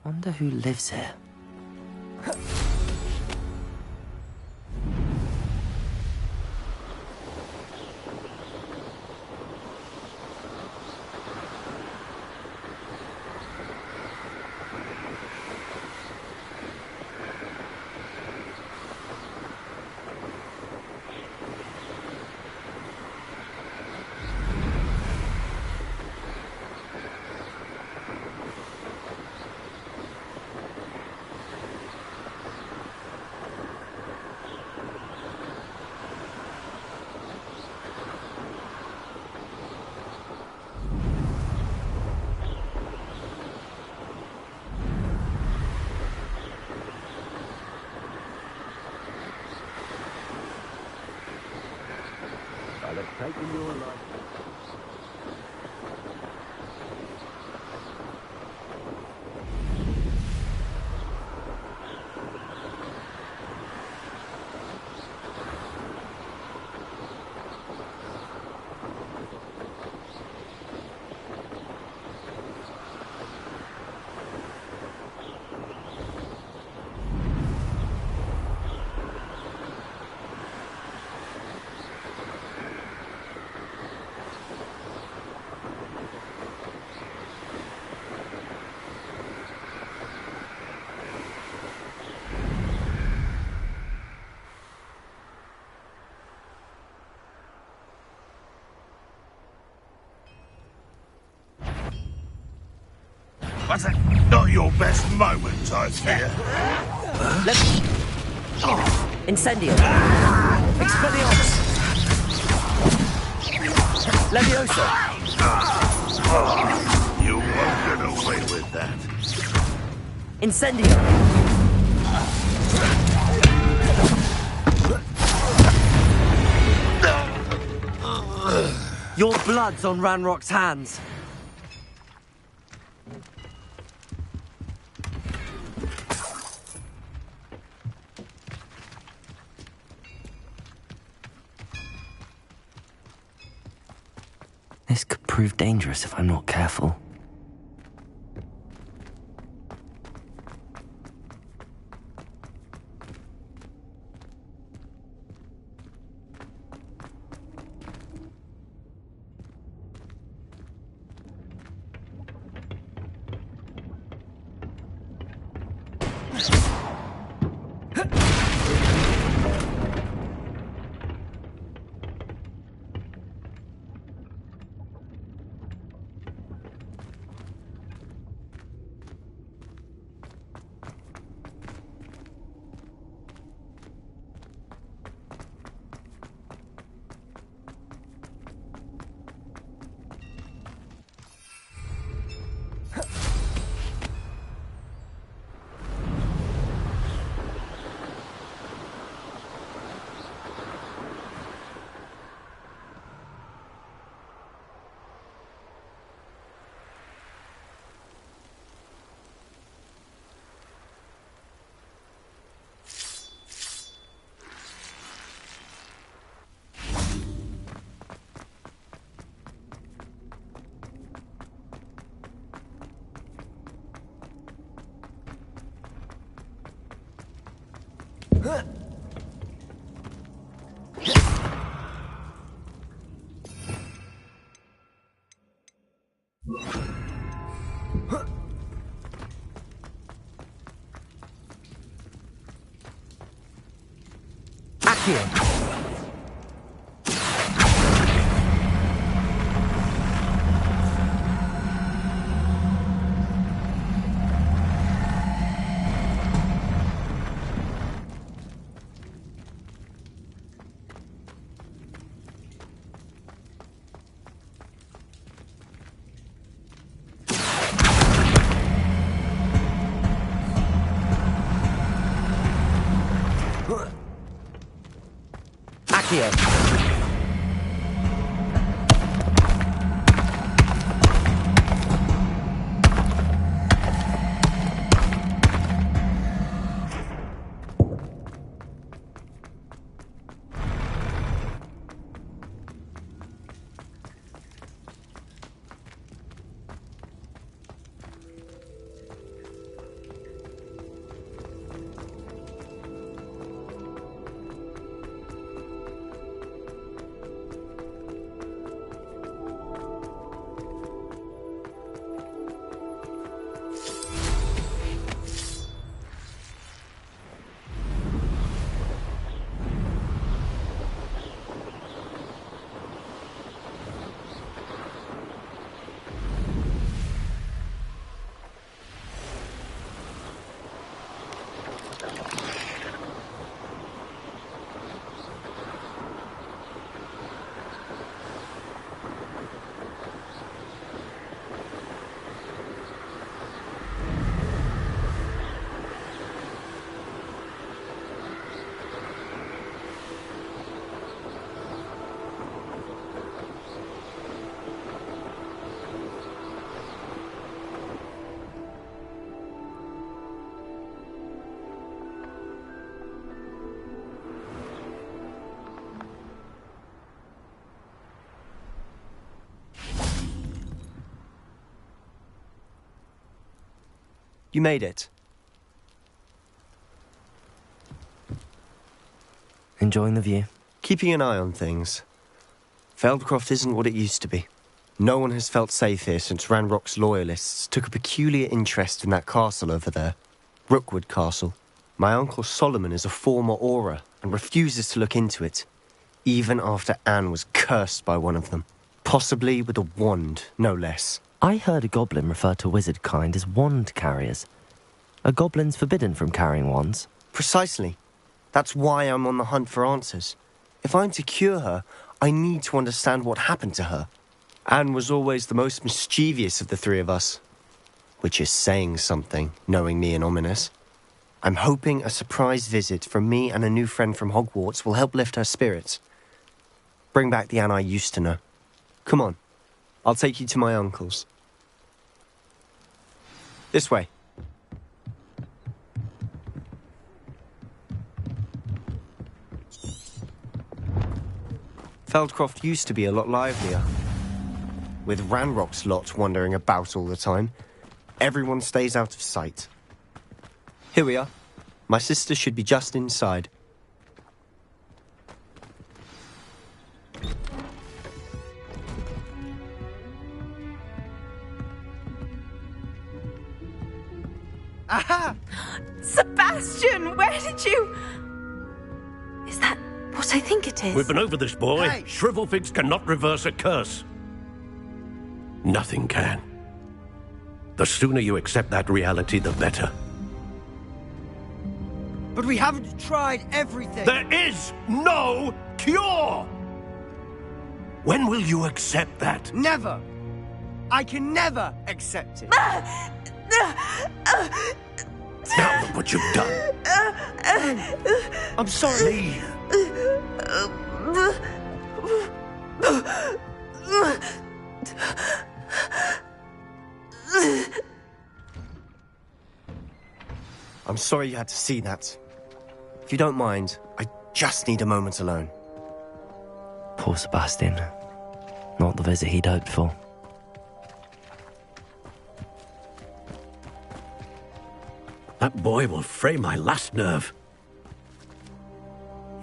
Wonder who lives here. I'll have taken your life. Was it not your best moment, I fear? Incendio! Expelliarmus! Leviosa! You won't get away with that. Incendio! Your blood's on Ranrock's hands. This could prove dangerous if I'm not careful. Accio! You made it. Enjoying the view? Keeping an eye on things. Feldcroft isn't what it used to be. No one has felt safe here since Ranrock's loyalists took a peculiar interest in that castle over there. Rookwood Castle. My uncle Solomon is a former Auror and refuses to look into it, even after Anne was cursed by one of them. Possibly with a wand, no less. I heard a goblin refer to wizard kind as wand carriers. Are goblins forbidden from carrying wands? Precisely. That's why I'm on the hunt for answers. If I'm to cure her, I need to understand what happened to her. Anne was always the most mischievous of the three of us. Which is saying something, knowing me and Ominous. I'm hoping a surprise visit from me and a new friend from Hogwarts will help lift her spirits. Bring back the Anne I used to know. Come on, I'll take you to my uncle's. This way. Feldcroft used to be a lot livelier. With Ranrock's lot wandering about all the time, everyone stays out of sight. Here we are. My sister should be just inside. Aha! Sebastian, where did you... Is that what I think it is? We've been over this, boy. Hey. Shrivelfigs cannot reverse a curse. Nothing can. The sooner you accept that reality, the better. But we haven't tried everything. There is no cure! When will you accept that? Never. I can never accept it. Now look what you've done. I'm sorry. Leave. I'm sorry you had to see that. If you don't mind, I just need a moment alone. Poor Sebastian. Not the visit he'd hoped for. That boy will fray my last nerve.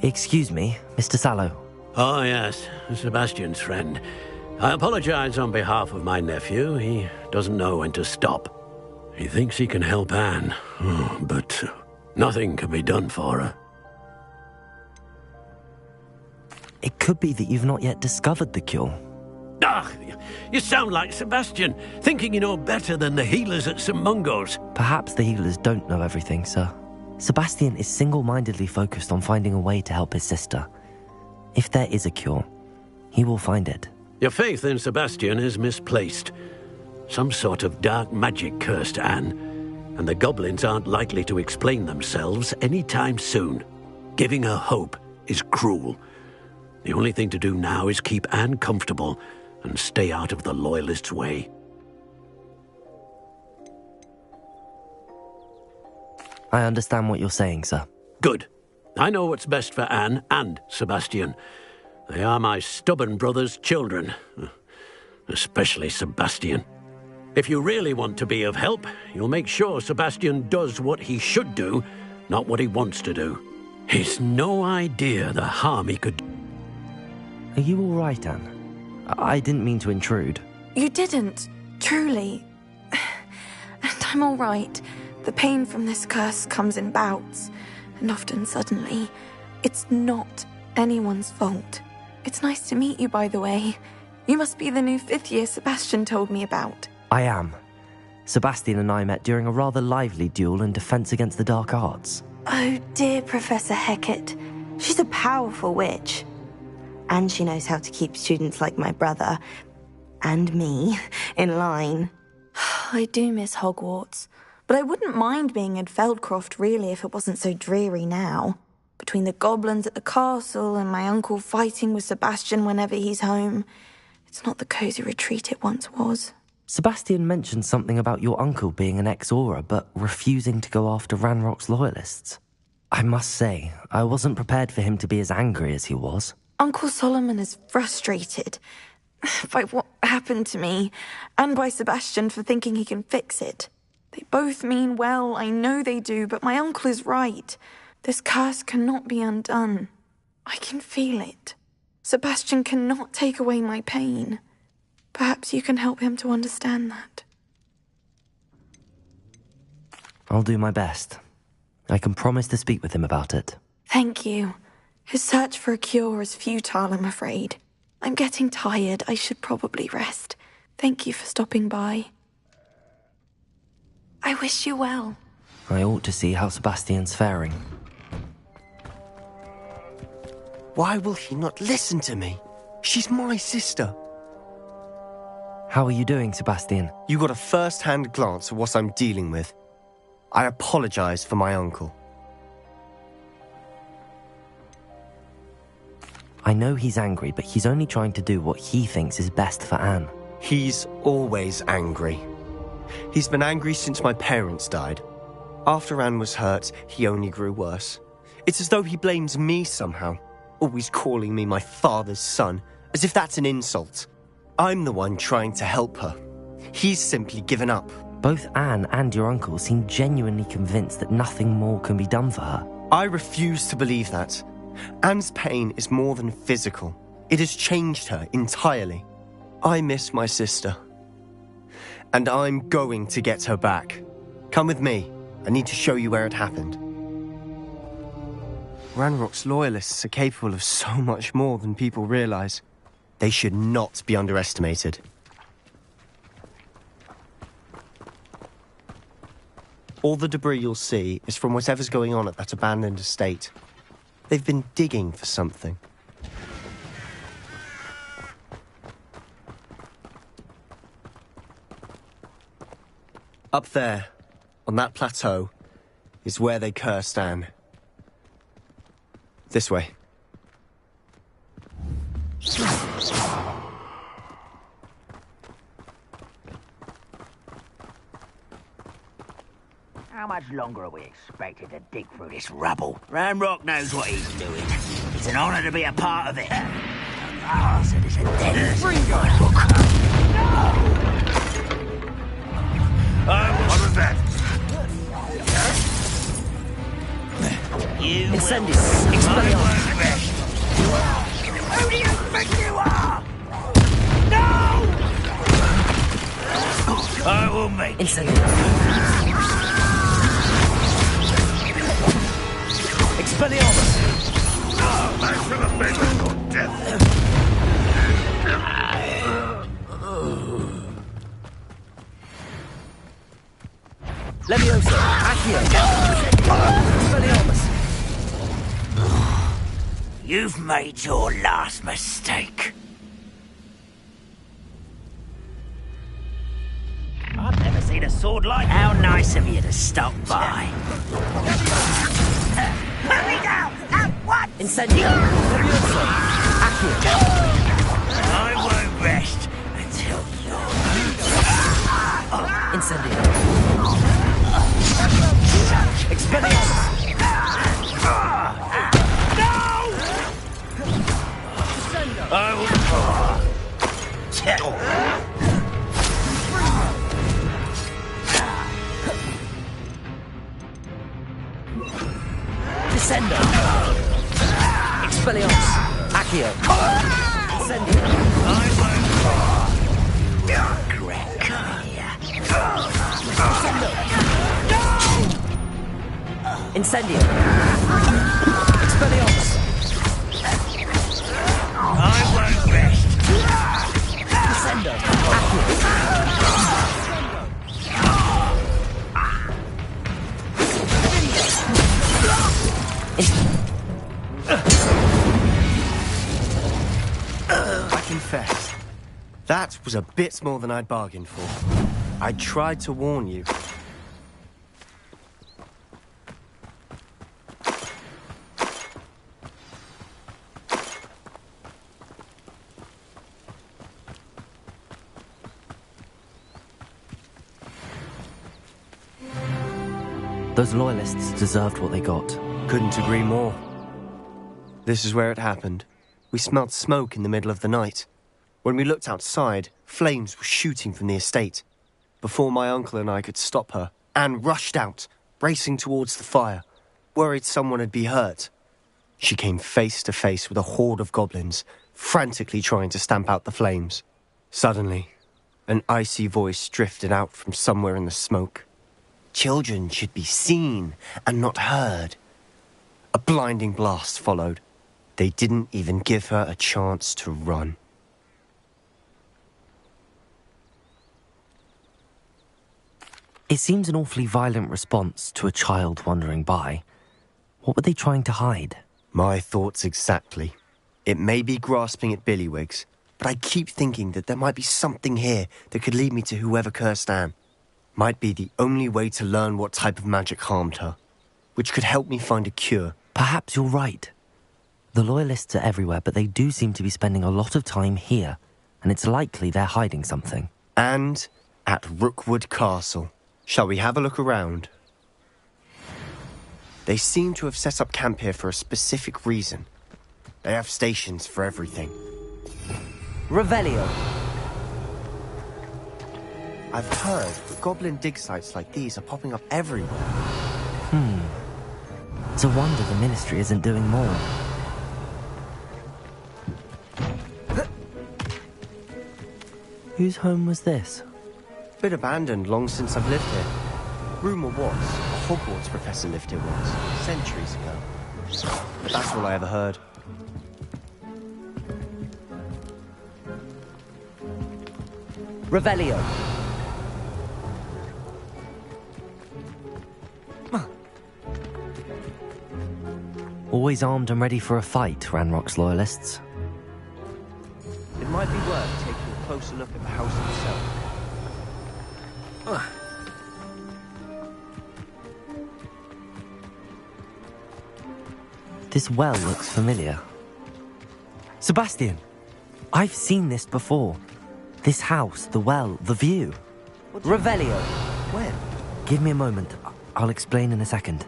Excuse me, Mr. Sallow. Oh, yes, Sebastian's friend. I apologize on behalf of my nephew. He doesn't know when to stop. He thinks he can help Anne, but nothing can be done for her. It could be that you've not yet discovered the cure. Ah, you sound like Sebastian, thinking you know better than the healers at St. Mungo's. Perhaps the healers don't know everything, sir. Sebastian is single-mindedly focused on finding a way to help his sister. If there is a cure, he will find it. Your faith in Sebastian is misplaced. Some sort of dark magic cursed Anne, and the goblins aren't likely to explain themselves anytime soon. Giving her hope is cruel. The only thing to do now is keep Anne comfortable and stay out of the Loyalists' way. I understand what you're saying, sir. Good. I know what's best for Anne and Sebastian. They are my stubborn brother's children. Especially Sebastian. If you really want to be of help, you'll make sure Sebastian does what he should do, not what he wants to do. He's no idea the harm he could do. Are you all right, Anne? I didn't mean to intrude. You didn't, truly. And I'm all right. The pain from this curse comes in bouts, and often suddenly. It's not anyone's fault. It's nice to meet you, by the way. You must be the new 5th year Sebastian told me about. I am. Sebastian and I met during a rather lively duel in Defense Against the Dark Arts. Oh, dear Professor Hecat. She's a powerful witch. And she knows how to keep students like my brother, and me, in line. I do miss Hogwarts, but I wouldn't mind being in Feldcroft, really, if it wasn't so dreary now. Between the goblins at the castle and my uncle fighting with Sebastian whenever he's home, it's not the cosy retreat it once was. Sebastian mentioned something about your uncle being an ex-Auror, but refusing to go after Ranrock's loyalists. I must say, I wasn't prepared for him to be as angry as he was. Uncle Solomon is frustrated by what happened to me, and by Sebastian for thinking he can fix it. They both mean well, I know they do, but my uncle is right. This curse cannot be undone. I can feel it. Sebastian cannot take away my pain. Perhaps you can help him to understand that. I'll do my best. I can promise to speak with him about it. Thank you. His search for a cure is futile, I'm afraid. I'm getting tired. I should probably rest. Thank you for stopping by. I wish you well. I ought to see how Sebastian's faring. Why will he not listen to me? She's my sister. How are you doing, Sebastian? You got a first-hand glance at what I'm dealing with. I apologize for my uncle. I know he's angry, but he's only trying to do what he thinks is best for Anne. He's always angry. He's been angry since my parents died. After Anne was hurt, he only grew worse. It's as though he blames me somehow, always calling me my father's son, as if that's an insult. I'm the one trying to help her. He's simply given up. Both Anne and your uncle seem genuinely convinced that nothing more can be done for her. I refuse to believe that. Anne's pain is more than physical. It has changed her entirely. I miss my sister. And I'm going to get her back. Come with me. I need to show you where it happened. Ranrock's loyalists are capable of so much more than people realize. They should not be underestimated. All the debris you'll see is from whatever's going on at that abandoned estate. They've been digging for something. Up there, on that plateau, is where they cursed Anne. This way. How much longer are we expected to dig through this rubble? Ranrock knows what he's doing. It's an honor to be a part of it. Ah, so there's a dead end. Ringo! What was that? You Incendies! Expelliarmus! Who do you think you are? No! I will make Incendies! Expelliarmus! Oh, man, should have been called death. Leviosa! Accio! Expelliarmus! You've made your last mistake. I've never seen a sword like How nice of you to stop by. Hurry down! At once! Incendio! Leviosa! Accio! I won't rest until you're... Incendio! Expelliarmus! I will... Descendo! Expelliarmus! Accio! Incendio! I won't... Regret coming here. Incendio! Expelliarmus! I won't rest. Descendo! Accio! I confess, that was a bit more than I'd bargained for. I tried to warn you. Those loyalists deserved what they got. Couldn't agree more. This is where it happened. We smelled smoke in the middle of the night. When we looked outside, flames were shooting from the estate. Before my uncle and I could stop her, Anne rushed out, racing towards the fire, worried someone had been hurt. She came face to face with a horde of goblins, frantically trying to stamp out the flames. Suddenly, an icy voice drifted out from somewhere in the smoke. Children should be seen and not heard. A blinding blast followed. They didn't even give her a chance to run. It seems an awfully violent response to a child wandering by. What were they trying to hide? My thoughts exactly. It may be grasping at Billywigs, but I keep thinking that there might be something here that could lead me to whoever cursed Anne. Might be the only way to learn what type of magic harmed her, which could help me find a cure. Perhaps you're right. The Loyalists are everywhere, but they do seem to be spending a lot of time here, and it's likely they're hiding something. And at Rookwood Castle. Shall we have a look around? They seem to have set up camp here for a specific reason. They have stations for everything. Revelio. I've heard that goblin dig sites like these are popping up everywhere. It's a wonder the Ministry isn't doing more. Whose home was this? Been abandoned long since I've lived here. Rumour was, a Hogwarts professor lived here once, centuries ago. But that's all I ever heard. Revelio. Always armed and ready for a fight, Ranrock's Loyalists. It might be worth taking a closer look at the house itself. This well looks familiar. Sebastian! I've seen this before. This house, the well, the view. Revelio. When? Give me a moment. I'll explain in a second.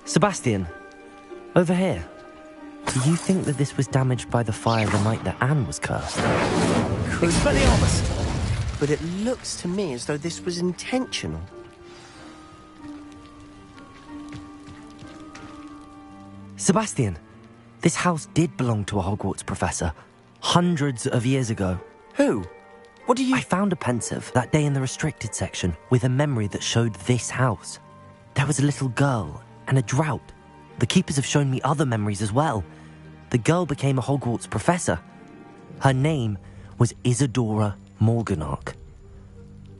Sebastian, over here. Do you think that this was damaged by the fire the night that Anne was cursed? Expelliarmus! But it looks to me as though this was intentional. Sebastian, this house did belong to a Hogwarts professor, hundreds of years ago. Who? What do you... I found a pensive that day in the restricted section with a memory that showed this house. There was a little girl and a drought. The keepers have shown me other memories as well. The girl became a Hogwarts professor. Her name was Isadora Morganach.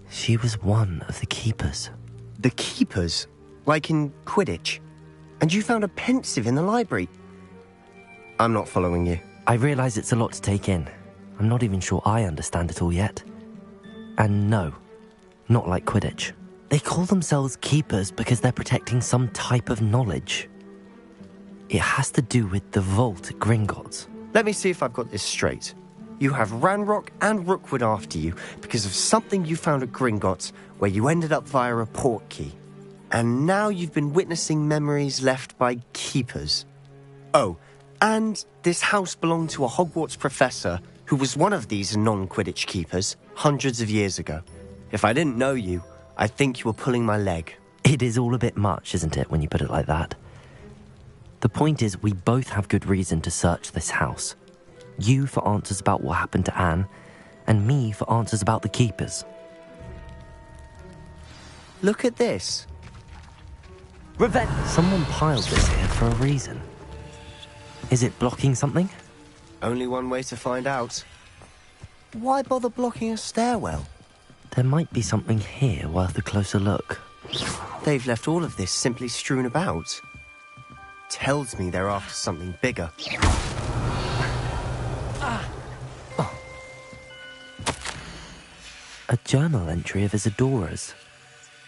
She was one of the keepers. The keepers? Like in Quidditch? And you found a pensive in the library? I'm not following you. I realise it's a lot to take in. I'm not even sure I understand it all yet. And no, not like Quidditch. They call themselves keepers because they're protecting some type of knowledge. It has to do with the vault at Gringotts. Let me see if I've got this straight. You have Ranrock and Rookwood after you because of something you found at Gringotts where you ended up via a portkey. And now you've been witnessing memories left by keepers. Oh, and this house belonged to a Hogwarts professor who was one of these non-Quidditch keepers hundreds of years ago. If I didn't know you, I think you were pulling my leg. It is all a bit much, isn't it, when you put it like that? The point is, we both have good reason to search this house. You for answers about what happened to Anne, and me for answers about the keepers. Look at this. Someone piled this here for a reason. Is it blocking something? Only one way to find out. Why bother blocking a stairwell? There might be something here worth a closer look. They've left all of this simply strewn about. Tells me they're after something bigger. A journal entry of Isadora's.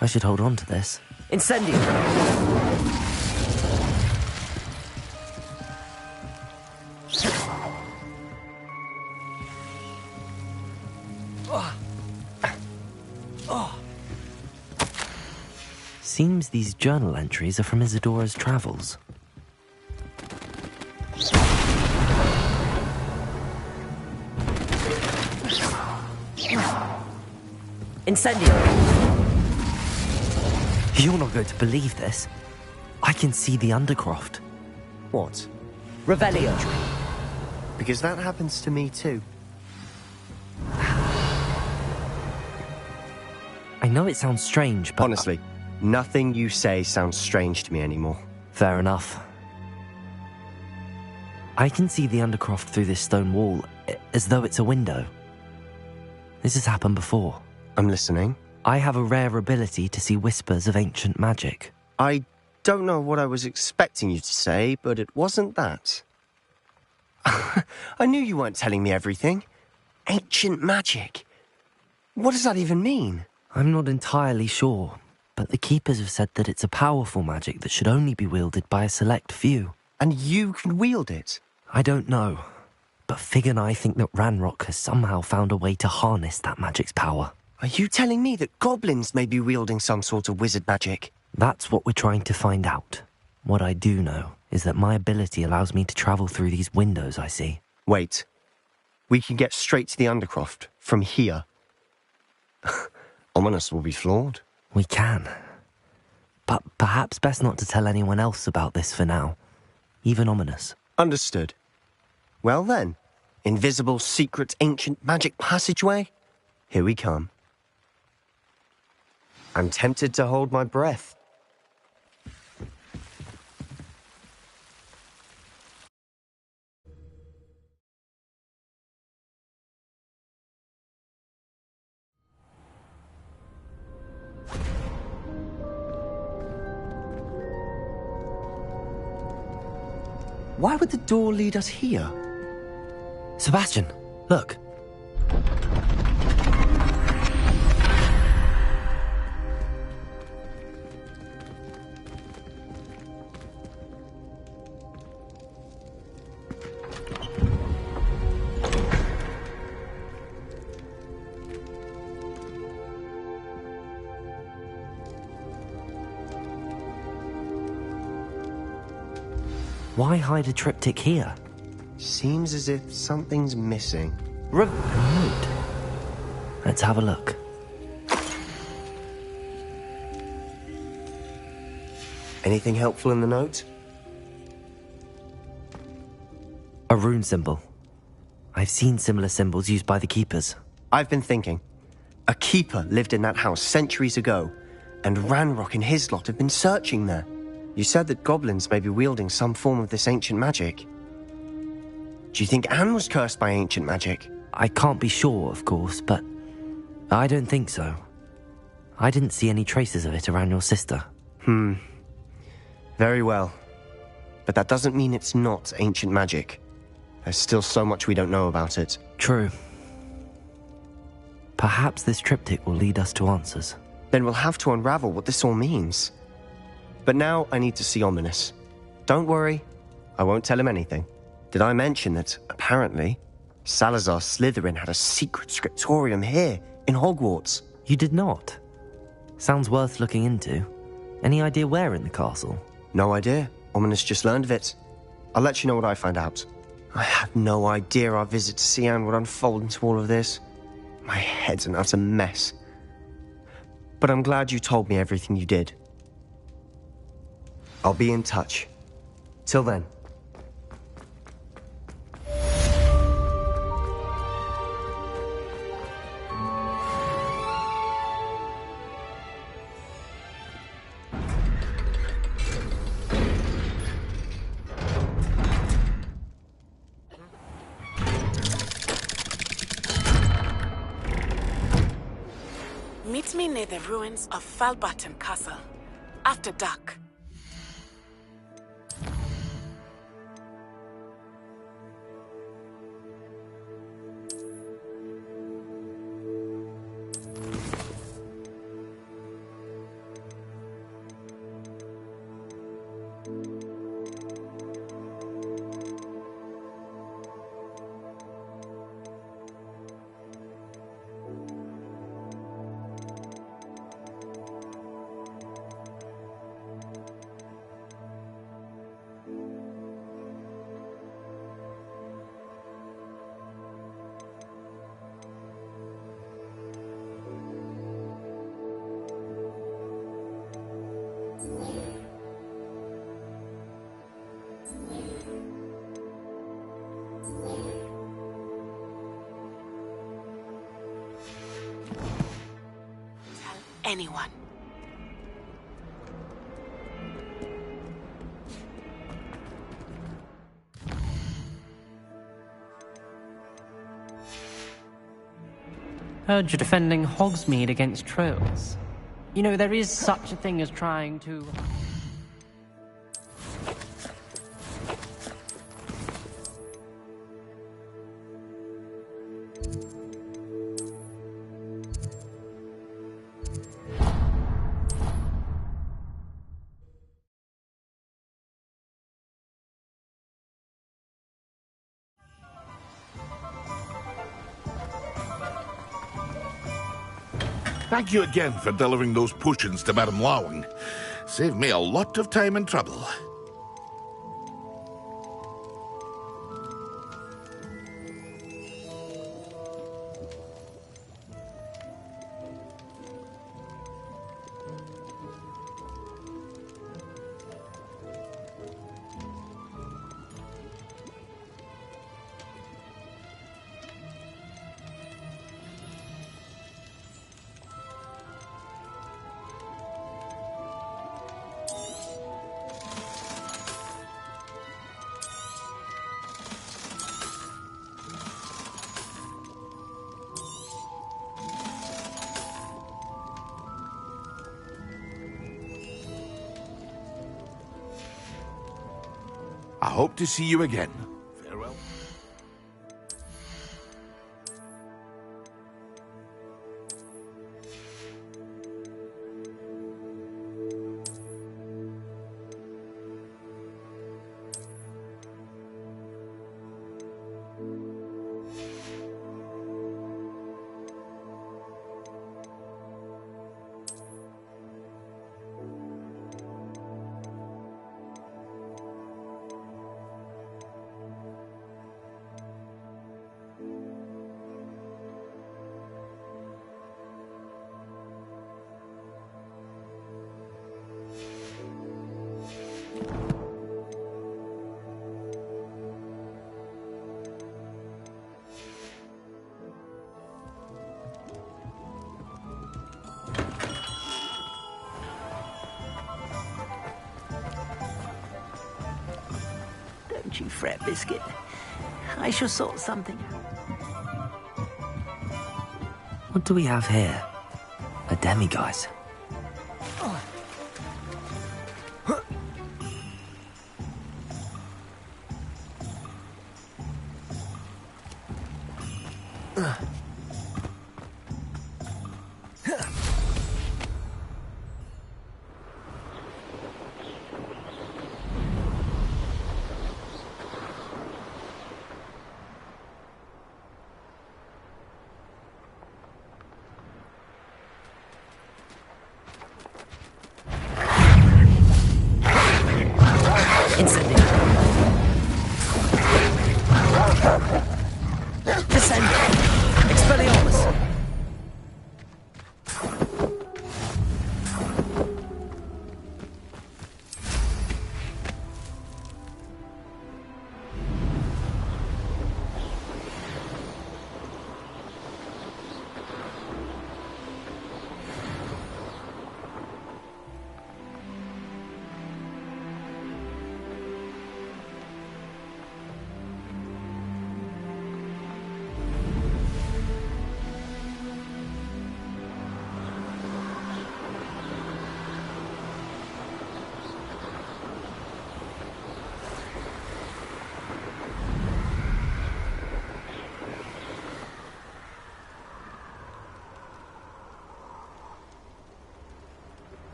I should hold on to this. Incendio! Seems these journal entries are from Isadora's travels. Incendio! You're not going to believe this. I can see the Undercroft. What? Revelio. Because that happens to me too. I know it sounds strange, but... Honestly, nothing you say sounds strange to me anymore. Fair enough. I can see the Undercroft through this stone wall, as though it's a window. This has happened before. I'm listening. I have a rare ability to see whispers of ancient magic. I don't know what I was expecting you to say, but it wasn't that. I knew you weren't telling me everything. Ancient magic. What does that even mean? I'm not entirely sure, but the Keepers have said that it's a powerful magic that should only be wielded by a select few. And you can wield it? I don't know, but Fig and I think that Ranrock has somehow found a way to harness that magic's power. Are you telling me that goblins may be wielding some sort of wizard magic? That's what we're trying to find out. What I do know is that my ability allows me to travel through these windows I see. Wait. We can get straight to the Undercroft from here. Ominous will be floored. We can. But perhaps best not to tell anyone else about this for now. Even Ominous. Understood. Well then, invisible, secret, ancient magic passageway? Here we come. I'm tempted to hold my breath. Why would the door lead us here? Sebastian, look. Why hide a triptych here? Seems as if something's missing. Remote. Let's have a look. Anything helpful in the note? A rune symbol. I've seen similar symbols used by the Keepers. I've been thinking. A keeper lived in that house centuries ago, and Ranrock and his lot have been searching there. You said that goblins may be wielding some form of this ancient magic. Do you think Anne was cursed by ancient magic? I can't be sure, of course, but I don't think so. I didn't see any traces of it around your sister. Very well. But that doesn't mean it's not ancient magic. There's still so much we don't know about it. True. Perhaps this triptych will lead us to answers. Then we'll have to unravel what this all means. But now I need to see Ominous. Don't worry, I won't tell him anything. Did I mention that, apparently, Salazar Slytherin had a secret scriptorium here in Hogwarts? You did not? Sounds worth looking into. Any idea where in the castle? No idea. Ominous just learned of it. I'll let you know what I find out. I had no idea our visit to Sian would unfold into all of this. My head's an utter mess. But I'm glad you told me everything you did. I'll be in touch. Till then. Meet me near the ruins of Falbaton Castle. After dark. Tell anyone. Heard you're defending Hogsmeade against trolls. You know, there is such a thing as trying to... Thank you again for delivering those potions to Madame Lawing. Saved me a lot of time and trouble. I hope to see you again. Farewell. Don't you fret, Biscuit. I shall sort something out. What do we have here? A demiguise.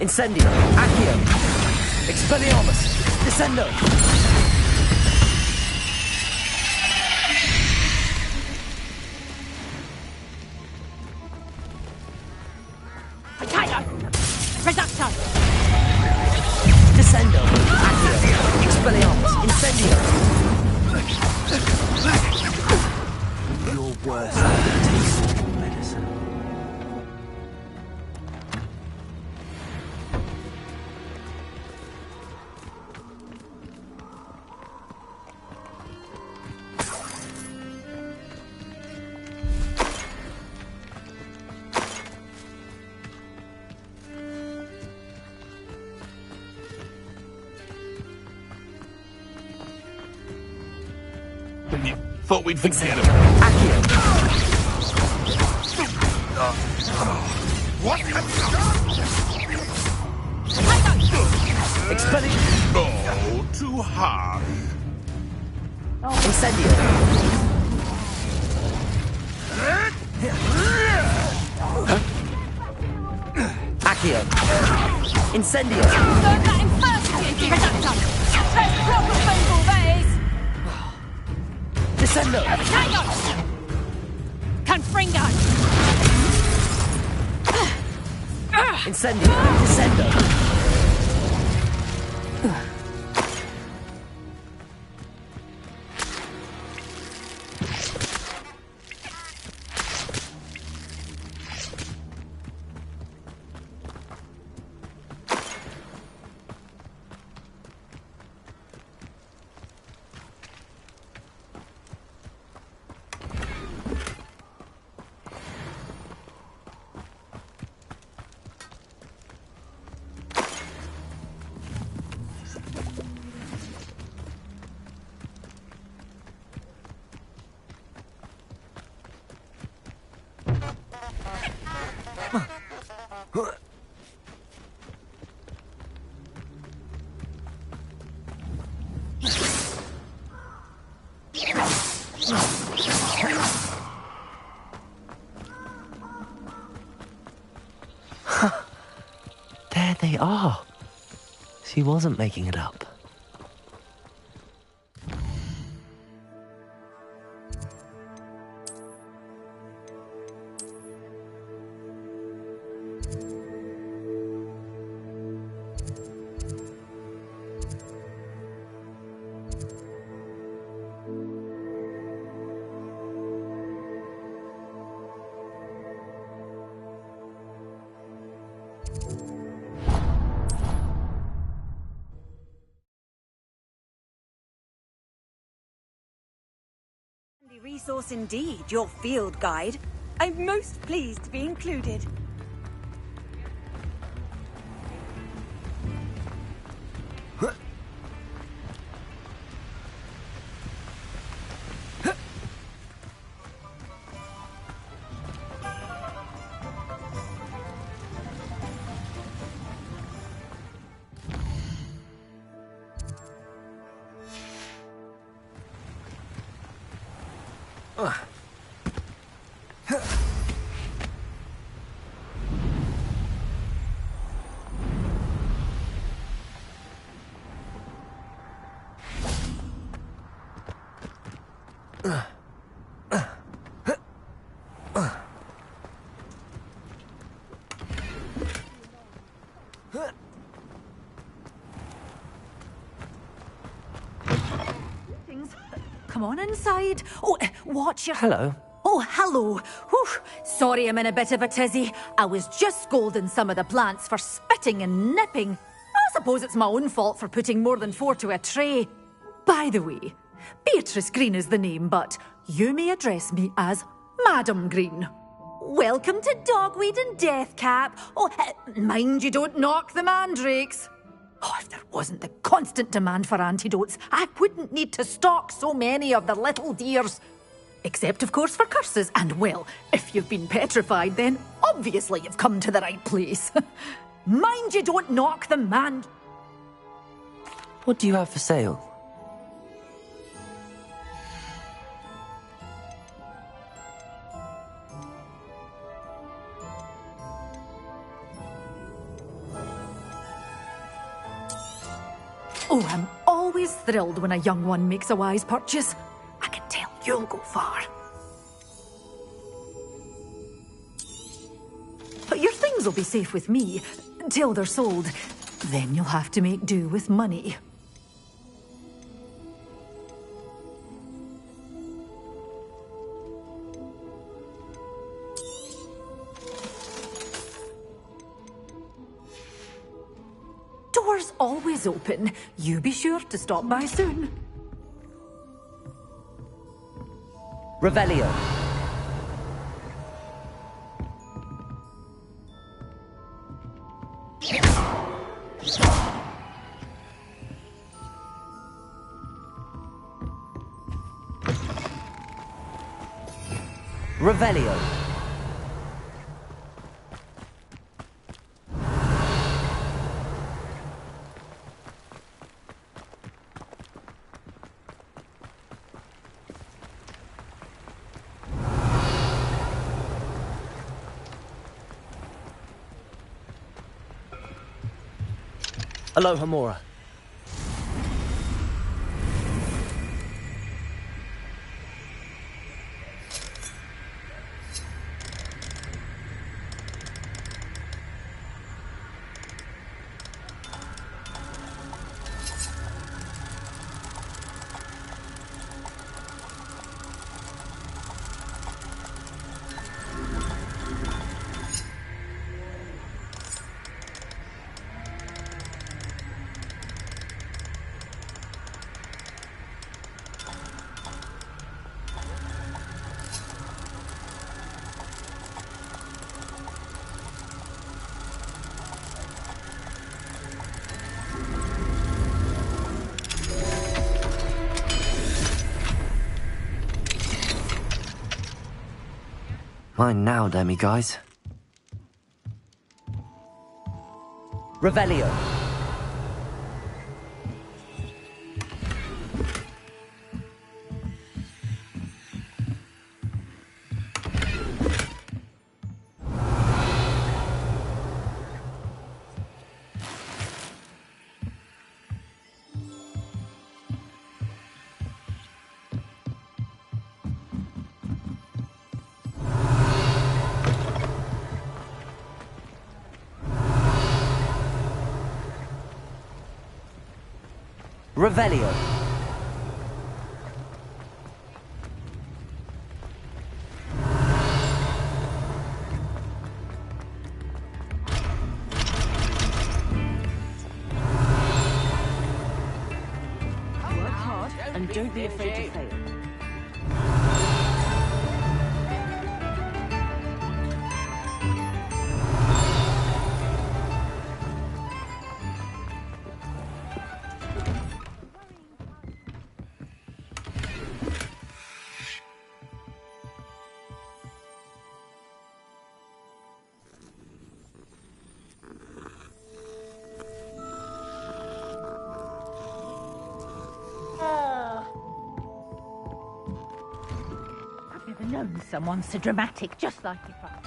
Incendio, Accio, Expelliarmus, Descendo. Potato! Reducto! Descendo, Accio, Expelliarmus, Incendio. Your worst taste medicine. Thought we'd forget him. What have you done? Expelling. Oh, too harsh. Incendio. Accio. Incendio. Burn that infernity, Redactor! Let's proper fable, that is! Descendo. Tango! Confringo! Incendio. Descendo. There they are. She wasn't making it up. Resource indeed, your field guide. I'm most pleased to be included. Come on inside. Oh, watch your... Hello. Oh, hello. Whew. Sorry I'm in a bit of a tizzy. I was just scolding some of the plants for spitting and nipping. I suppose it's my own fault for putting more than 4 to a tray. By the way, Beatrice Green is the name, but you may address me as Madam Green. Welcome to Dogweed and Deathcap. Oh, mind you don't knock the mandrakes. Oh, if there wasn't the constant demand for antidotes, I wouldn't need to stock so many of the little dears. Except, of course, for curses. And, well, if you've been petrified, then obviously you've come to the right place. Mind you don't knock the man... What do you have for sale? Oh, I'm always thrilled when a young one makes a wise purchase. I can tell you'll go far. But your things will be safe with me, till they're sold. Then you'll have to make do with money. Doors always open. You be sure to stop by soon. Revelio. Revelio. Aloha Mora. Mine now, demi-guys. Revelio. Revelio. Work hard and don't be afraid to fail. I've never known someone so dramatic, just like your father.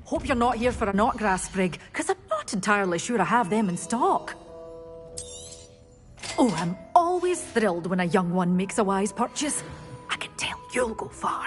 Hope you're not here for a knotgrass sprig, because I'm not entirely sure I have them in stock. Oh, I'm always thrilled when a young one makes a wise purchase. I can tell you'll go far.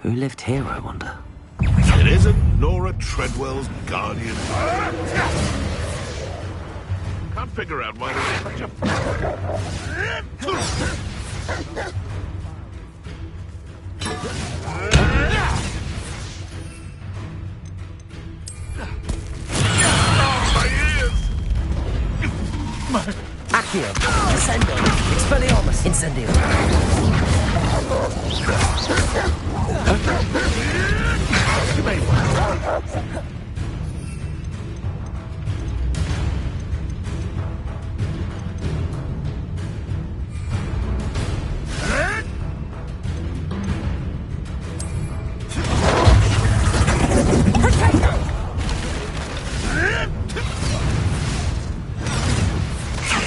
Who lived here, I wonder? It isn't Nora Treadwell's guardian. Can't figure out why there's such Accio, Descendo, Expelliarmus, Incendio. You may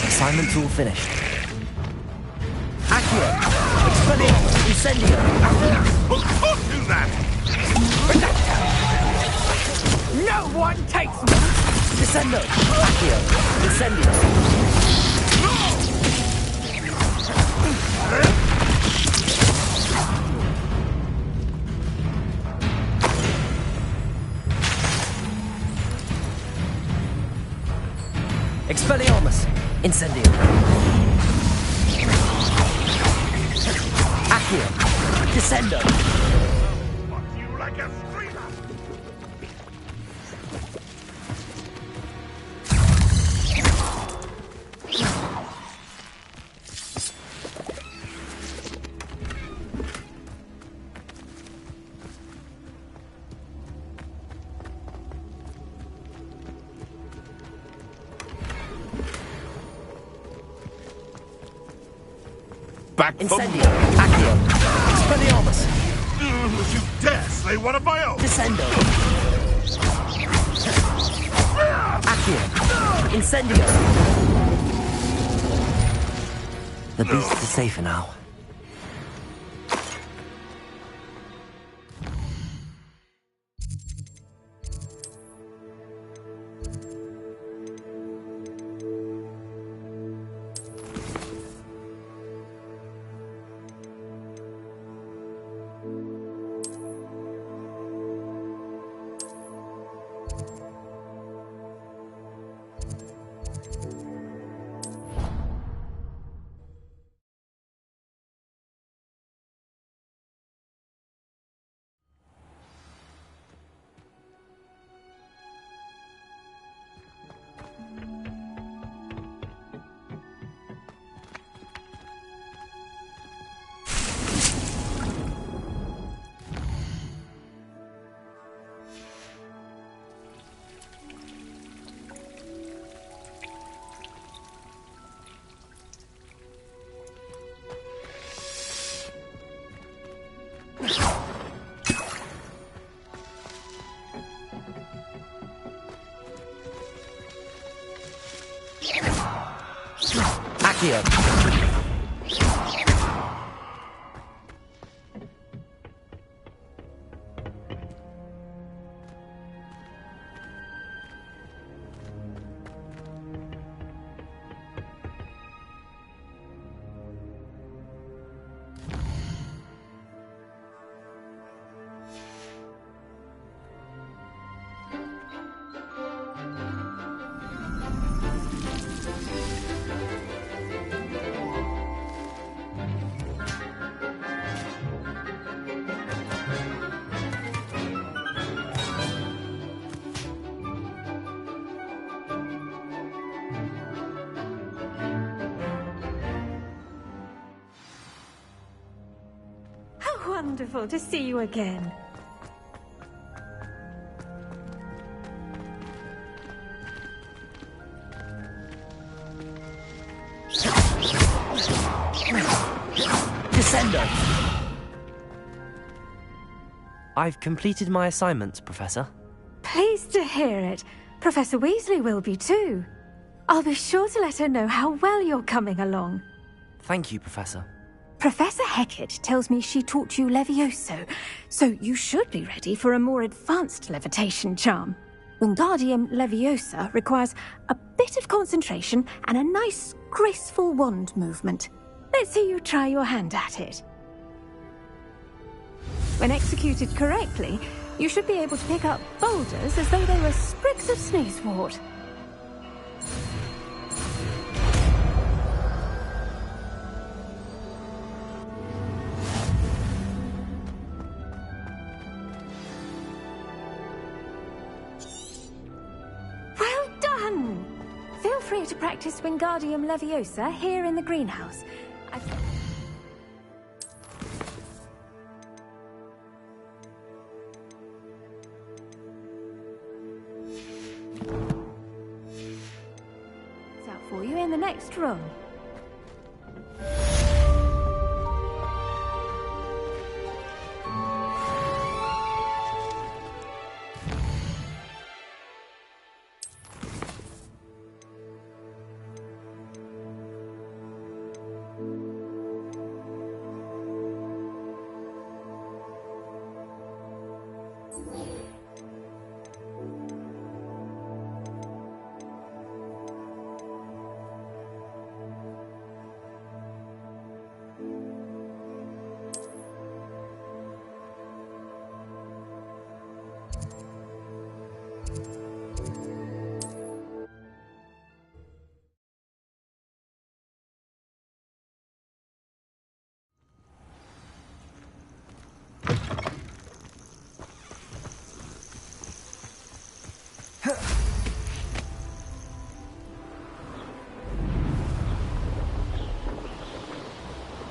Assignment's all finished. Accio, Expelliarmus, Incendio. Well, don't do that! No one takes me! Descendo, Accio, Incendio. Expelliarmus, Incendio. Accio, Descendo. You like a screamer! Back for Incendio, Accio, Expelliarmus. You dare slay one of my own! Descendo. Accio, Incendio. The beasts are safer now. Accio. Wonderful to see you again. Descendo. I've completed my assignments, Professor. Pleased to hear it. Professor Weasley will be too. I'll be sure to let her know how well you're coming along. Thank you, Professor. Professor Hecat tells me she taught you Levioso, so you should be ready for a more advanced levitation charm. Wingardium Leviosa requires a bit of concentration and a nice, graceful wand movement. Let's see you try your hand at it. When executed correctly, you should be able to pick up boulders as though they were sprigs of sneezewort. Well done! Feel free to practice Wingardium Leviosa here in the greenhouse. For you in the next room.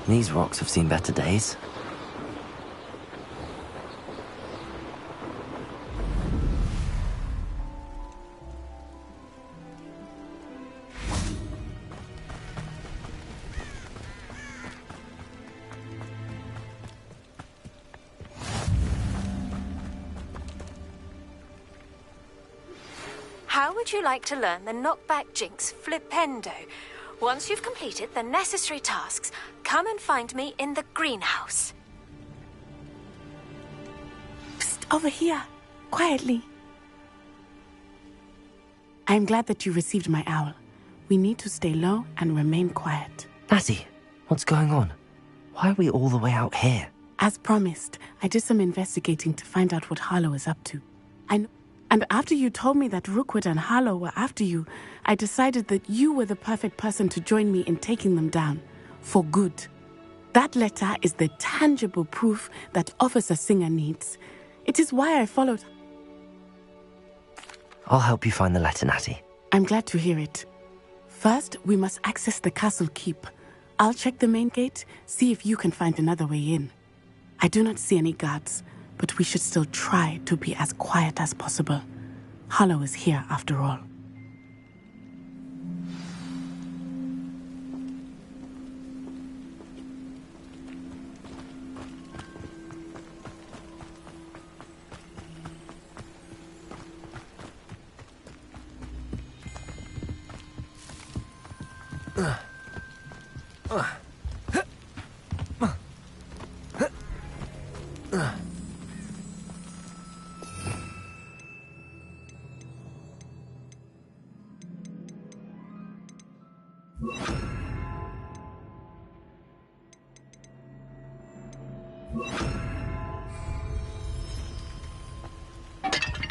These rocks have seen better days. How would you like to learn the knockback jinx flipendo? Once you've completed the necessary tasks, come and find me in the greenhouse. Psst, over here. Quietly. I'm glad that you received my owl. We need to stay low and remain quiet. Natty, what's going on? Why are we all the way out here? As promised, I did some investigating to find out what Harlow is up to. And after you told me that Rookwood and Harlow were after you, I decided that you were the perfect person to join me in taking them down. For good. That letter is the tangible proof that Officer Singer needs. It is why I followed. I'll help you find the letter, Natty. I'm glad to hear it. First, we must access the castle keep. I'll check the main gate, see if you can find another way in. I do not see any guards, but we should still try to be as quiet as possible. Harlow is here after all.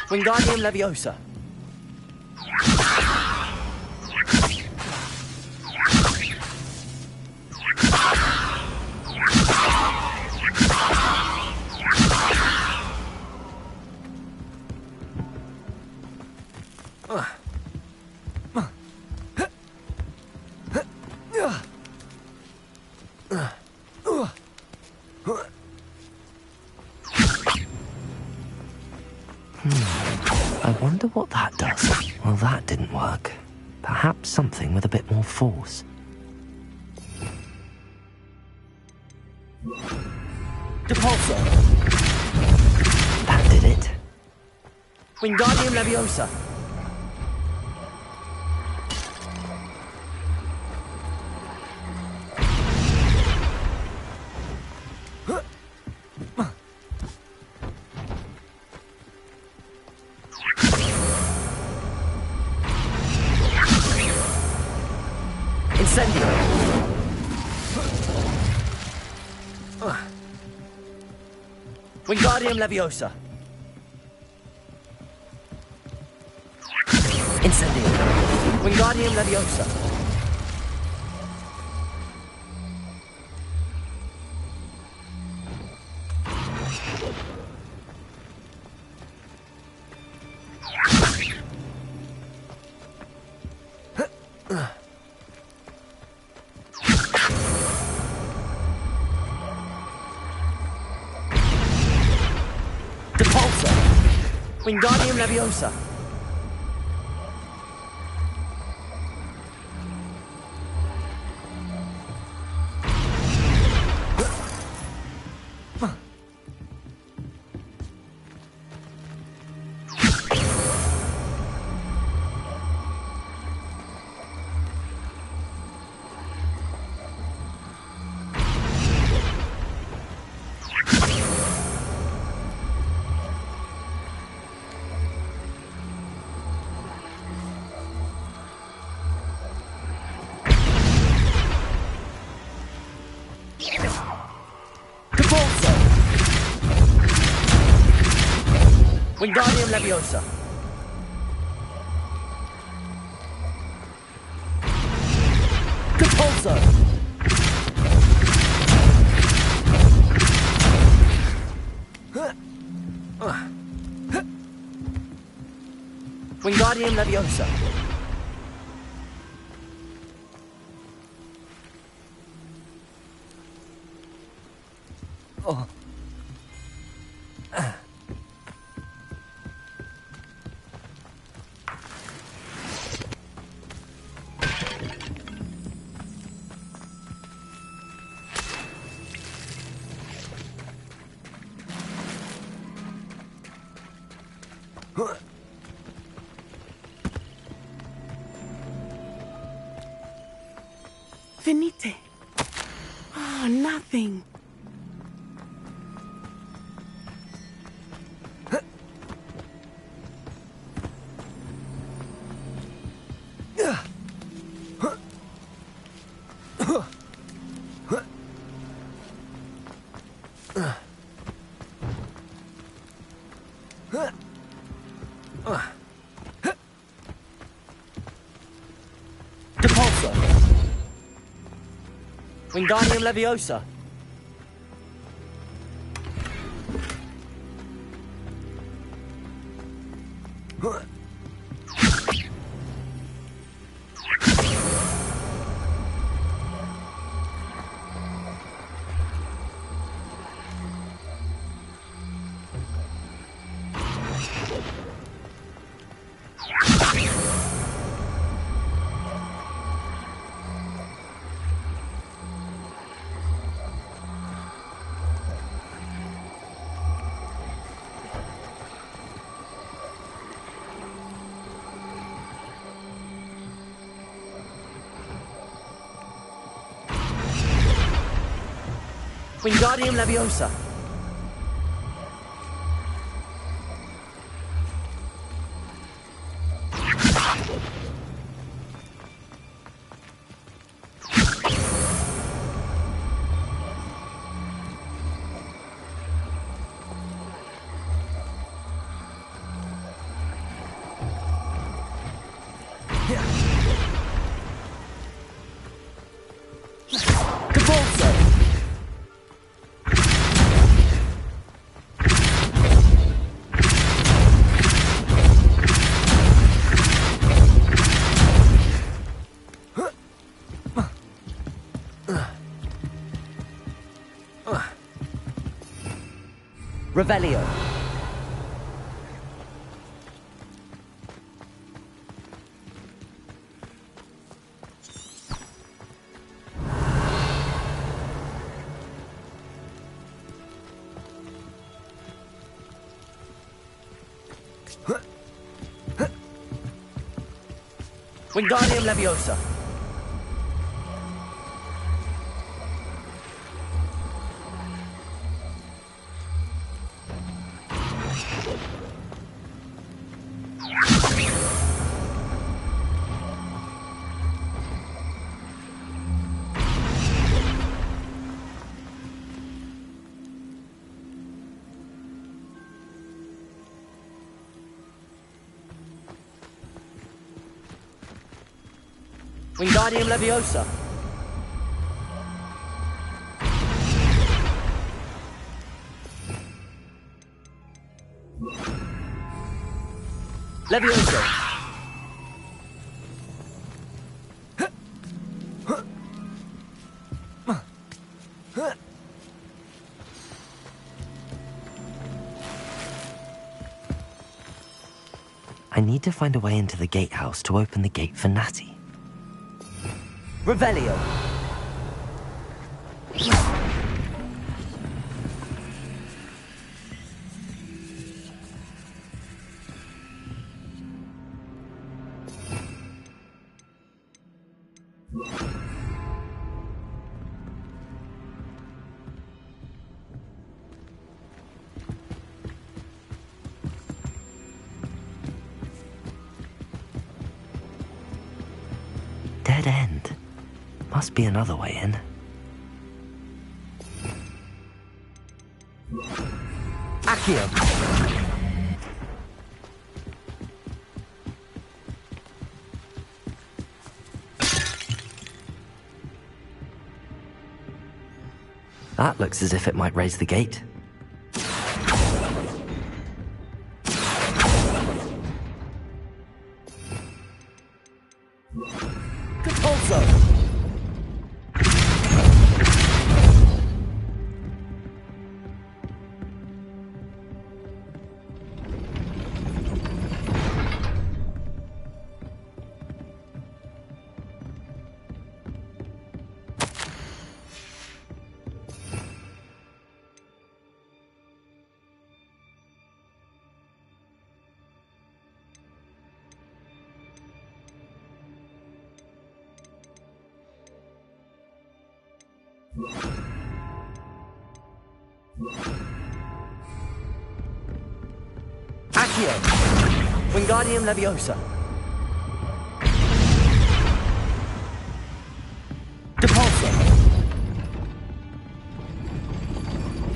Wingardium Leviosa. I wonder what that does. Well, that didn't work. Perhaps something with a bit more force. Depulso! That did it. Wingardium Leviosa! Wingardium Leviosa. Incendio. Wingardium Leviosa. Depulso. Wingardium Leviosa. Wingardium Leviosa. Depulso. Wingardium Leviosa. Oh. Venite. Oh, nothing. Depulso. Wingardium Leviosa. Wingardium Leviosa. Depulso. Revelio. Wingardium Leviosa. Wingardium Leviosa. Leviosa. I need to find a way into the gatehouse to open the gate for Natty. Revelio. Dead end. Must be another way in. Accio. That looks as if it might raise the gate. Accio. Wingardium Leviosa. Depulso.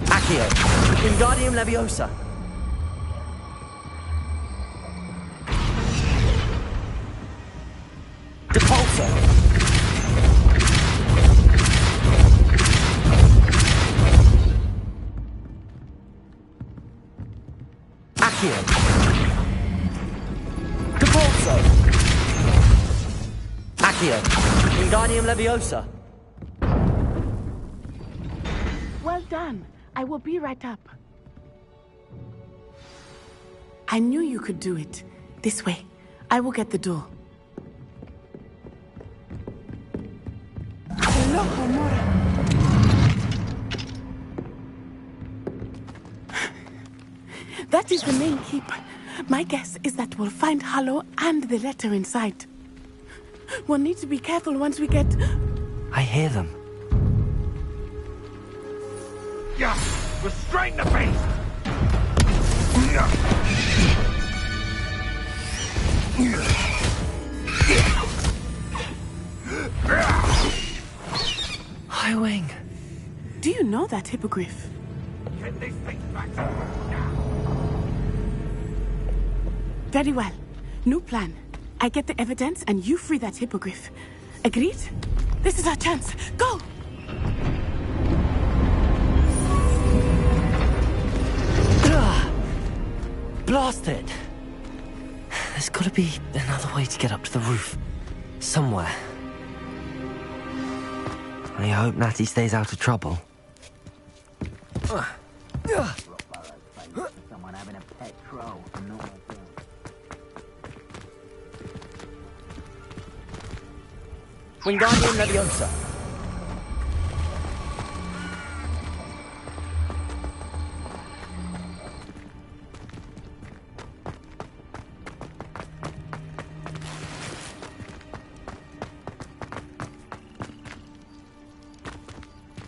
Accio. Wingardium Leviosa. Depulso. Accio. Depulso. Accio. Wingardium Leviosa. Well done. I will be right up. I knew you could do it. This way. I will get the door. Loco, Mora. That is the main keep. My guess is that we'll find Hallow and the letter inside. We'll need to be careful once we get... I hear them. Yeah, restrain the beast! High Wing. Do you know that hippogriff? Get these things back to work now. Very well. New plan. I get the evidence and you free that hippogriff. Agreed? This is our chance. Go! Blast it! There's gotta be another way to get up to the roof. Somewhere. I hope Natty stays out of trouble. Someone having a pet troll. Wingardium Leviosa.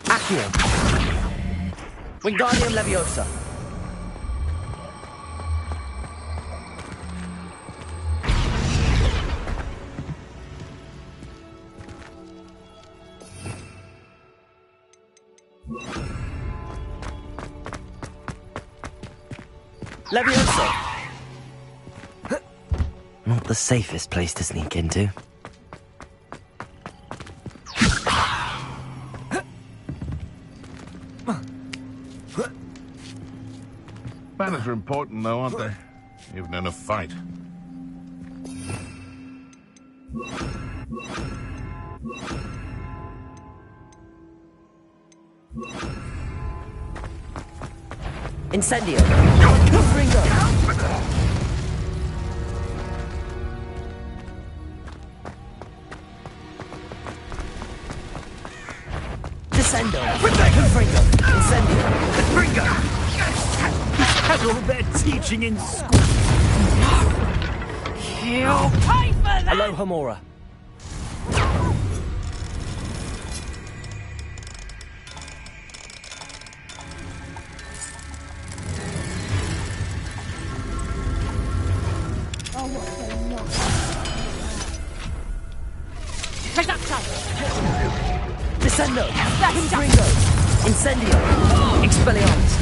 Accio. Wingardium Leviosa. Leviosa. Not the safest place to sneak into. are important, though, aren't they? Even in a fight. Incendio! Confringo! Descendo! Confringo! Incendio! Confringo! He's had all their teaching in school. You'll pay for that! Aloha Mora. Descendo! Confringo! Incendio! Expelliarmus!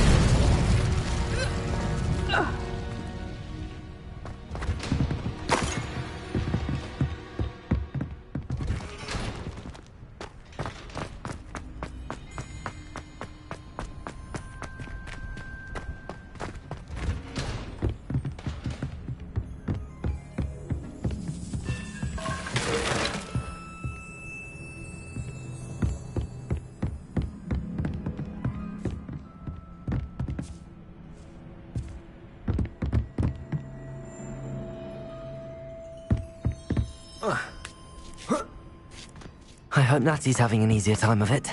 I hope Natty's having an easier time of it.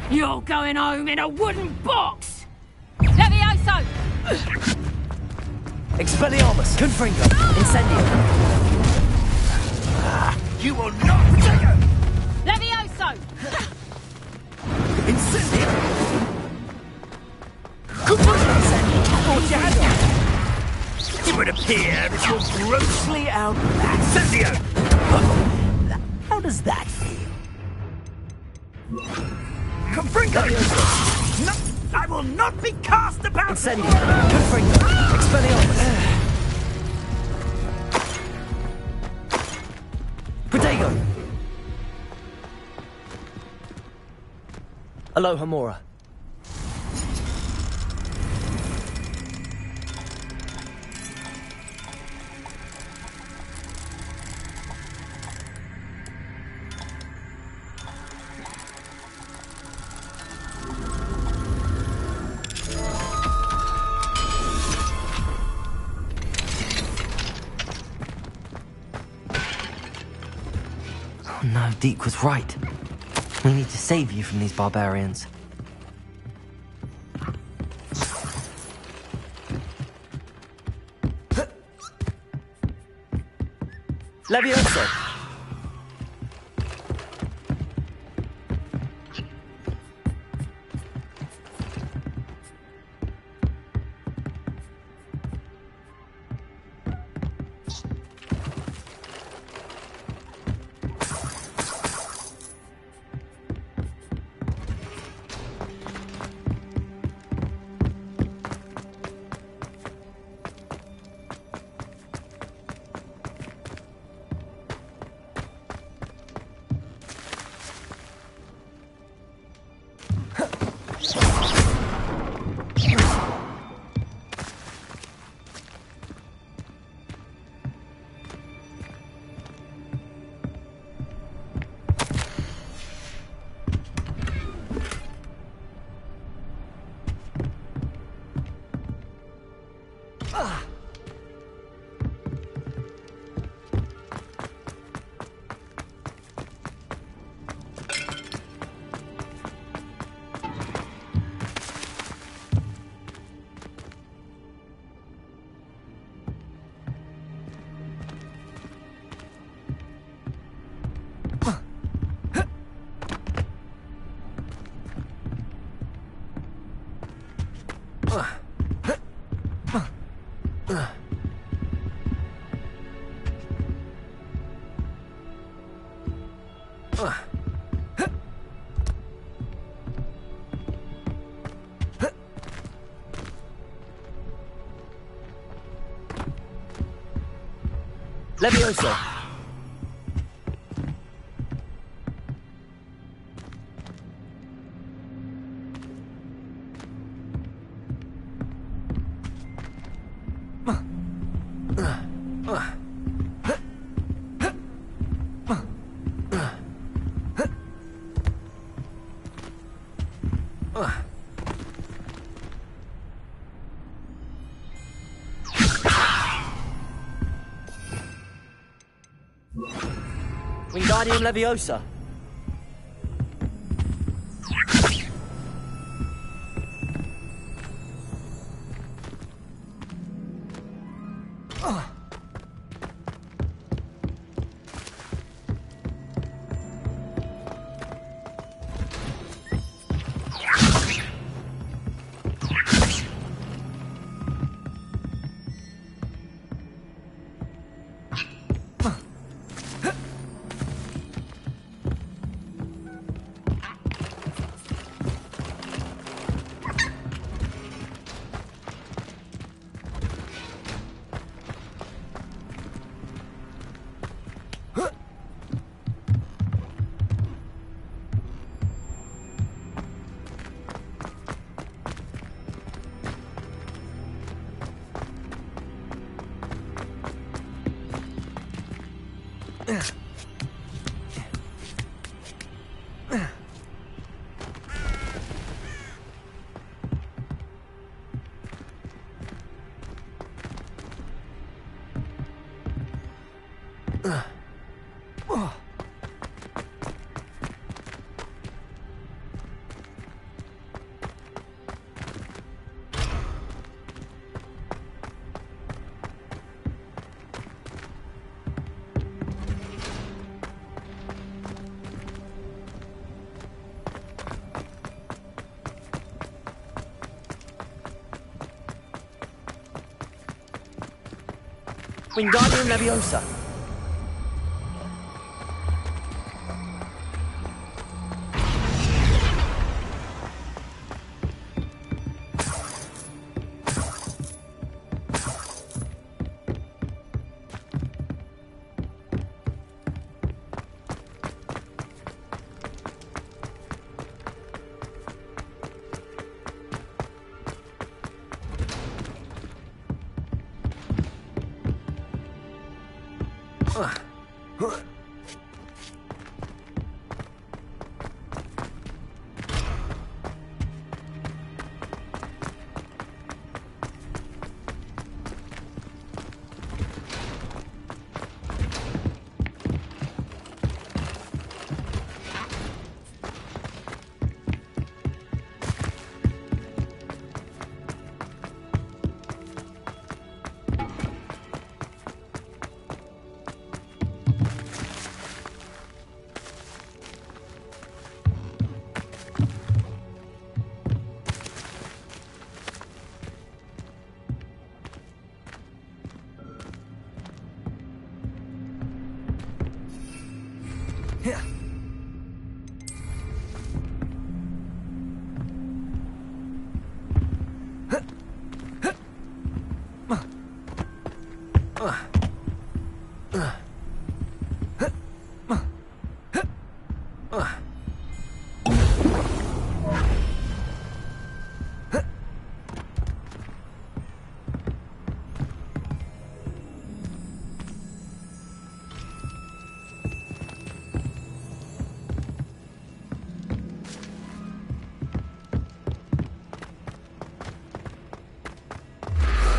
You're going home in a wooden box! Levioso! Expelliarmus! Confringo! Incendio! You will not protect her! Levioso! Incendio! It would appear that you're grossly outmatched. Incendio! How does that feel? Confringo! No, I will not be cast about! Incendio! Confringo! Expelliarmus! Protego! Aloha Mora. Oh no, Deke was right. We need to save you from these barbarians. Levioso! Levioso! Wingardium Leviosa. Wingardium Leviosa.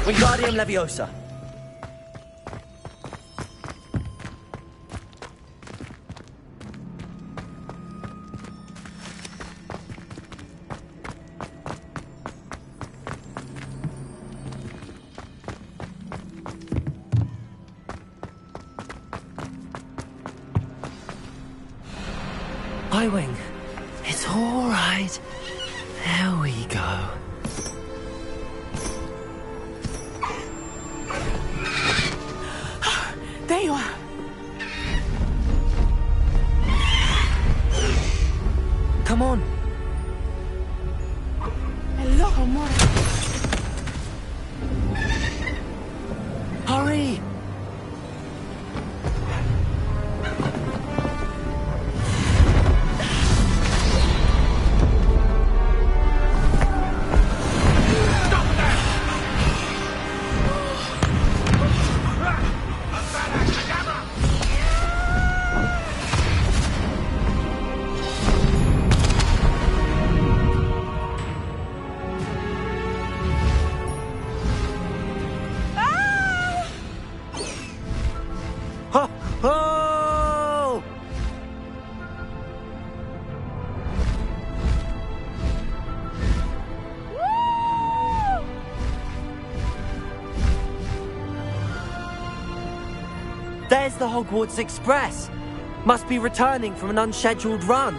Wingardium Leviosa. Highwing, it's all right. There we go. There you are. Come on. Hello, Homura. Hurry! Where's the Hogwarts Express? Must be returning from an unscheduled run.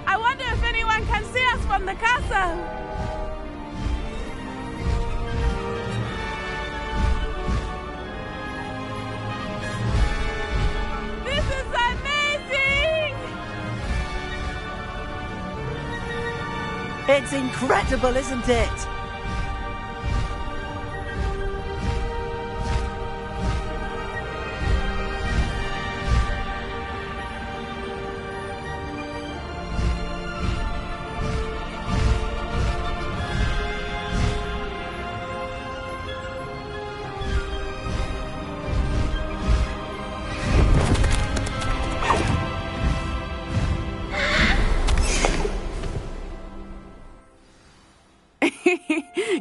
I wonder if anyone can see us from the castle. This is amazing! It's incredible, isn't it?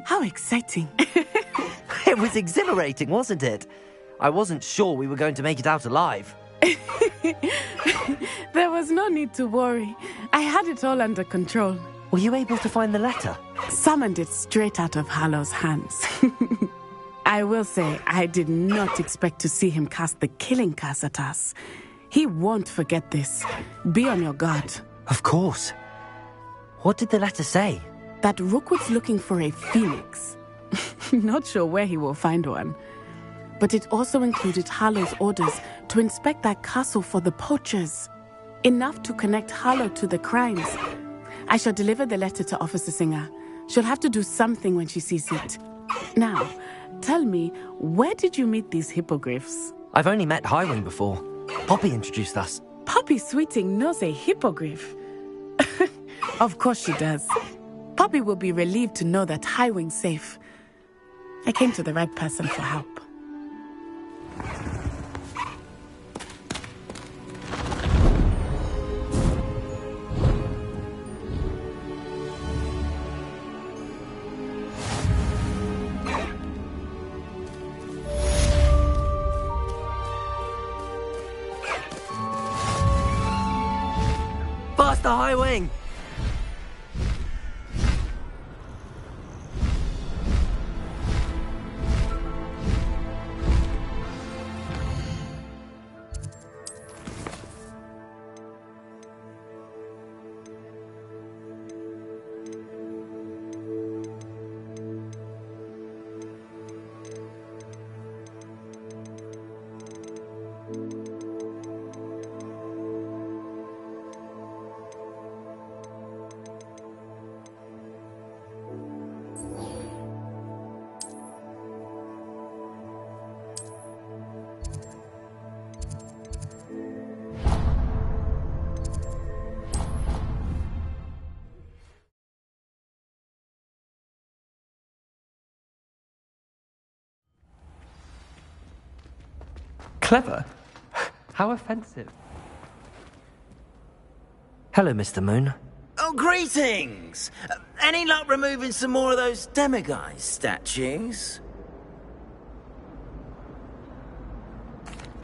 How exciting. It was exhilarating, wasn't it? I wasn't sure we were going to make it out alive. There was no need to worry. I had it all under control. Were you able to find the letter? Summoned it straight out of Hallow's hands. I will say, I did not expect to see him cast the killing curse at us. He won't forget this. Be on your guard. Of course. What did the letter say? That Rookwood's looking for a phoenix. Not sure where he will find one. But it also included Harlow's orders to inspect that castle for the poachers. Enough to connect Harlow to the crimes. I shall deliver the letter to Officer Singer. She'll have to do something when she sees it. Now, tell me, where did you meet these hippogriffs? I've only met Highwing before. Poppy introduced us. Poppy Sweeting knows a hippogriff. Of course she does. Poppy will be relieved to know that Highwing's safe. I came to the right person for help. Faster, Highwing! Clever? How offensive. Hello, Mr. Moon. Oh, greetings! Any luck removing some more of those demiguise statues?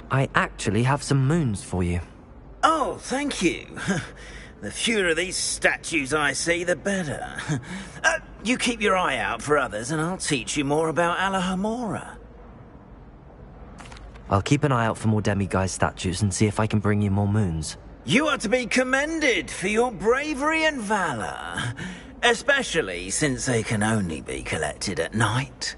I actually have some moons for you. Oh, thank you. The fewer of these statues I see, the better. You keep your eye out for others, and I'll teach you more about Alohomora. I'll keep an eye out for more demiguise statues and see if I can bring you more moons. You are to be commended for your bravery and valor, especially since they can only be collected at night.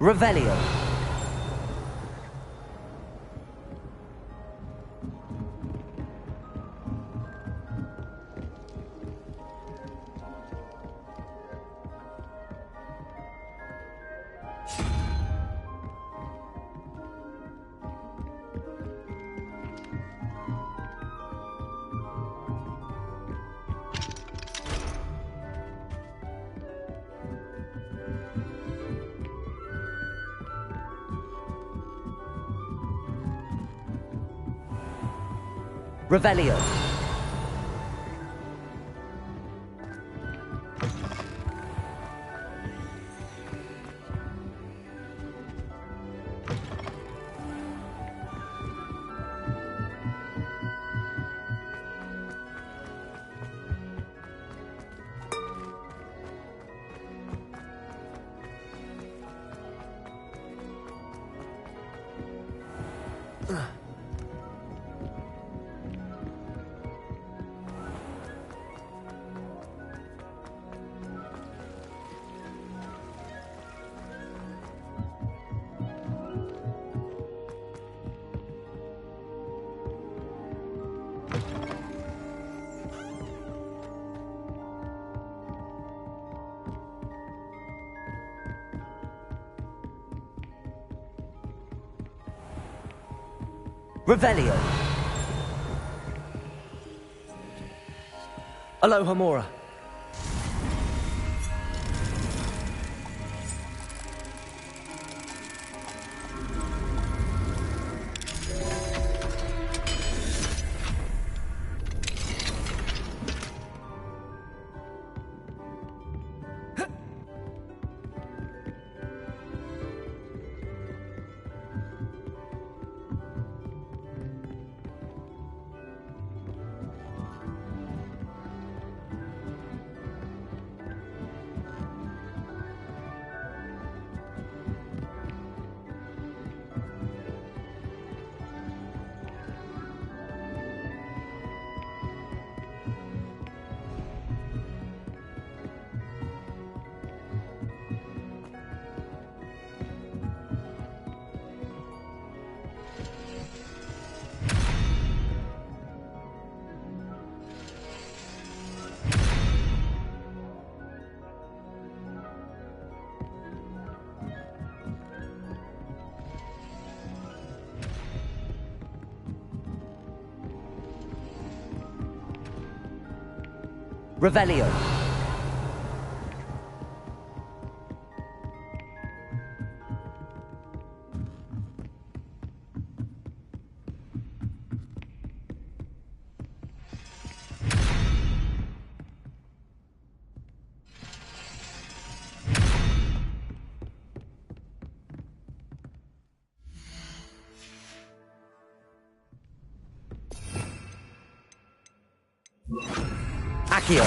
Revelio. Revelio. Revelio. Alohomora. Revelio. Accio.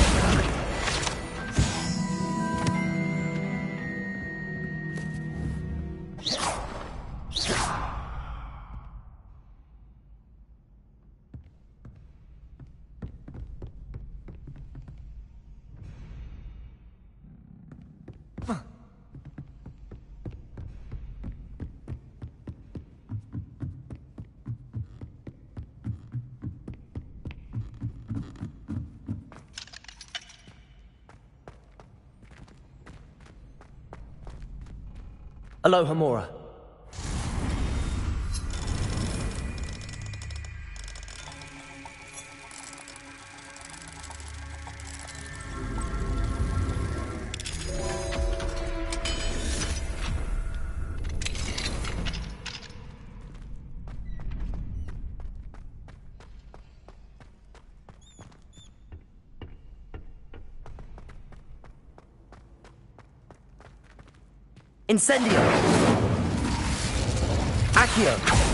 Alohomora. Incendio. Accio.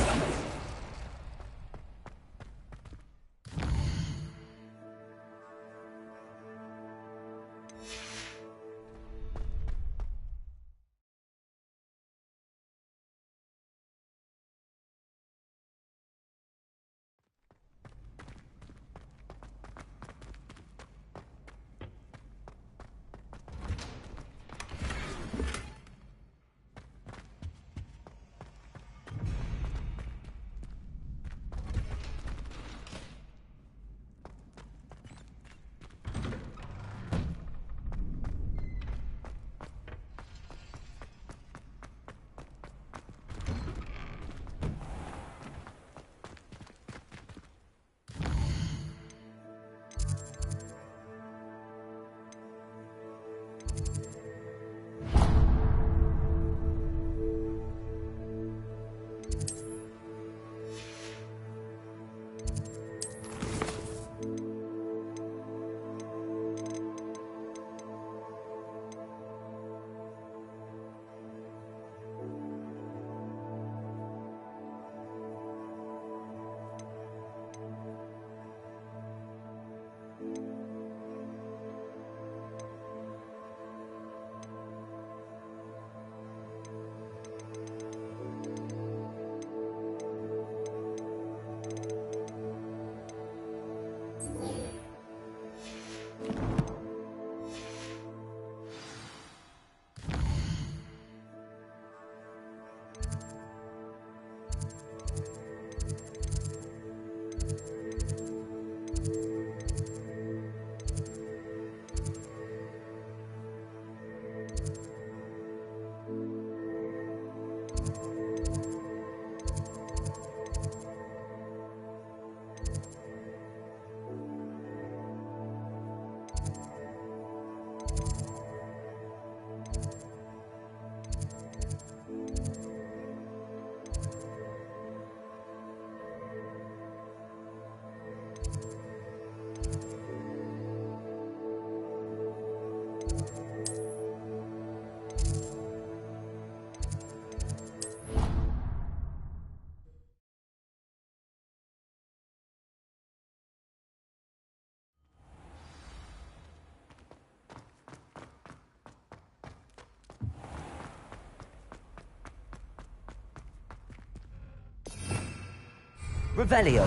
Revelio.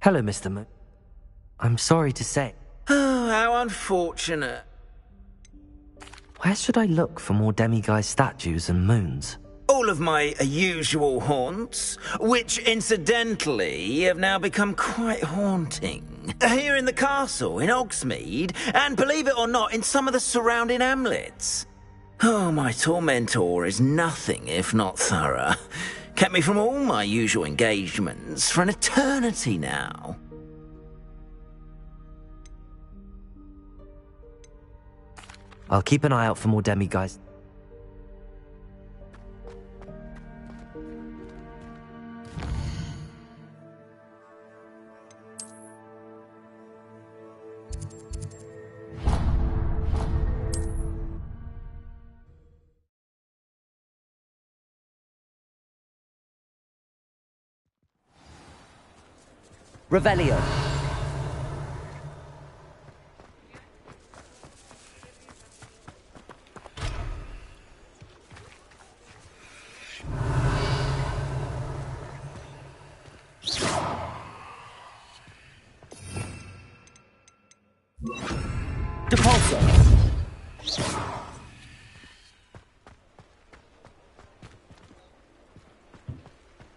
Hello, Mr. Moon. I'm sorry to say. Oh, how unfortunate. Where should I look for more demiguise statues and moons? All of my usual haunts, which incidentally have now become quite haunting. Here in the castle, in Hogsmeade, and believe it or not, in some of the surrounding hamlets. Oh, my tormentor is nothing if not thorough. Kept me from all my usual engagements for an eternity now. I'll keep an eye out for more demiguise. Revelio. Depulso.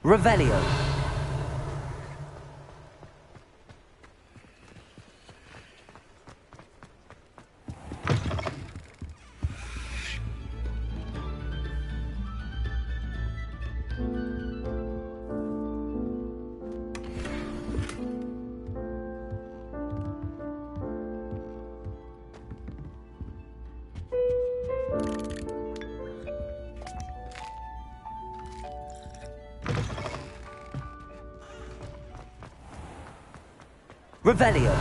Revelio. Revelio.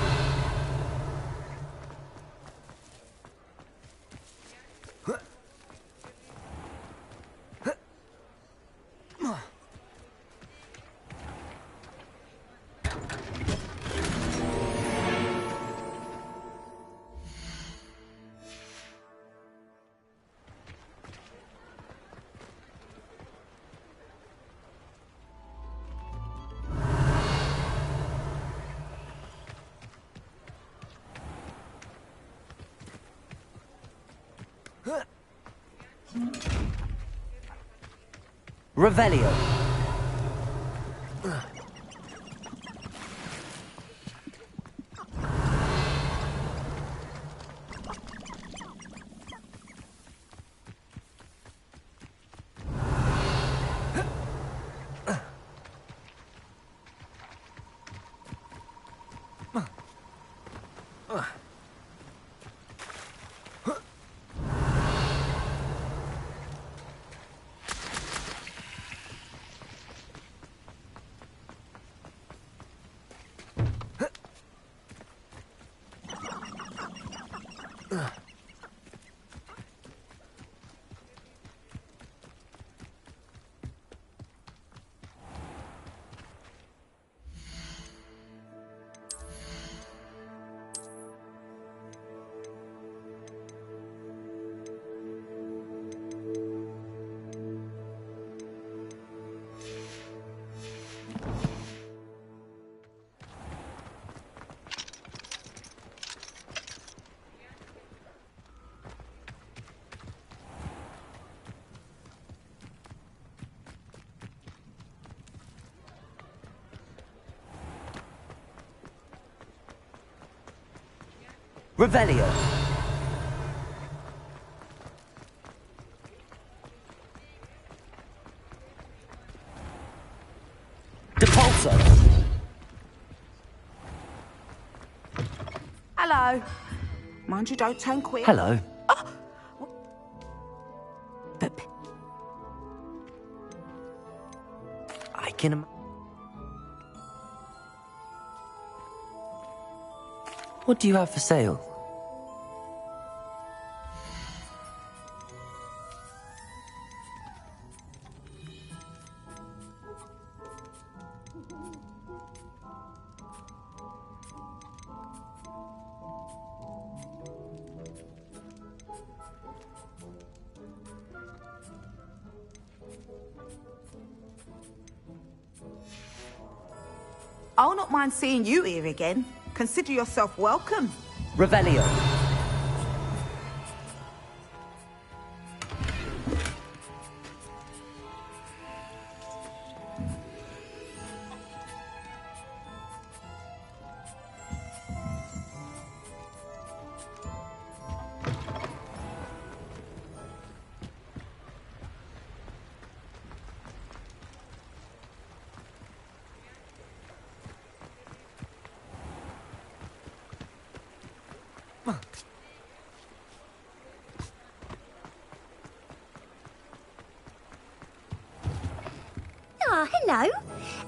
Revelio. Revelio. Depulso. Hello. Mind you don't turn quick. Hello. I can... What do you have for sale? I'll not mind seeing you here again. Consider yourself welcome. Revelio. Ah, hello.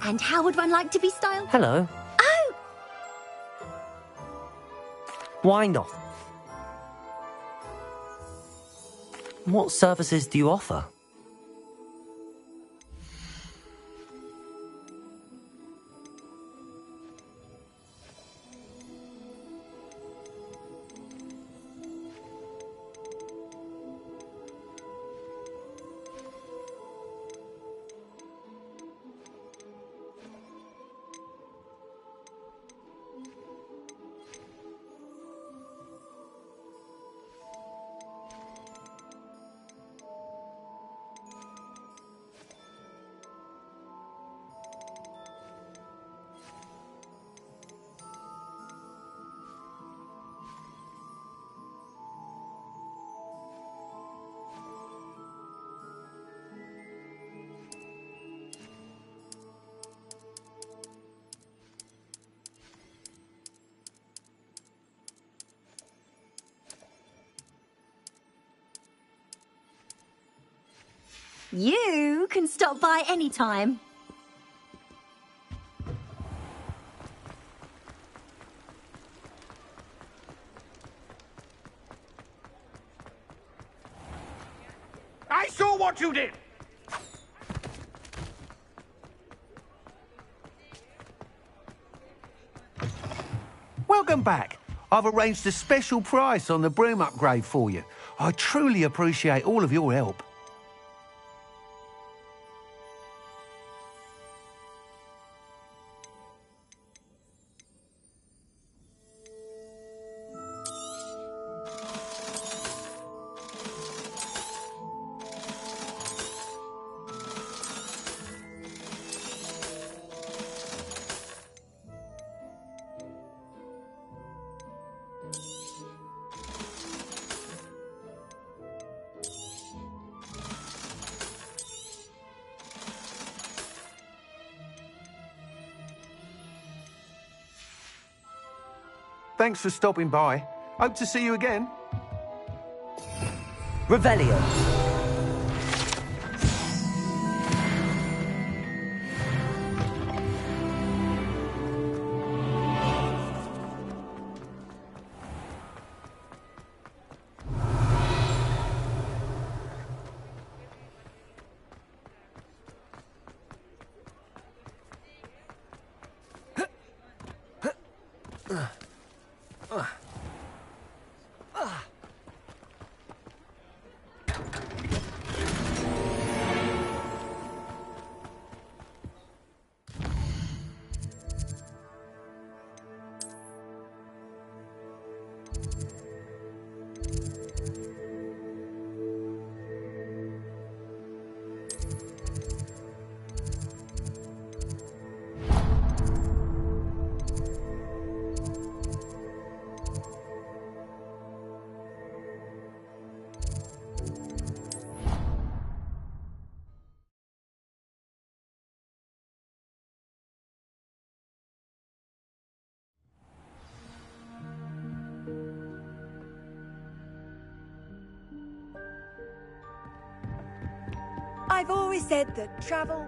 And how would one like to be styled? Hello. Oh, Why not? What services do you offer? you can stop by any time. I saw what you did! Welcome back. I've arranged a special price on the broom upgrade for you. I truly appreciate all of your help. Thanks for stopping by. Hope to see you again. Revelio. I've always said that travel...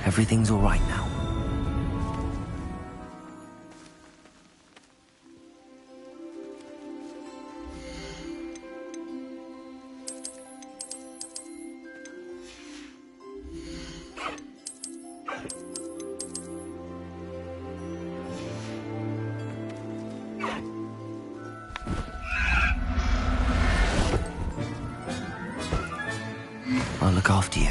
Everything's all right now. I'll look after you.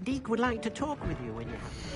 Deke would like to talk with you when you have...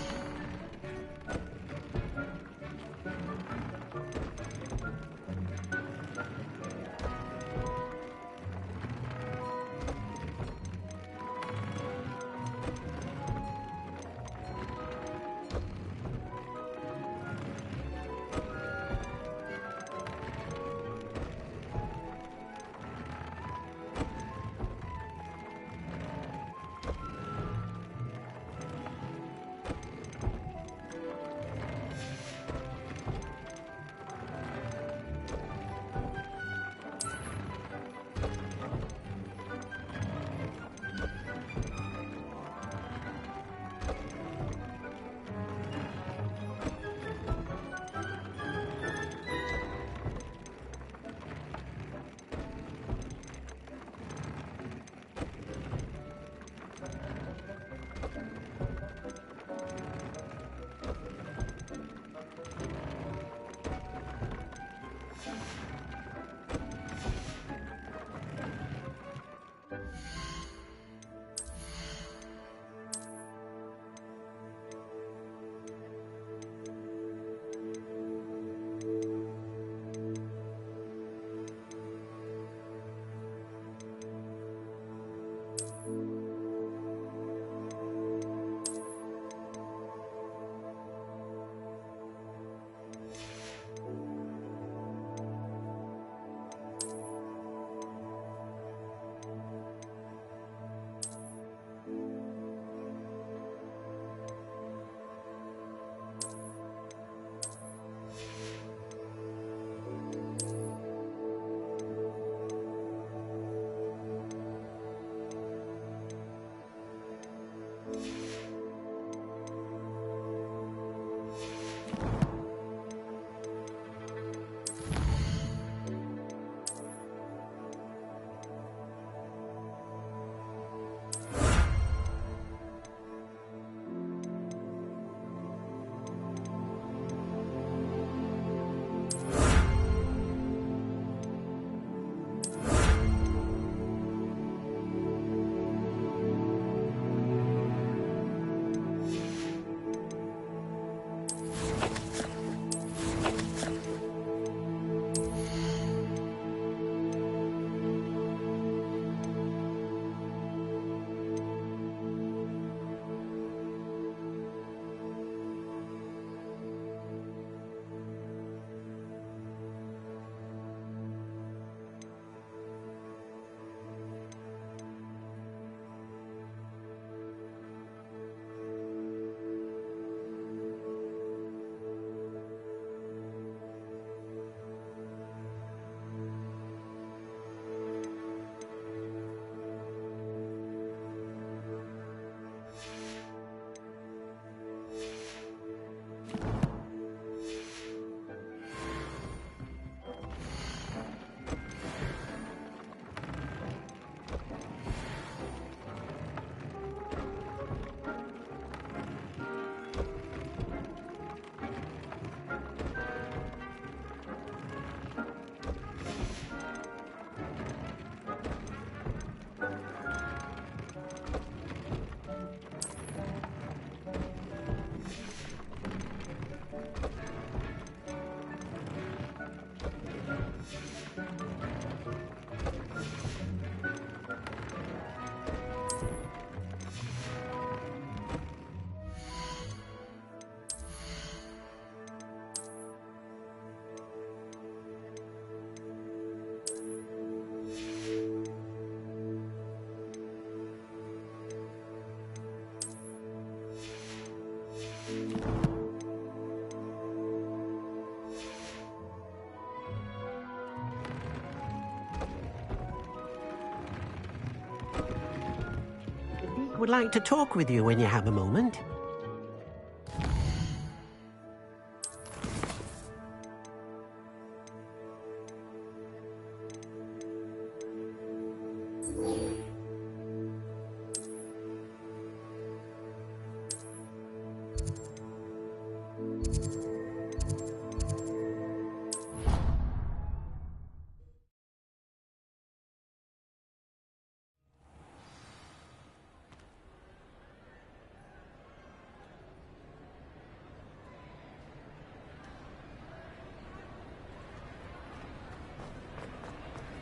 I would like to talk with you when you have a moment.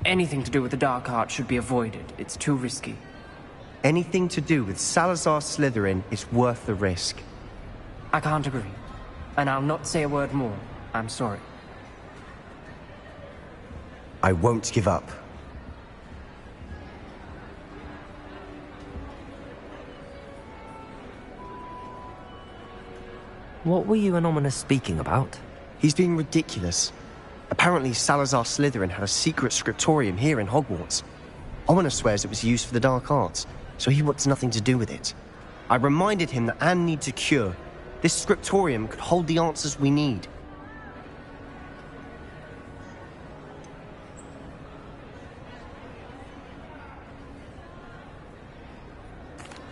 Anything to do with the dark arts should be avoided. It's too risky. Anything to do with Salazar Slytherin is worth the risk. I can't agree. And I'll not say a word more. I'm sorry. I won't give up. What were you and Ominous speaking about? He's being ridiculous. Apparently, Salazar Slytherin had a secret scriptorium here in Hogwarts. Ominous swears it was used for the dark arts, so he wants nothing to do with it. I reminded him that Anne needs a cure. This scriptorium could hold the answers we need.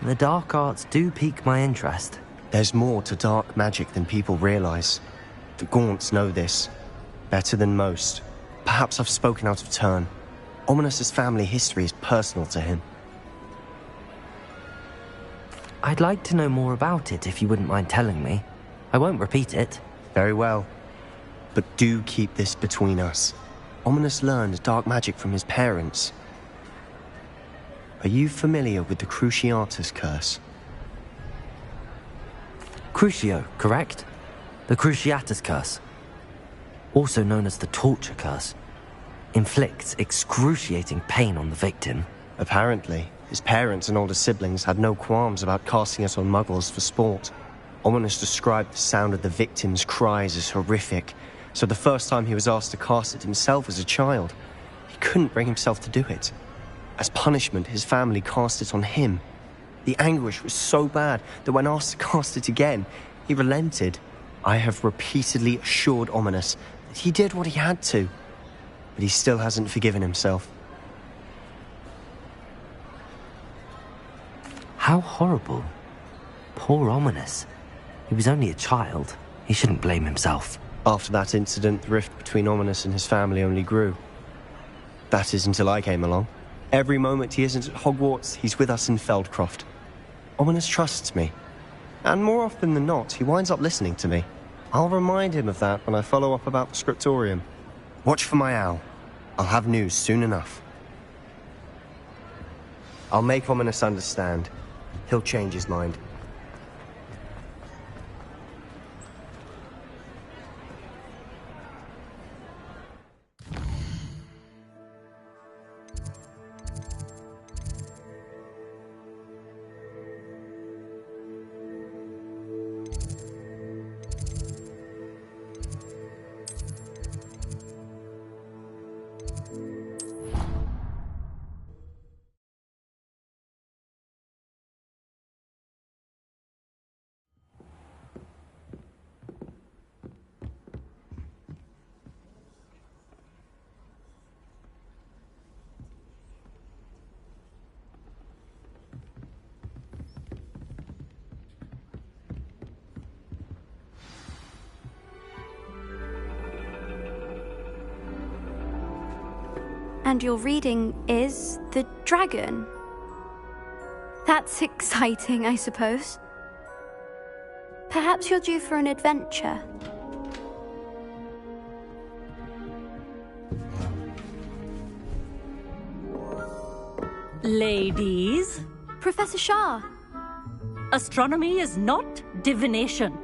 The dark arts do pique my interest. There's more to dark magic than people realize. The Gaunts know this. Better than most. Perhaps I've spoken out of turn. Ominous's family history is personal to him. I'd like to know more about it if you wouldn't mind telling me. I won't repeat it. Very well. But do keep this between us. Ominous learned dark magic from his parents. Are you familiar with the Cruciatus curse? Crucio, correct? The Cruciatus curse. Also known as the torture curse. Inflicts excruciating pain on the victim. Apparently, his parents and older siblings had no qualms about casting it on muggles for sport. Ominous described the sound of the victim's cries as horrific, so the first time he was asked to cast it himself as a child, he couldn't bring himself to do it. As punishment, his family cast it on him. The anguish was so bad that when asked to cast it again, he relented. I have repeatedly assured Ominous that he did what he had to, but he still hasn't forgiven himself. How horrible. Poor Ominous. He was only a child. He shouldn't blame himself. After that incident, the rift between Ominous and his family only grew. That is until I came along. Every moment he isn't at Hogwarts, he's with us in Feldcroft. Ominous trusts me. And more often than not, he winds up listening to me. I'll remind him of that when I follow up about the scriptorium. Watch for my owl. I'll have news soon enough. I'll make Ominous understand. He'll change his mind. And your reading is The Dragon. That's exciting, I suppose. Perhaps you're due for an adventure. Ladies. Professor Shah. Astronomy is not divination.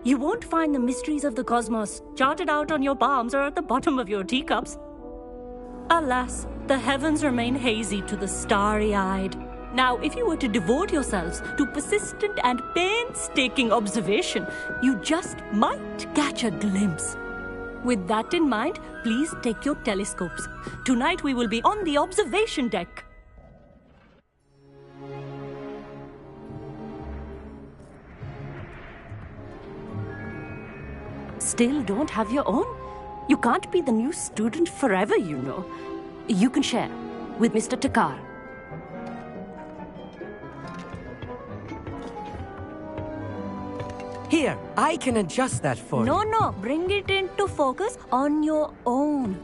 You won't find the mysteries of the cosmos charted out on your palms or at the bottom of your teacups. Alas, the heavens remain hazy to the starry-eyed. Now, if you were to devote yourselves to persistent and painstaking observation, you just might catch a glimpse. With that in mind, please take your telescopes. Tonight we will be on the observation deck. still don't have your own? You can't be the new student forever, you know. You can share with Mr. Takar. Here, I can adjust that for you. No, bring it into focus on your own.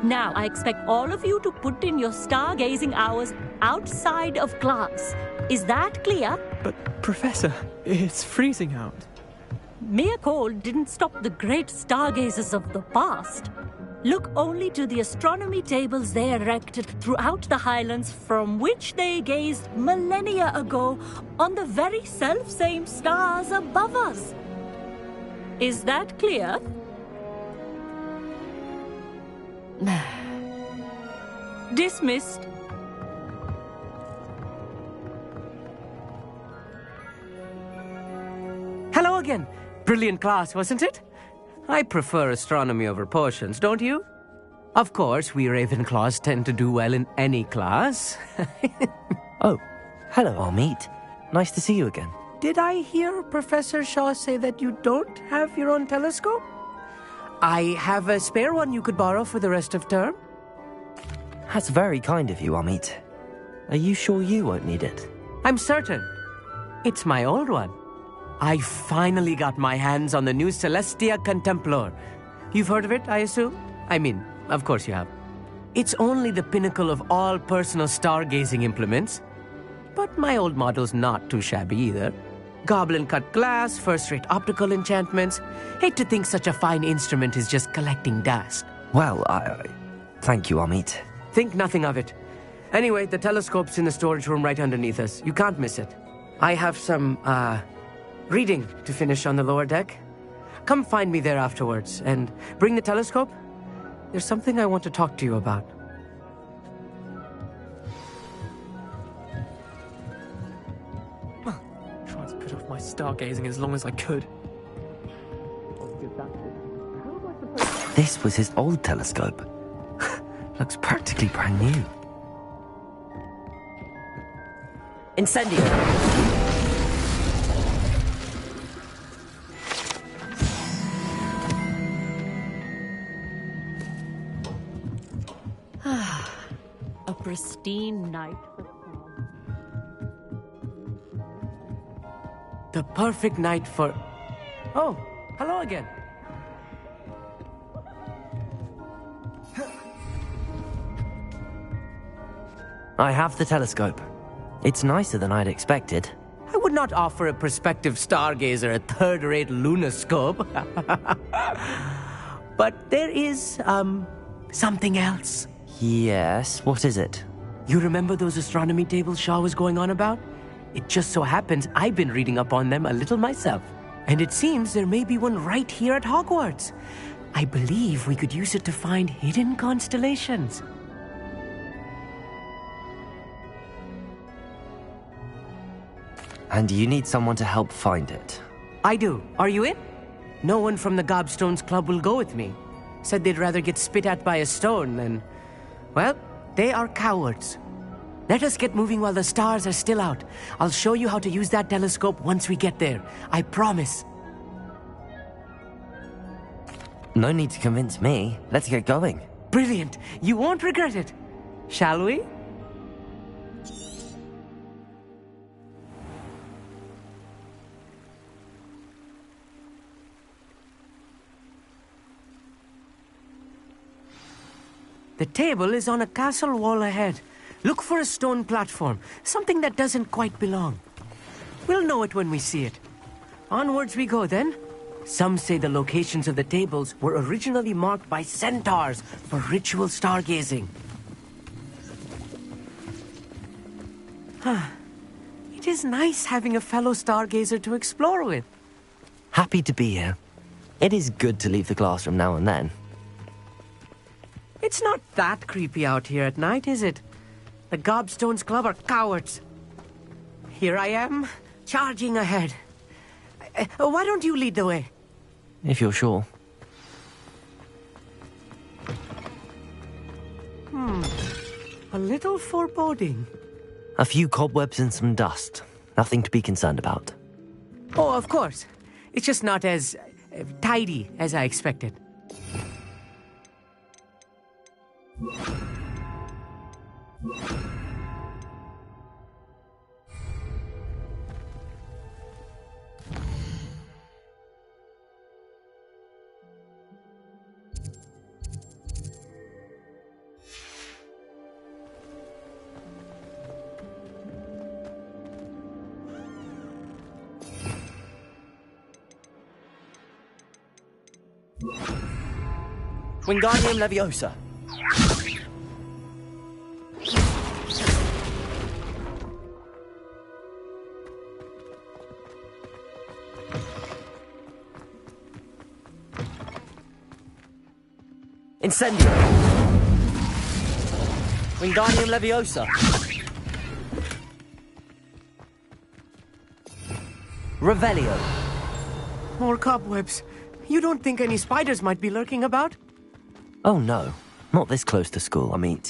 Now, I expect all of you to put in your stargazing hours outside of class. Is that clear? But, Professor, it's freezing out. Mere cold didn't stop the great stargazers of the past. Look only to the astronomy tables they erected throughout the Highlands from which they gazed millennia ago on the very self-same stars above us. Is that clear? Dismissed. Hello again. Brilliant class, wasn't it? I prefer astronomy over potions, don't you? Of course, we Ravenclaws tend to do well in any class. Oh, hello, Amit. Nice to see you again. Did I hear Professor Shaw say that you don't have your own telescope? I have a spare one you could borrow for the rest of term. That's very kind of you, Amit. Are you sure you won't need it? I'm certain. It's my old one. I finally got my hands on the new Celestia Contemplar. You've heard of it, I assume? I mean, of course you have. It's only the pinnacle of all personal stargazing implements. But my old model's not too shabby either. Goblin-cut glass, first-rate optical enchantments. Hate to think such a fine instrument is just collecting dust. Well, thank you, Amit. Think nothing of it. Anyway, the telescope's in the storage room right underneath us. You can't miss it. I have some, reading to finish on the lower deck. Come find me there afterwards, and bring the telescope. There's something I want to talk to you about. Tried to put off my stargazing as long as I could. This was his old telescope. Looks practically brand new. Incendio! A pristine night. The perfect night for... Oh, hello again. I have the telescope. It's nicer than I'd expected. I would not offer a prospective stargazer a third-rate lunoscope. But there is, something else. Yes, what is it? You remember those astronomy tables Shaw was going on about? It just so happens I've been reading up on them a little myself. And it seems there may be one right here at Hogwarts. I believe we could use it to find hidden constellations. And you need someone to help find it. I do. Are you in? No one from the Gobstones Club will go with me. Said they'd rather get spit at by a stone than... Well, they are cowards. Let us get moving while the stars are still out. I'll show you how to use that telescope once we get there. I promise. No need to convince me. Let's get going. Brilliant. You won't regret it. Shall we? The table is on a castle wall ahead. Look for a stone platform, something that doesn't quite belong. We'll know it when we see it. Onwards we go then. Some say the locations of the tables were originally marked by centaurs for ritual stargazing. It is nice having a fellow stargazer to explore with. Happy to be here. It is good to leave the classroom now and then. It's not that creepy out here at night, is it? The Gobstones Club are cowards. Here I am, charging ahead. Why don't you lead the way? If you're sure. A little foreboding. A few cobwebs and some dust. Nothing to be concerned about. Oh, of course. It's just not as tidy as I expected. Wingardium Leviosa. Incendio. Wingardium Leviosa. Revelio. More cobwebs. You don't think any spiders might be lurking about? Oh no, not this close to school, I mean.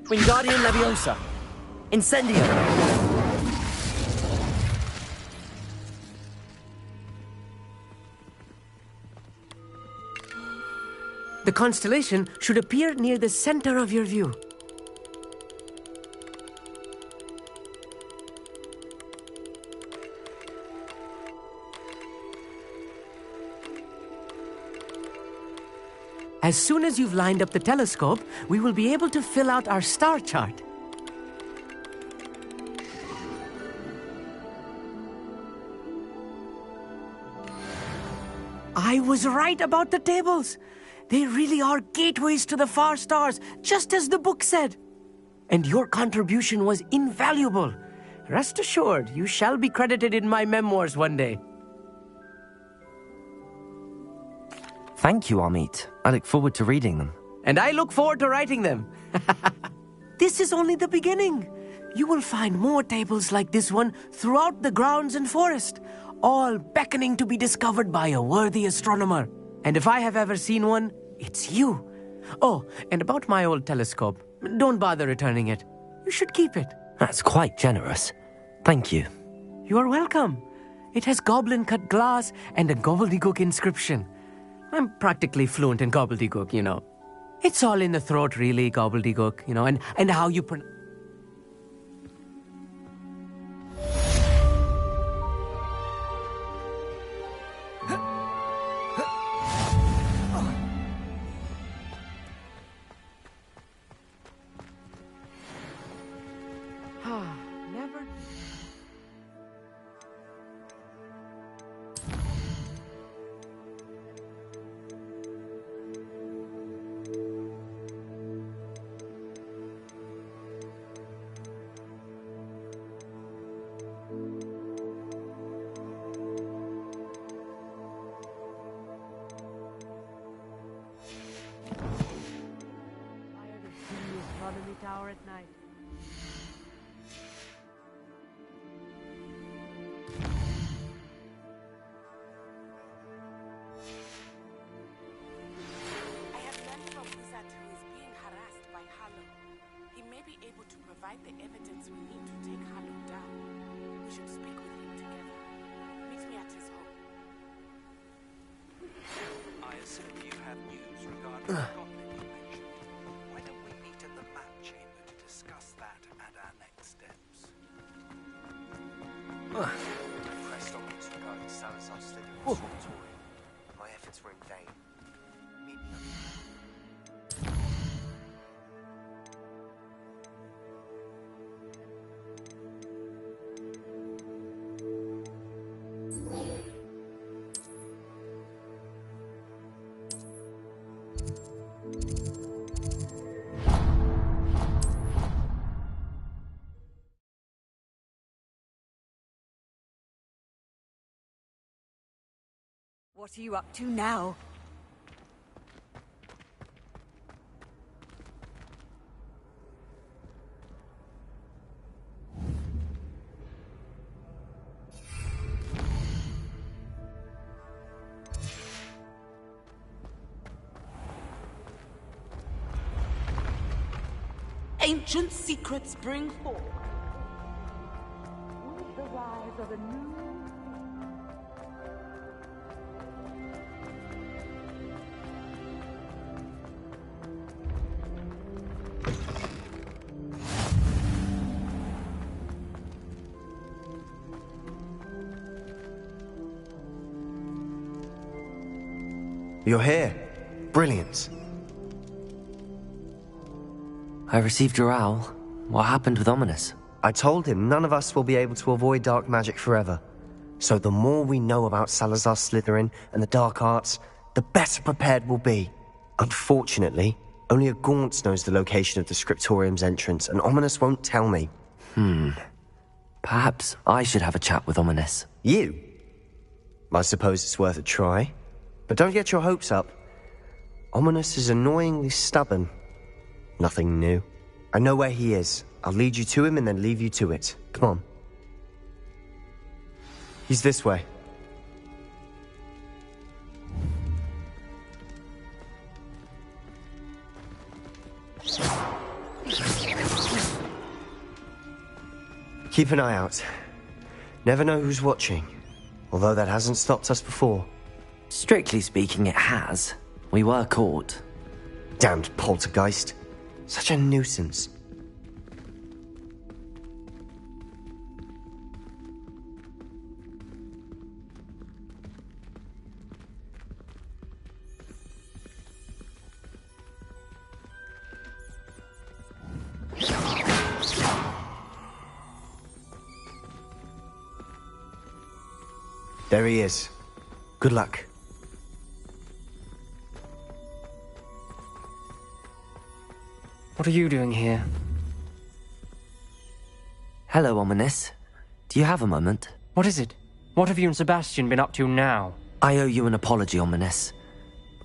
Wingardium Leviosa. Incendio. The constellation should appear near the center of your view. As soon as you've lined up the telescope, we will be able to fill out our star chart. I was right about the tables. They really are gateways to the far stars, just as the book said. And your contribution was invaluable. Rest assured, you shall be credited in my memoirs one day. Thank you, Amit. I look forward to reading them. And I look forward to writing them. This is only the beginning. You will find more tables like this one throughout the grounds and forest, all beckoning to be discovered by a worthy astronomer. And if I have ever seen one, it's you. Oh, and about my old telescope, don't bother returning it. You should keep it. That's quite generous. Thank you. You are welcome. It has goblin-cut glass and a gobbledygook inscription. I'm practically fluent in gobbledygook, you know. It's all in the throat, really, gobbledygook, you know, and how you pronounce. Never. Astronomy tower at night. I have learned from Wizard who is being harassed by Harlow. He may be able to provide the evidence we need to take Harlow down. We should speak with him together. Meet me at his home. I assume you have news regarding the goblin you mentioned. Why don't we meet in the map chamber to discuss that and our next steps? Pressed on news regarding Salazar's study in the sanatorium. My efforts were in vain. Meet me. What are you up to now? ancient secrets bring forth. With the rise of a new... You're here. Brilliant. I received your owl. What happened with Ominous? I told him none of us will be able to avoid dark magic forever. So the more we know about Salazar Slytherin and the dark arts, the better prepared we'll be. Unfortunately, only a Gaunt knows the location of the Scriptorium's entrance, and Ominous won't tell me. Perhaps I should have a chat with Ominous. You? I suppose it's worth a try. But don't get your hopes up. Ominous is annoyingly stubborn. Nothing new. I know where he is. I'll lead you to him and then leave you to it. Come on. He's this way. Keep an eye out. Never know who's watching. Although that hasn't stopped us before. Strictly speaking, it has. We were caught. Damned poltergeist. Such a nuisance. There he is. Good luck. What are you doing here? Hello, Ominous. Do you have a moment? What is it? What have you and Sebastian been up to now? I owe you an apology, Ominous.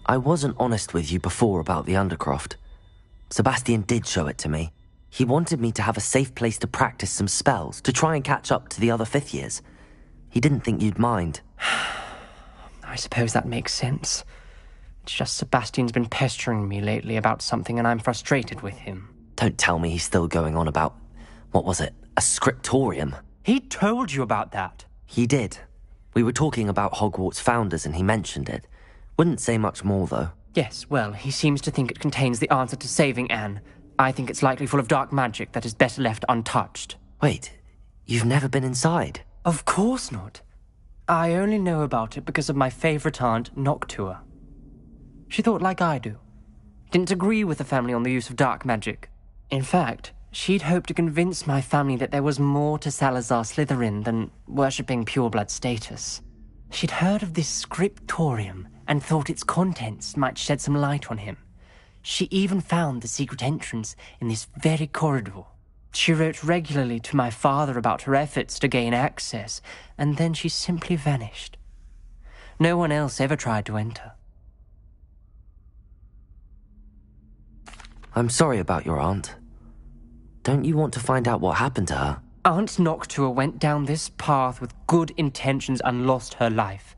I wasn't honest with you before about the Undercroft. Sebastian did show it to me. He wanted me to have a safe place to practice some spells, to try and catch up to the other fifth years. He didn't think you'd mind. I suppose that makes sense. It's just Sebastian's been pestering me lately about something and I'm frustrated with him. Don't tell me he's still going on about, what was it, a scriptorium? He told you about that. He did. We were talking about Hogwarts founders and he mentioned it. Wouldn't say much more, though. Yes, well, he seems to think it contains the answer to saving Anne. I think it's likely full of dark magic that is better left untouched. Wait, you've never been inside? Of course not. I only know about it because of my favourite aunt, Noctua. She thought like I do. Didn't agree with the family on the use of dark magic. In fact, she'd hoped to convince my family that there was more to Salazar Slytherin than worshipping pureblood status. She'd heard of this scriptorium and thought its contents might shed some light on him. She even found the secret entrance in this very corridor. She wrote regularly to my father about her efforts to gain access, and then she simply vanished. No one else ever tried to enter. I'm sorry about your aunt. Don't you want to find out what happened to her? Aunt Noctua went down this path with good intentions and lost her life.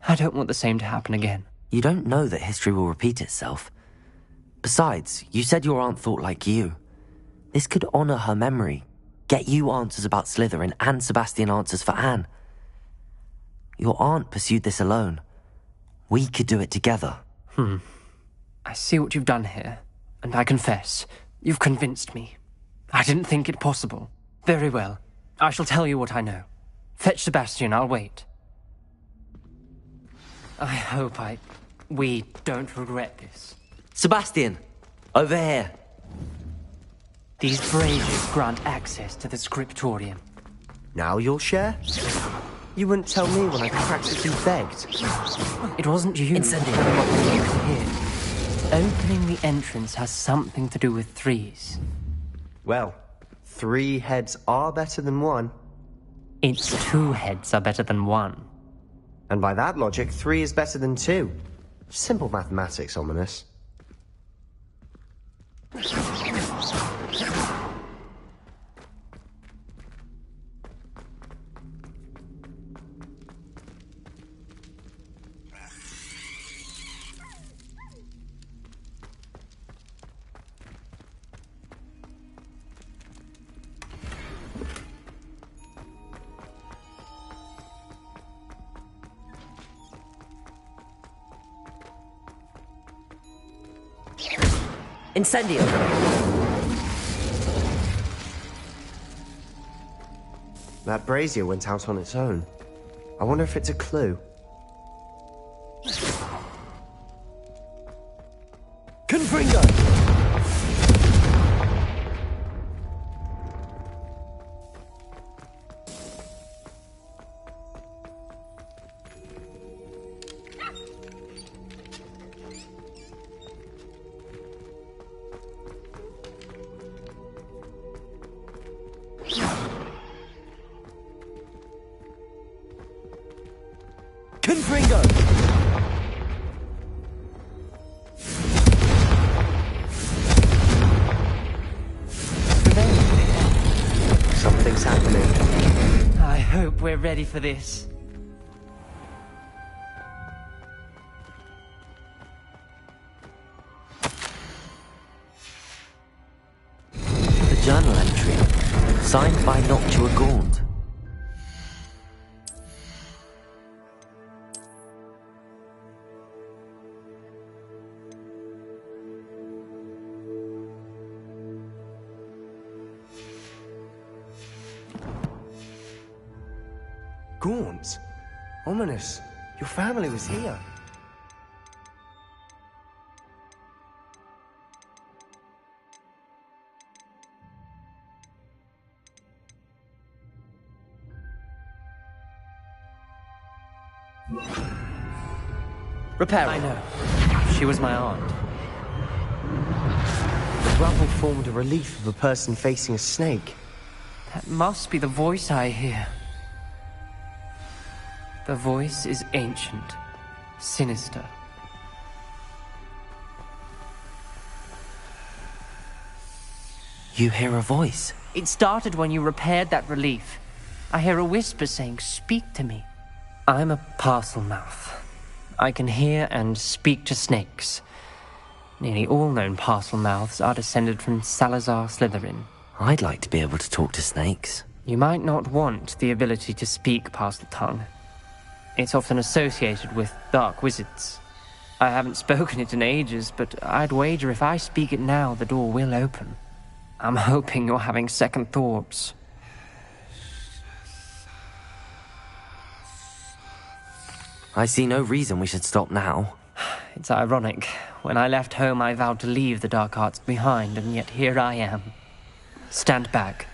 I don't want the same to happen again. You don't know that history will repeat itself. Besides, you said your aunt thought like you. This could honor her memory, get you answers about Slytherin and Sebastian answers for Anne. Your aunt pursued this alone. We could do it together. I see what you've done here, and I confess, you've convinced me. I didn't think it possible. Very well. I shall tell you what I know. Fetch Sebastian, I'll wait. I hope we don't regret this. Sebastian! Over here! These braziers grant access to the scriptorium. Now you'll share? You wouldn't tell me when I practically begged. It wasn't you. Here. Opening the entrance has something to do with threes. Well, 3 heads are better than 1. It's 2 heads are better than 1. And by that logic, 3 is better than 2. Simple mathematics, Ominous. Incendio! That brazier went out on its own. I wonder if it's a clue. Confringo! Confringo! Something's happening. I hope we're ready for this. The journal entry, signed by Noctua Gaunt. Gaunt? Ominous. Your family was here. Repair. I know. She was my aunt. The rubble formed a relief of a person facing a snake. That must be the voice I hear. The voice is ancient, sinister. You hear a voice? It started when you repaired that relief. I hear a whisper saying, "Speak to me." I'm a parcel mouth. I can hear and speak to snakes. Nearly all known parcel mouths are descended from Salazar Slytherin. I'd like to be able to talk to snakes. You might not want the ability to speak parcel tongue. It's often associated with dark wizards. I haven't spoken it in ages, but I'd wager if I speak it now, the door will open. I'm hoping you're having second thoughts. I see no reason we should stop now. It's ironic. When I left home, I vowed to leave the dark arts behind, and yet here I am. Stand back.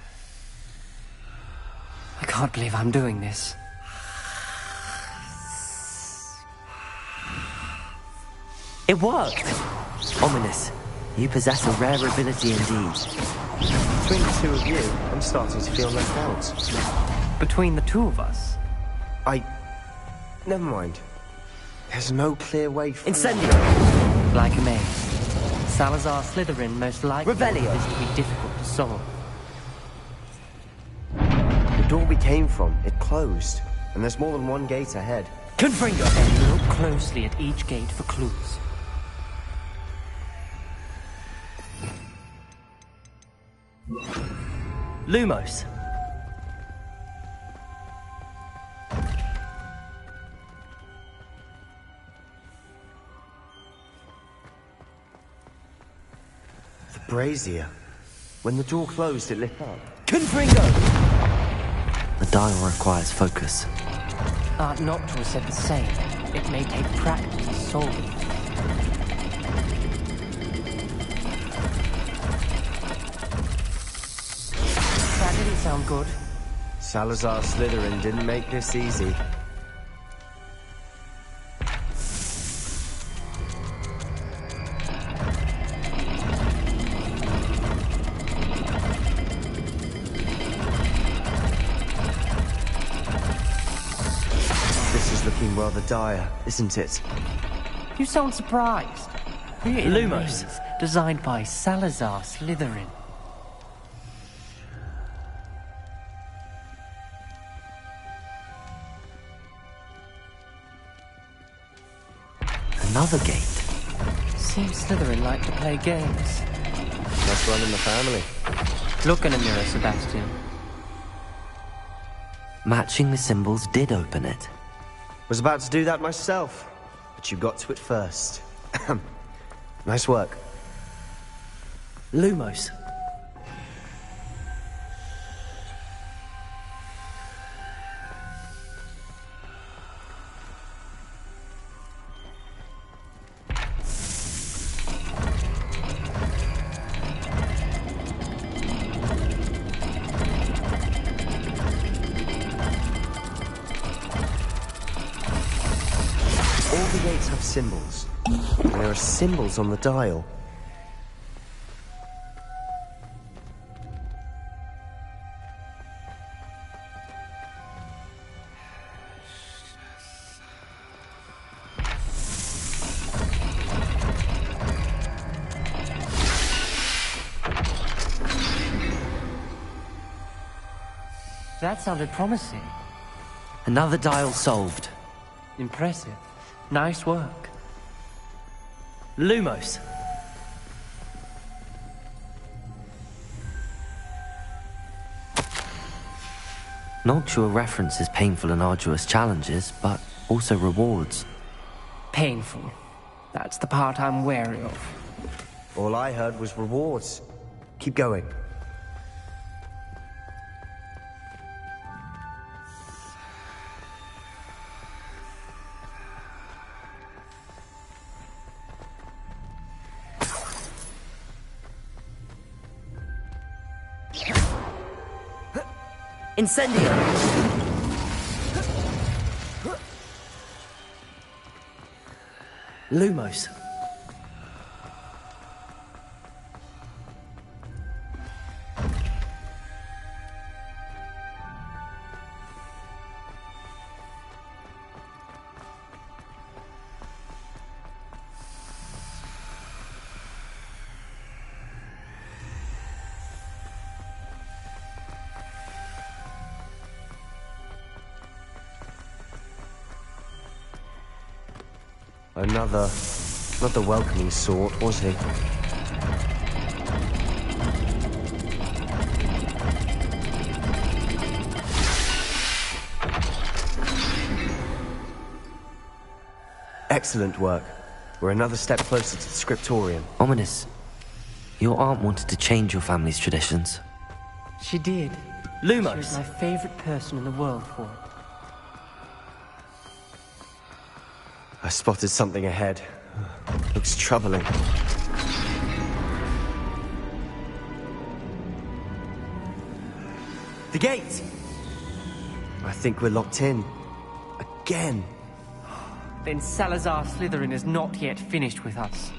I can't believe I'm doing this. It worked! Ominous. You possess a rare ability indeed. Between the two of you, I'm starting to feel left out. Between the two of us? Never mind. There's no clear way forward. Incendio! Like a maze. Salazar Slytherin most likely Revelio. wanted this to be difficult to solve. The door we came from, it closed. And there's more than one gate ahead. Confringo! Then look closely at each gate for clues. Lumos. The brazier. When the door closed, it lit up. Confringo! The dial requires focus. Aunt Noctua said the same. It may take practice to solve it. That didn't sound good. Salazar Slytherin didn't make this easy. This is looking rather dire, isn't it? You sound surprised. Lumos. Designed by Salazar Slytherin. Another gate. Seems Slytherin like to play games. Must run in the family. Look in a mirror, Sebastian. Matching the symbols did open it. Was about to do that myself, but you got to it first. Nice work. Lumos. All the gates have symbols. And there are symbols on the dial. That sounded promising. Another dial solved. Impressive. Nice work. Lumos. Noctua references painful and arduous challenges, but also rewards. Painful. That's the part I'm wary of. All I heard was rewards. Keep going. Incendio! Lumos. Another, not the welcoming sort, was he? Excellent work. We're another step closer to the scriptorium. Ominous. Your aunt wanted to change your family's traditions. She did. Lumos. She was my favorite person in the world for it. I spotted something ahead. Looks troubling. The gate! I think we're locked in. Again. Then Salazar Slytherin is not yet finished with us.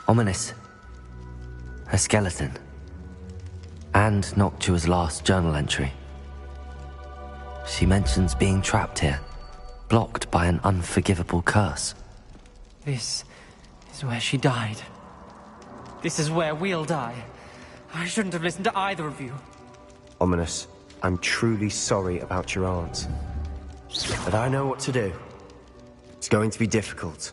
Ominous. A skeleton. And Noctua's last journal entry. She mentions being trapped here, blocked by an unforgivable curse. This is where she died. This is where we'll die. I shouldn't have listened to either of you. Ominous, I'm truly sorry about your aunt. But I know what to do. It's going to be difficult.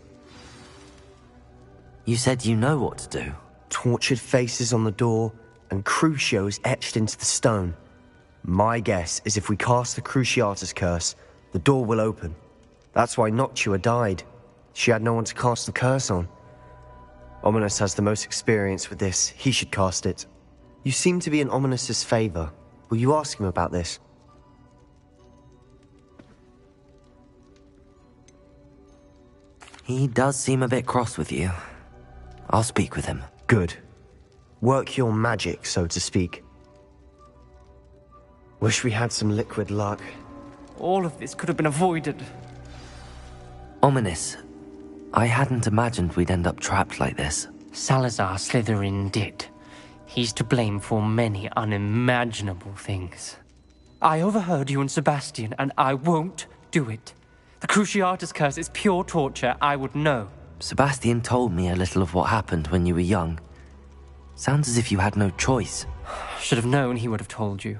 You said you know what to do. Tortured faces on the door and Crucios etched into the stone. My guess is if we cast the Cruciatus curse, the door will open. That's why Noctua died. She had no one to cast the curse on. Ominous has the most experience with this. He should cast it. You seem to be in Ominous's favor. Will you ask him about this? He does seem a bit cross with you. I'll speak with him. Good. Work your magic, so to speak. Wish we had some liquid luck. All of this could have been avoided. Ominous. I hadn't imagined we'd end up trapped like this. Salazar Slytherin did. He's to blame for many unimaginable things. I overheard you and Sebastian, and I won't do it. The Cruciatus curse is pure torture. I would know. Sebastian told me a little of what happened when you were young. Sounds as if you had no choice. Should have known he would have told you.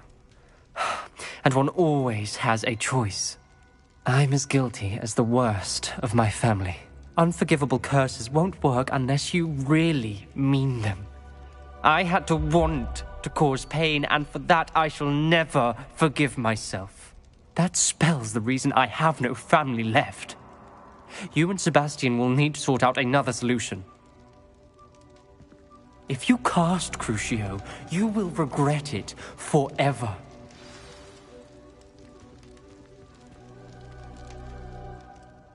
And one always has a choice. I'm as guilty as the worst of my family. Unforgivable curses won't work unless you really mean them. I had to want to cause pain, and for that I shall never forgive myself. That spell's the reason I have no family left. You and Sebastian will need to sort out another solution. If you cast Crucio, you will regret it forever.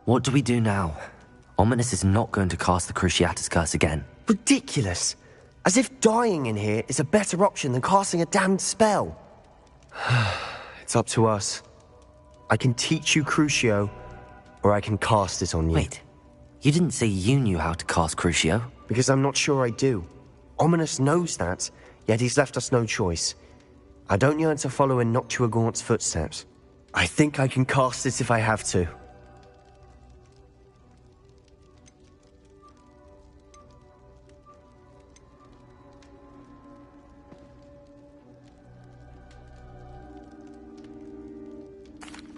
What do we do now? Ominous is not going to cast the Cruciatus Curse again. Ridiculous! As if dying in here is a better option than casting a damned spell. It's up to us. I can teach you Crucio, or I can cast it on you. Wait, you didn't say you knew how to cast Crucio? Because I'm not sure I do. Ominous knows that, yet he's left us no choice. I don't yearn to follow in Noctua Gaunt's footsteps. I think I can cast it if I have to.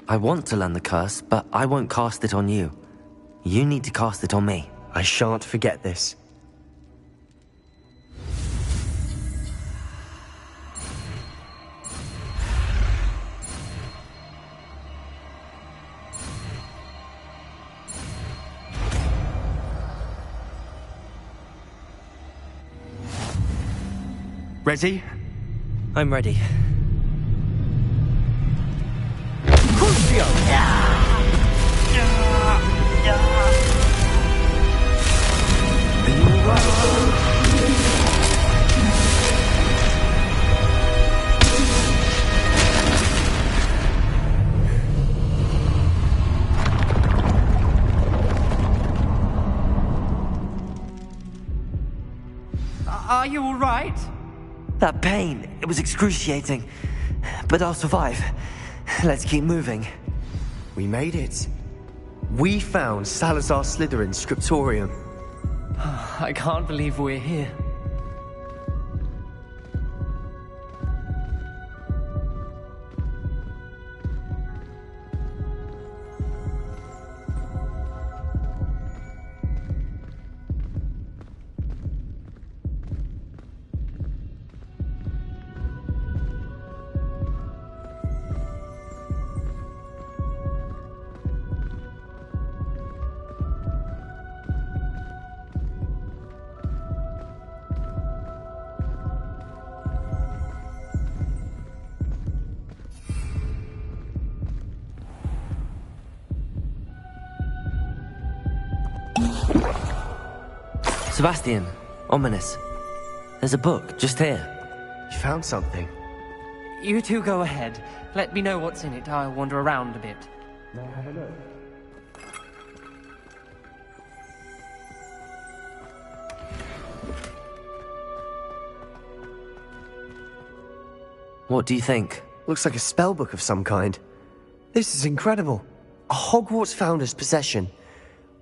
I want to learn the curse, but I won't cast it on you. You need to cast it on me. I shan't forget this. Ready? I'm ready. Crucio! Are you all right? That pain, it was excruciating. But I'll survive. Let's keep moving. We made it. We found Salazar Slytherin's scriptorium. I can't believe we're here. Sebastian, Ominous. There's a book just here. You found something? You two go ahead. Let me know what's in it. I'll wander around a bit. May I have a look? What do you think? Looks like a spellbook of some kind. This is incredible. A Hogwarts founder's possession.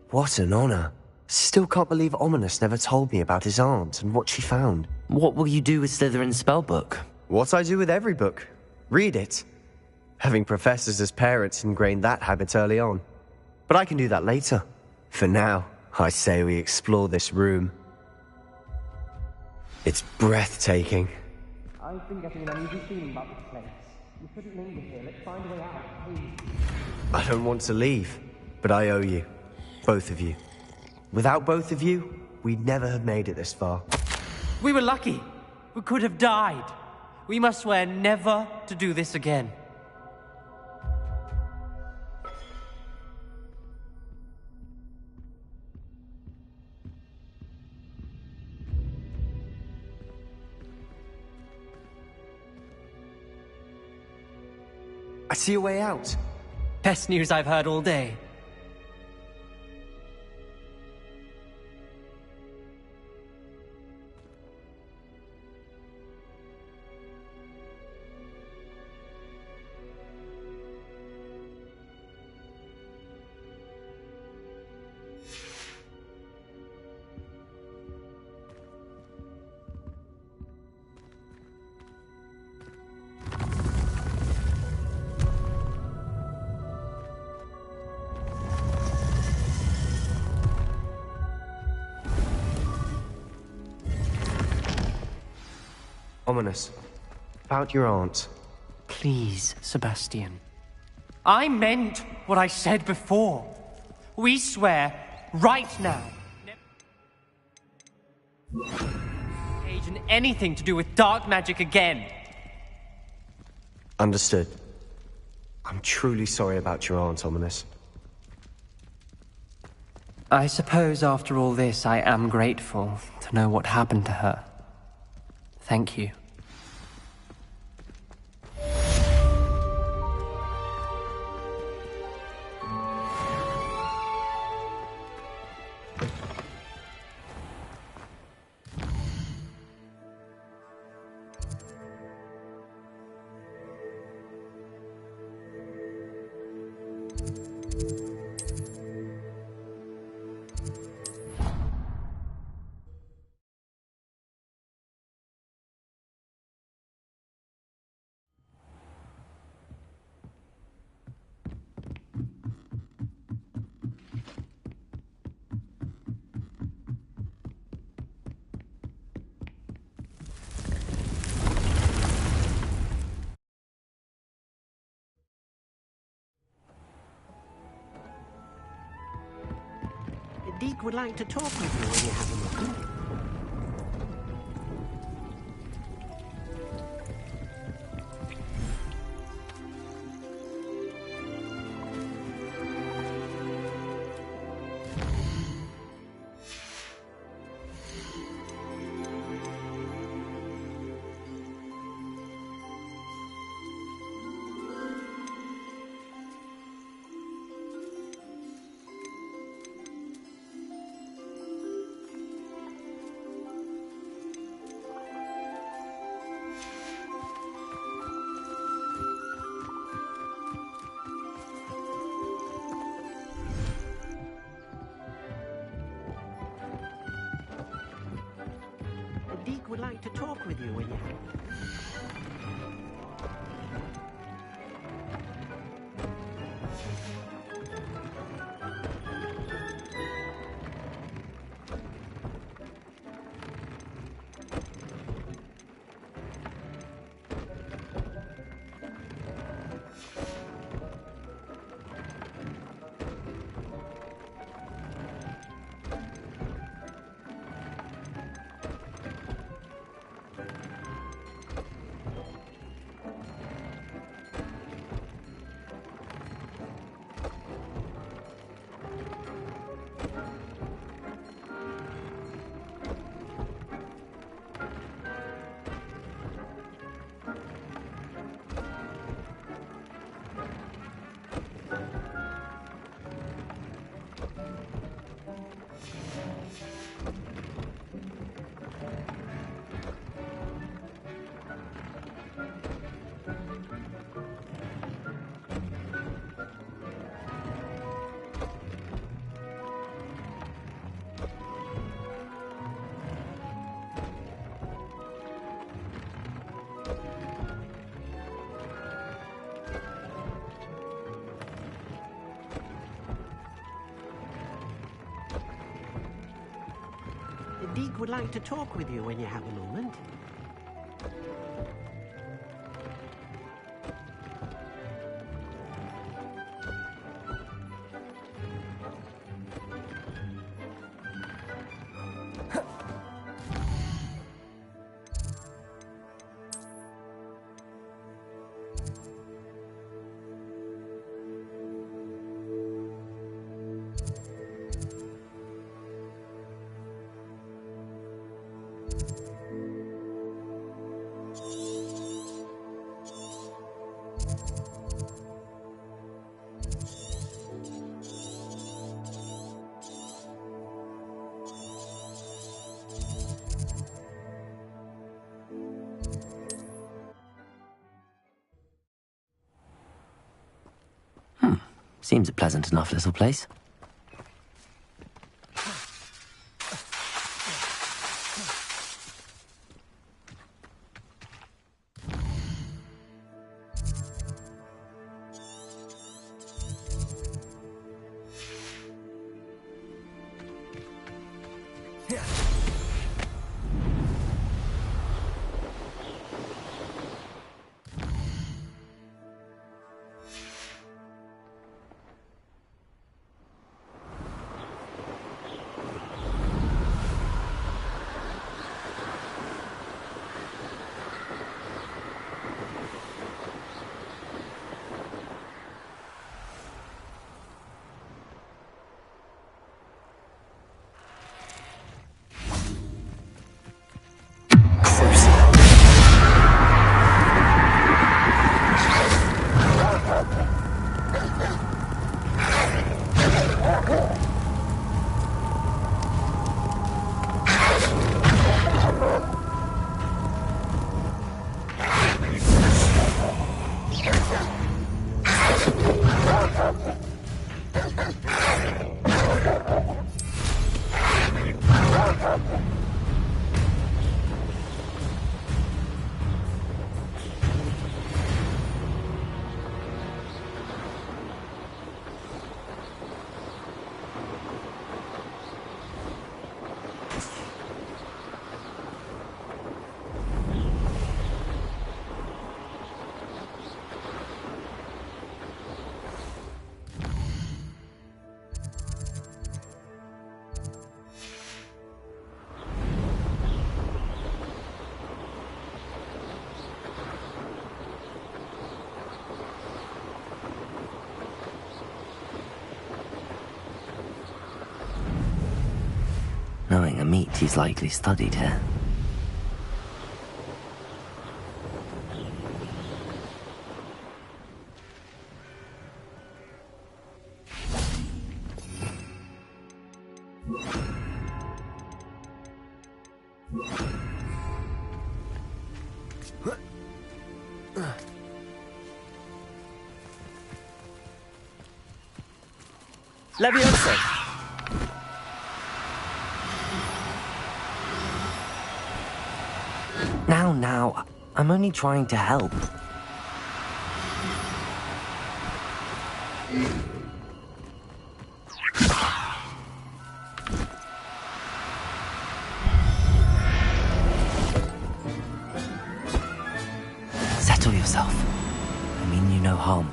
What an honor. Still can't believe Ominous never told me about his aunt and what she found. What will you do with Slytherin's spellbook? What I do with every book. Read it. Having professors as parents ingrained that habit early on. But I can do that later. For now, I say we explore this room. It's breathtaking. I've been getting an uneasy feeling about this place. You shouldn't linger here. Let's find a way out, please. I don't want to leave, but I owe you. Both of you. Without both of you, we'd never have made it this far. We were lucky. We could have died. We must swear never to do this again. I see a way out. Best news I've heard all day. Ominous. About your aunt. Please, Sebastian. I meant what I said before. We swear, right now, never engage in anything to do with dark magic again. Understood. I'm truly sorry about your aunt, Ominous. I suppose after all this, I am grateful to know what happened to her. Thank you. Deke would like to talk with you when you have a moment. Deke would like to talk with you when you have... Deke would like to talk with you when you have a moment. Seems a pleasant enough little place. knowing a meat he's likely studied here. Leviosa! Now, I'm only trying to help. Settle yourself. I mean you no harm.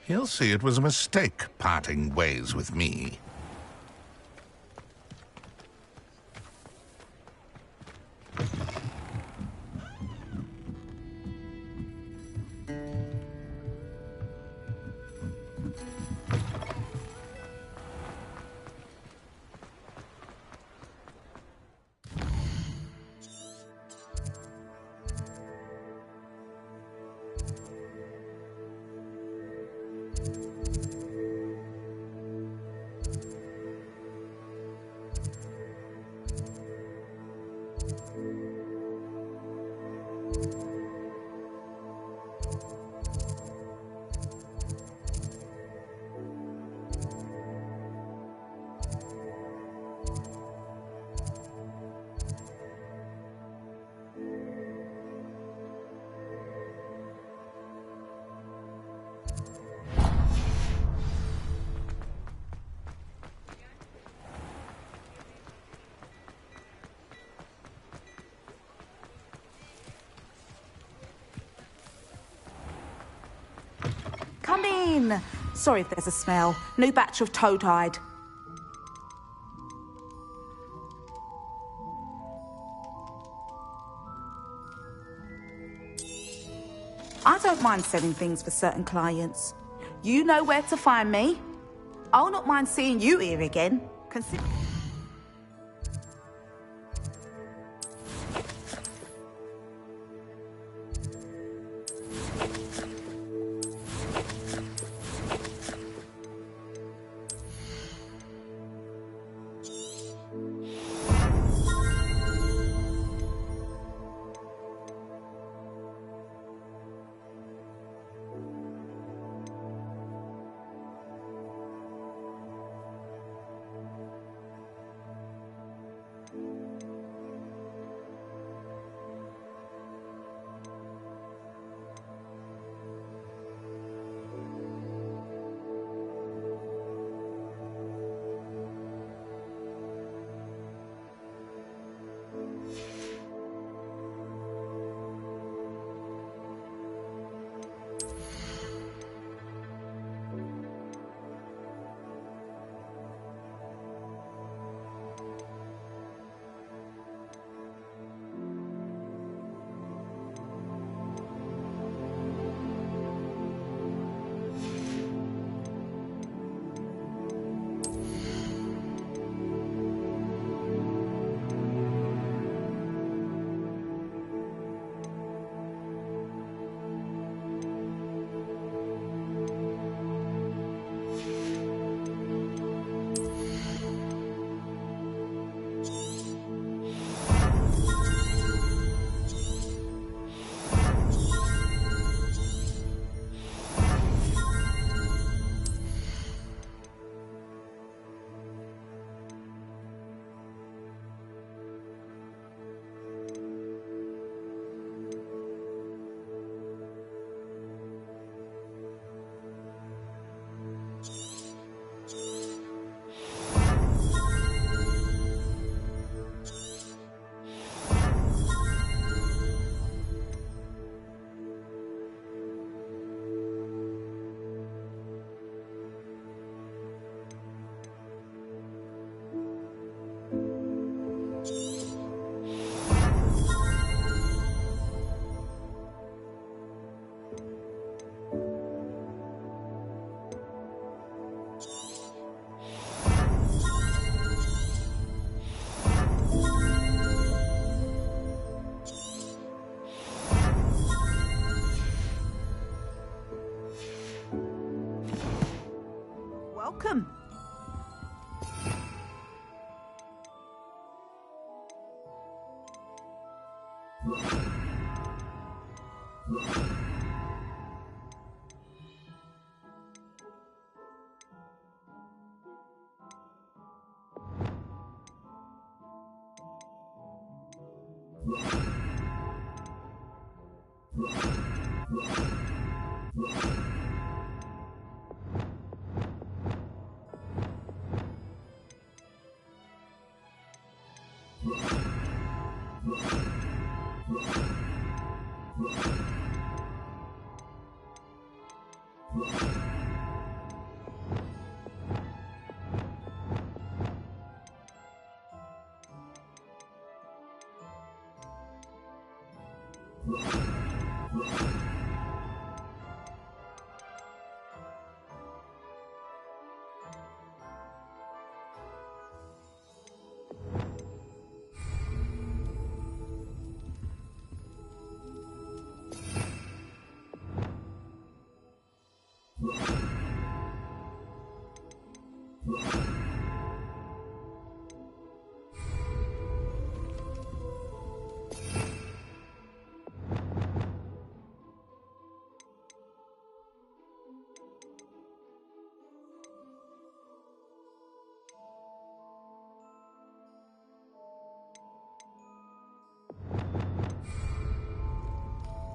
He'll see it was a mistake parting ways with me. Come in. Sorry if there's a smell. New batch of toad hide. I don't mind selling things for certain clients. You know where to find me. I'll not mind seeing you here again. Consider...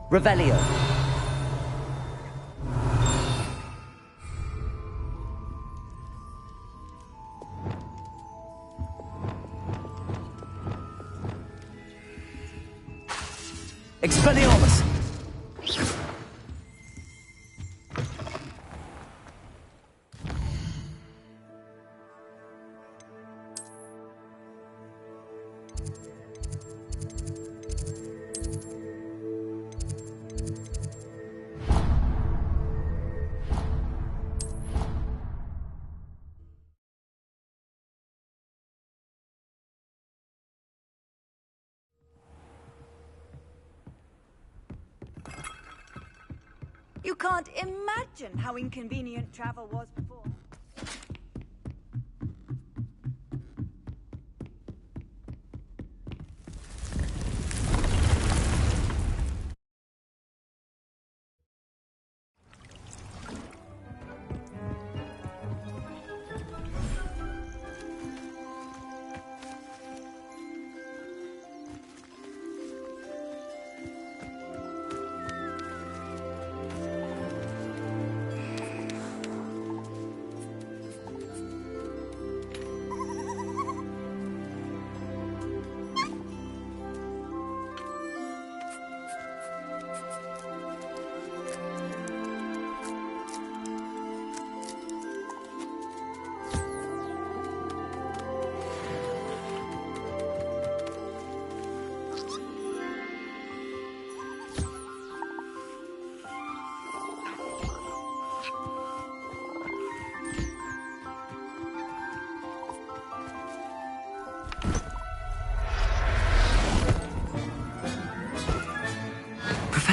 Revelio. Expelliarmus! You can't imagine how inconvenient travel was before.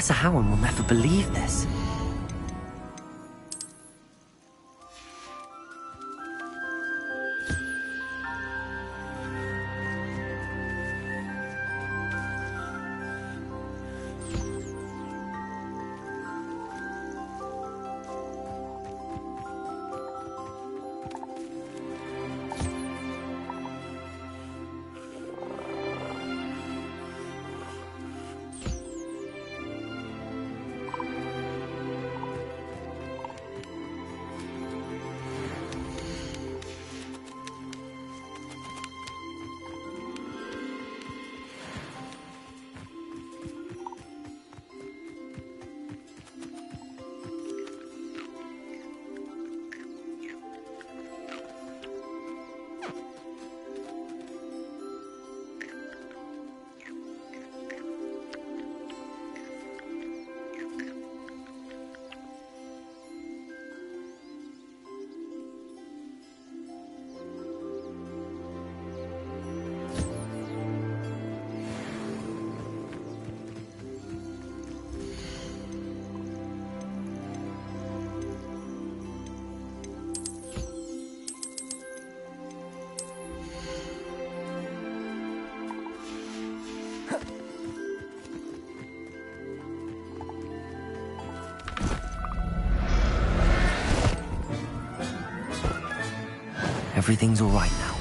Professor Howard will never believe this. Everything's all right now.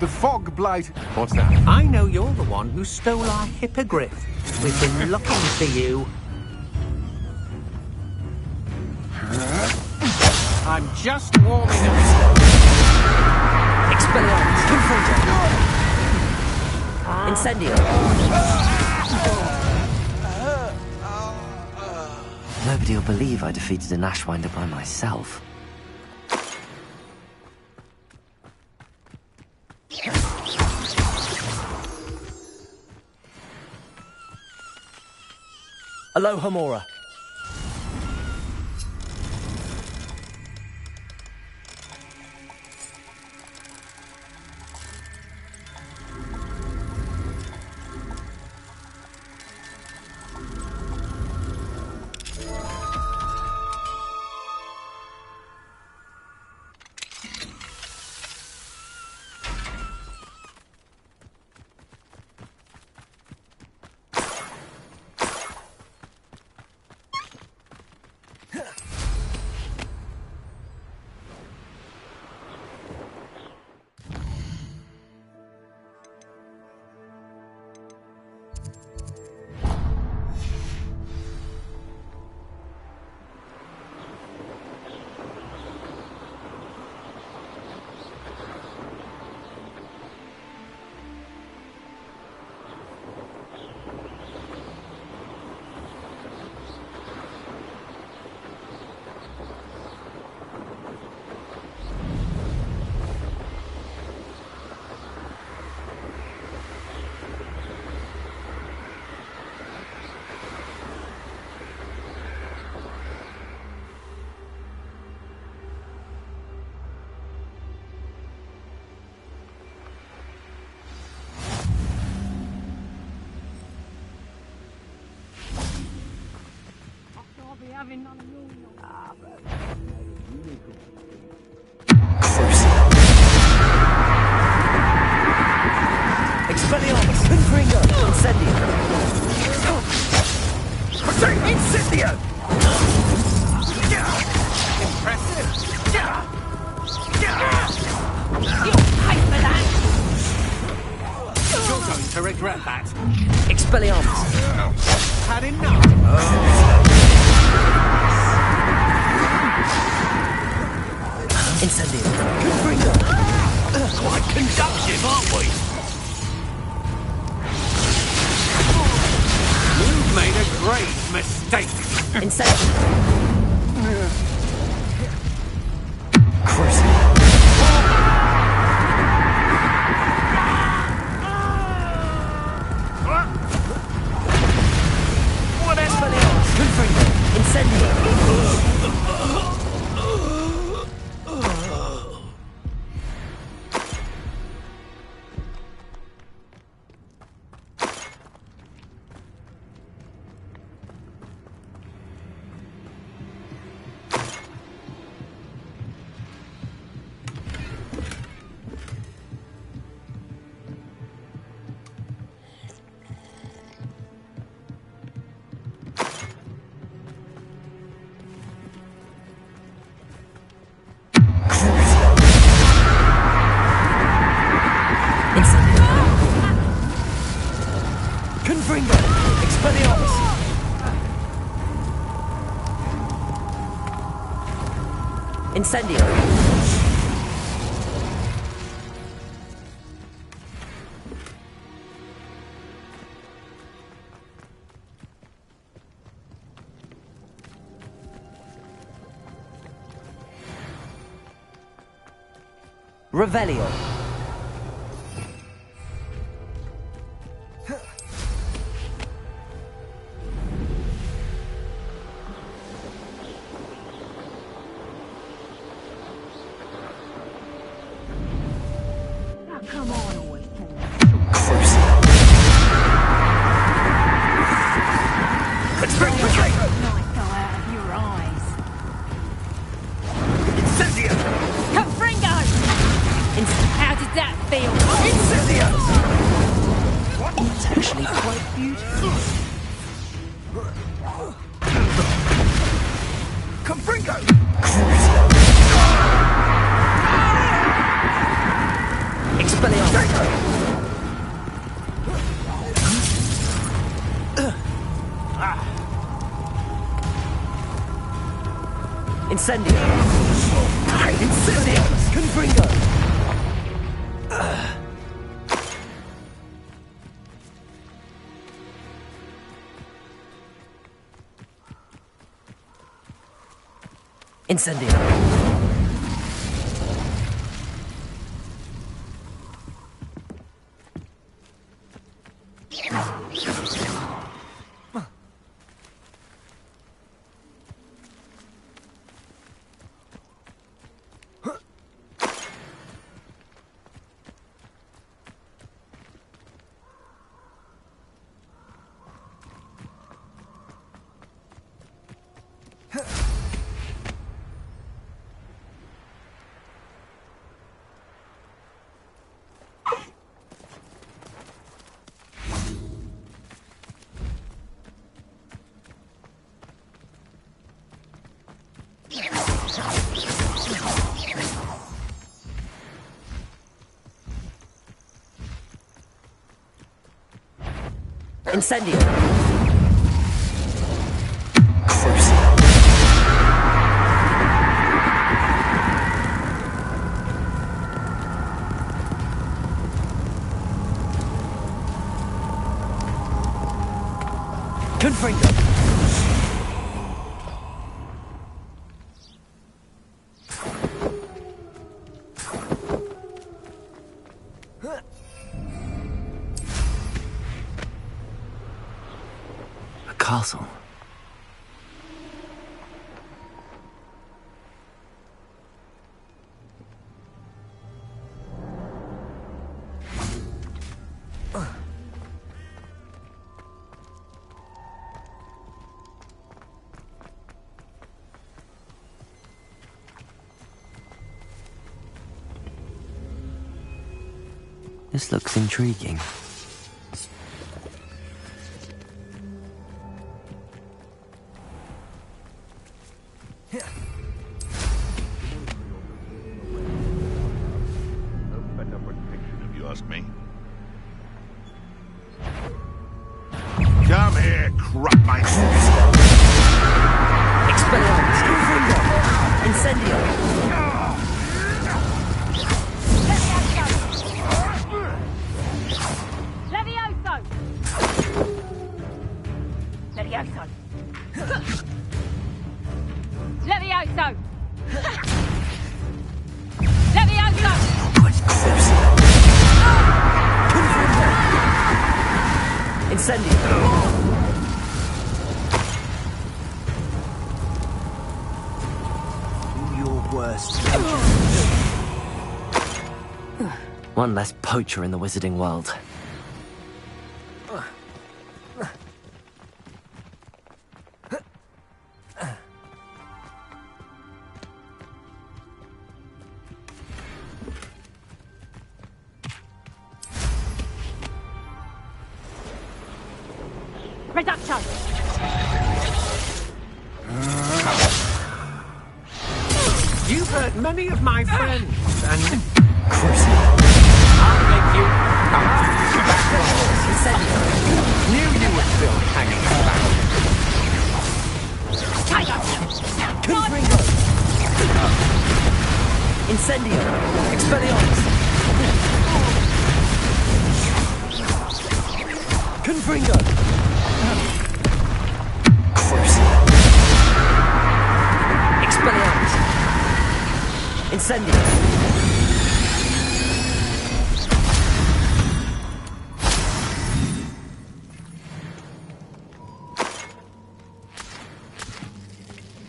The fog blade. What's that? I know you're the one who stole our hippogriff. We've been looking for you. I'm just warming up. Expelliarmus! Incendio! Nobody will believe I defeated an Ashwinder by myself. Aloha Mora. Expelliarmus! Confringo! Incendio! Incendio! Impressive. You'll pay for that! You're going to regret that. Expelliarmus! Had enough. Incendio! Confringo! Quite conductive, aren't we? You've made a great mistake. Incendio! Confringo! Expelliarmus! Incendio! Revelio! How did that feel? It's actually quite beautiful. Confringo! Expelliarmus! Incendio! Incendio! Confringo! Incendio! Incendio! Confringo! A castle. This looks intriguing. If you ask me. Come here, crap my Expelliarmus! Incendio! Levioso! Levioso! Levioso! Levioso! Incendio! Your worst. One less poacher in the wizarding world. Reduction! You've hurt many of my friends, and I'll make you knew you were still hanging around. Confringo! Incendio! Expelliarmus! Confringo! Expelliarmus! Incendio!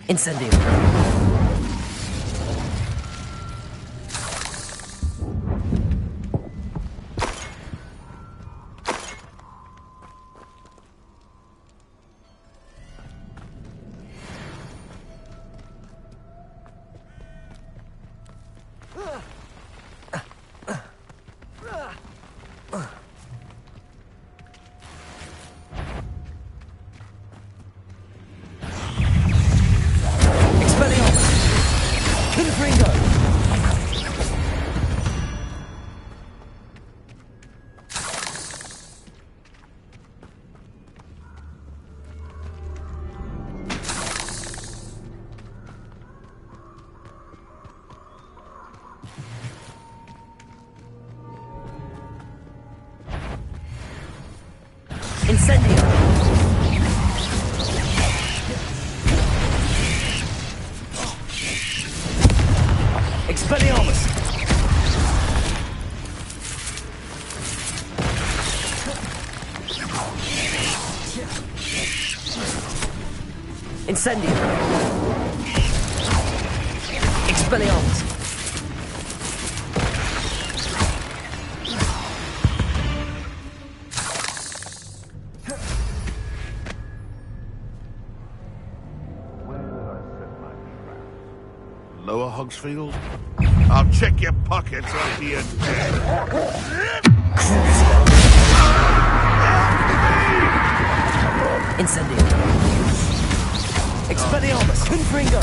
Incendio! Incendio! Expelliarmus! Incendio! Expelliarmus! Lower Hogsfield? I'll check your pockets after you're dead. Incendio! Expelliarmus! Confringo!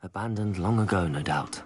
Abandoned long ago, no doubt.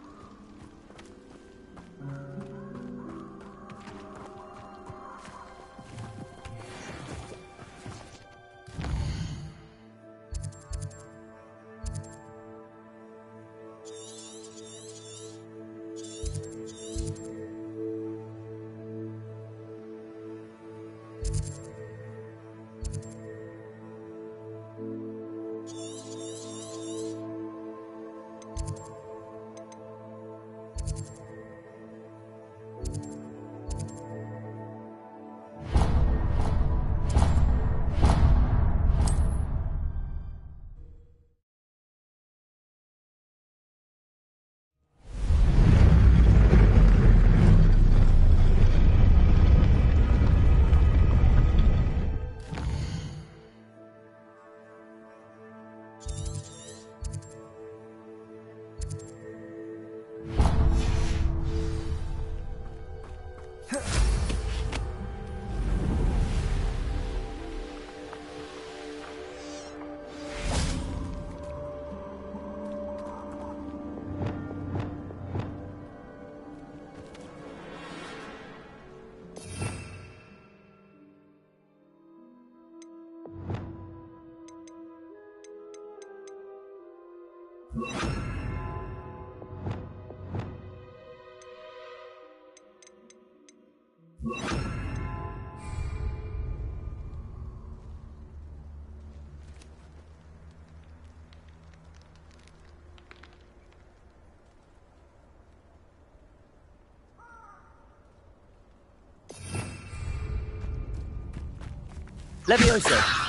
Levioso!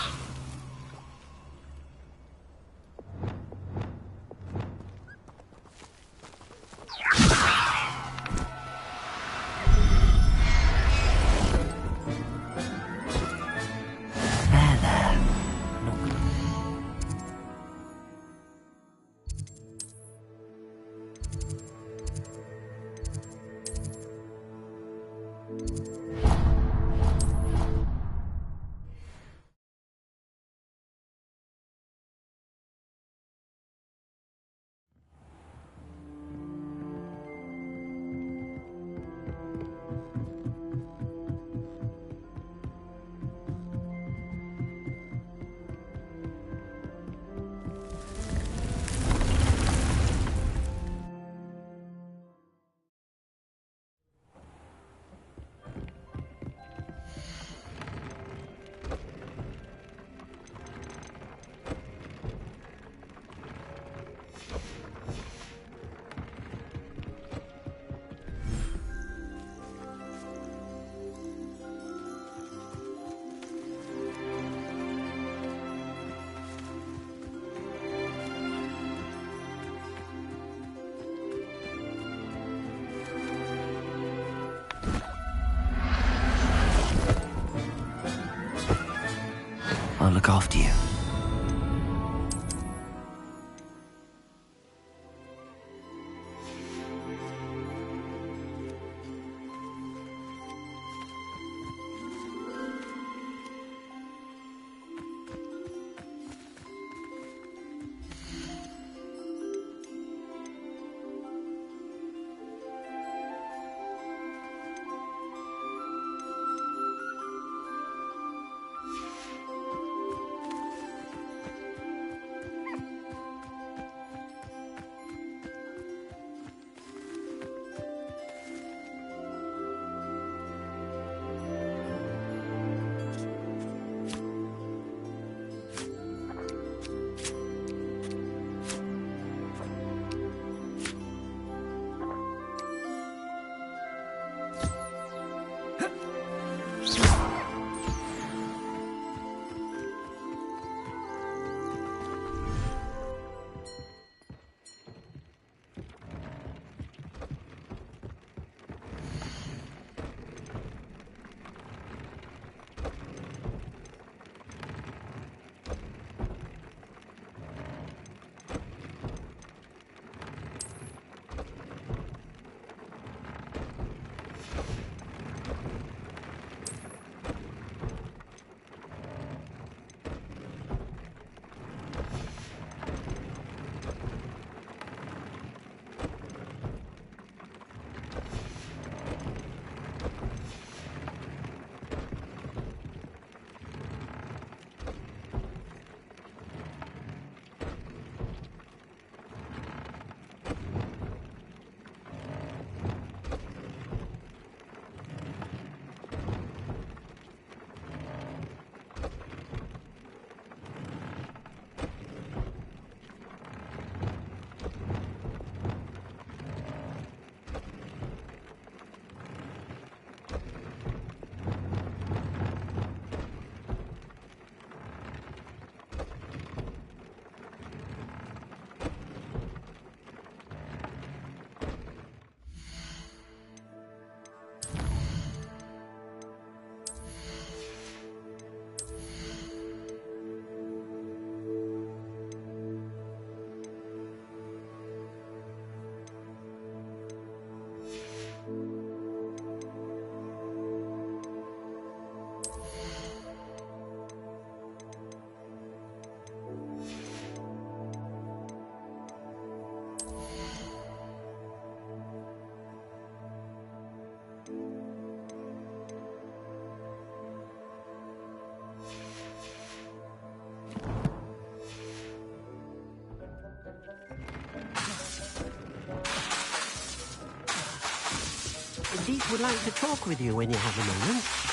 look after you. Deep would like to talk with you when you have a moment.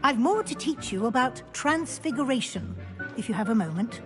I've more to teach you about transfiguration, if you have a moment.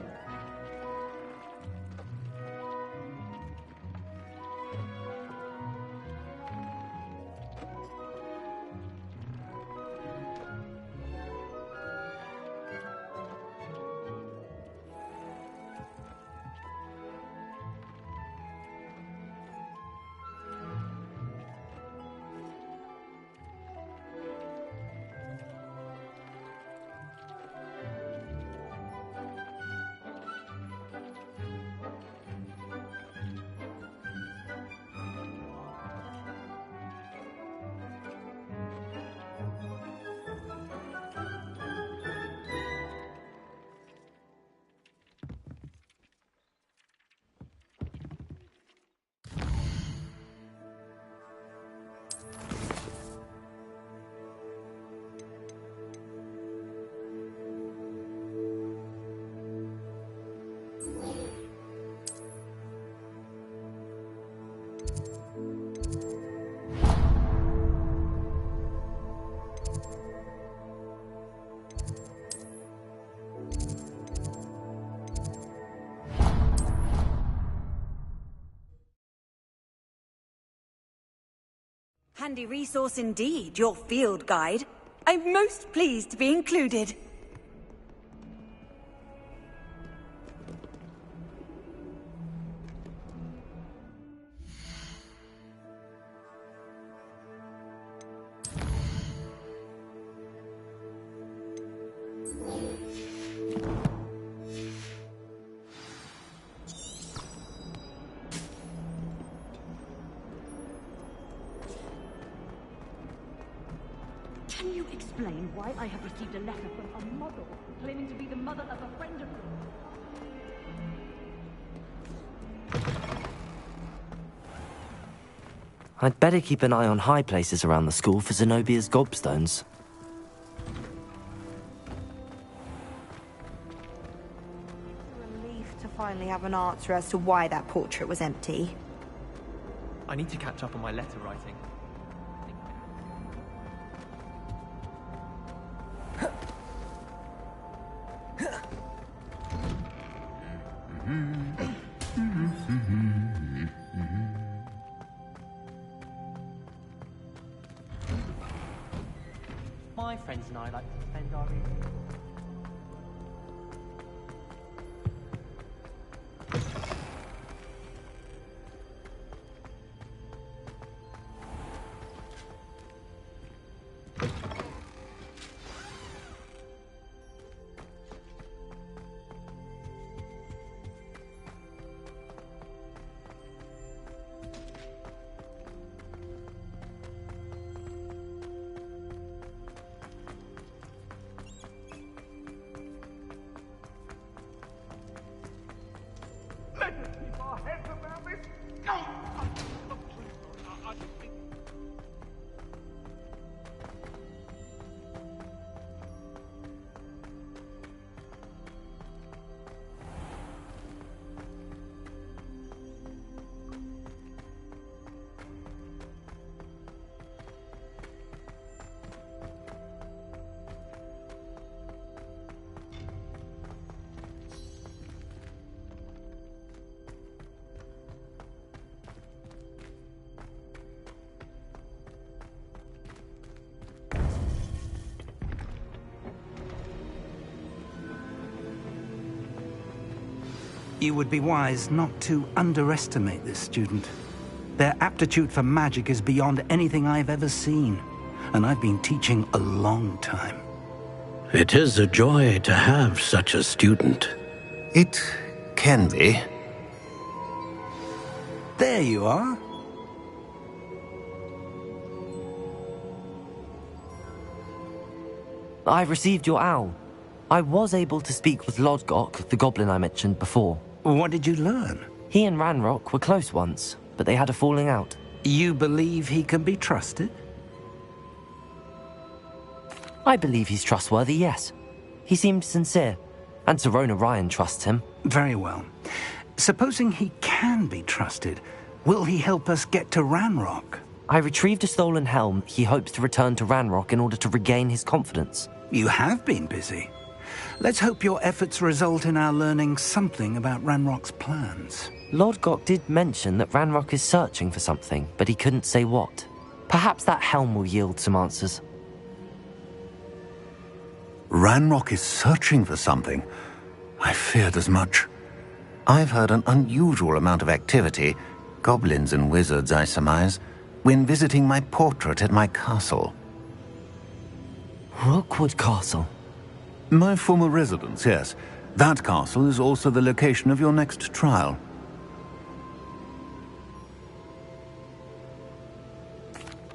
Handy resource indeed, your field guide. I'm most pleased to be included. Can you explain why I have received a letter from a model claiming to be the mother of a friend of yours? I'd better keep an eye on high places around the school for Zenobia's gobstones. Relief to finally have an answer as to why that portrait was empty. I need to catch up on my letter writing. My friends and I like to spend our evenings. Let us keep our heads about this. No! I think... You would be wise not to underestimate this student. Their aptitude for magic is beyond anything I've ever seen, and I've been teaching a long time. It is a joy to have such a student. It can be. There you are. I've received your owl. I was able to speak with Lodgok, the goblin I mentioned before. What did you learn? He and Ranrock were close once, but they had a falling out. You believe he can be trusted? I believe he's trustworthy, yes. He seemed sincere, and Serona Ryan trusts him. Very well. Supposing he can be trusted, will he help us get to Ranrock? I retrieved a stolen helm he hopes to return to Ranrock in order to regain his confidence. You have been busy. Let's hope your efforts result in our learning something about Ranrock's plans. Lodgok did mention that Ranrock is searching for something, but he couldn't say what. Perhaps that helm will yield some answers. Ranrock is searching for something. I feared as much. I've heard an unusual amount of activity, goblins and wizards, I surmise, when visiting my portrait at my castle. Rookwood Castle? My former residence, yes. That castle is also the location of your next trial.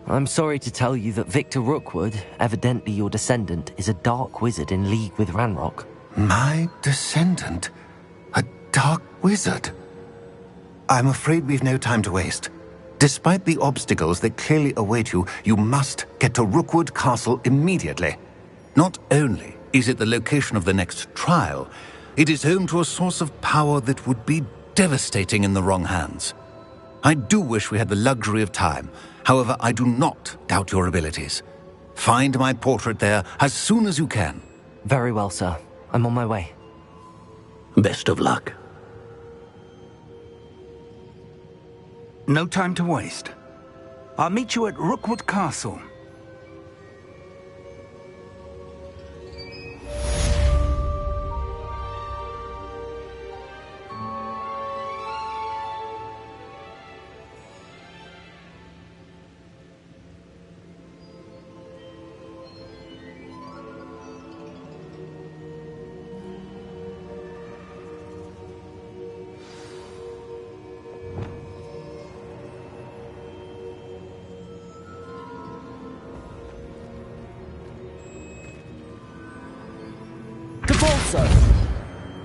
I'm sorry to tell you that Victor Rookwood, evidently your descendant, is a dark wizard in league with Ranrock. My descendant? A dark wizard? I'm afraid we've no time to waste. Despite the obstacles that clearly await you, you must get to Rookwood Castle immediately. Not only is it the location of the next trial, it is home to a source of power that would be devastating in the wrong hands. I do wish we had the luxury of time. However, I do not doubt your abilities. Find my portrait there as soon as you can. Very well, sir. I'm on my way. Best of luck. No time to waste. I'll meet you at Rookwood Castle.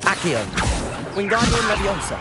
Accio, Wingardium Leviosa.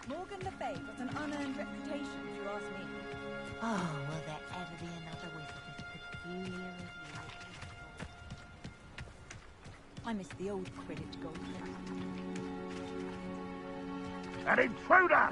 Morgan Le Fay got an unearned reputation, if you ask me. Oh, will there ever be another wizard as peculiar as you? I miss the old Quidditch golden. An intruder!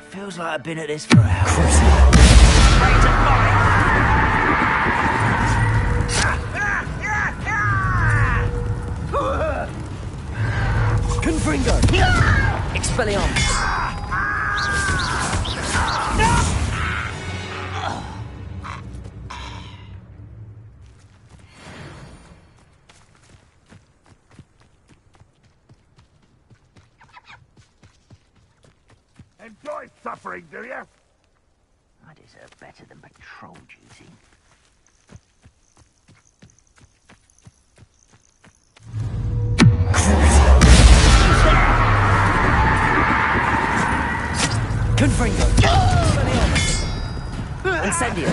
Feels like I've been at this for hours. Confringo! Expelliarmus! Enjoy suffering, do you? I deserve better than patrol duty. Confringo! Incendio!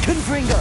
Confringo!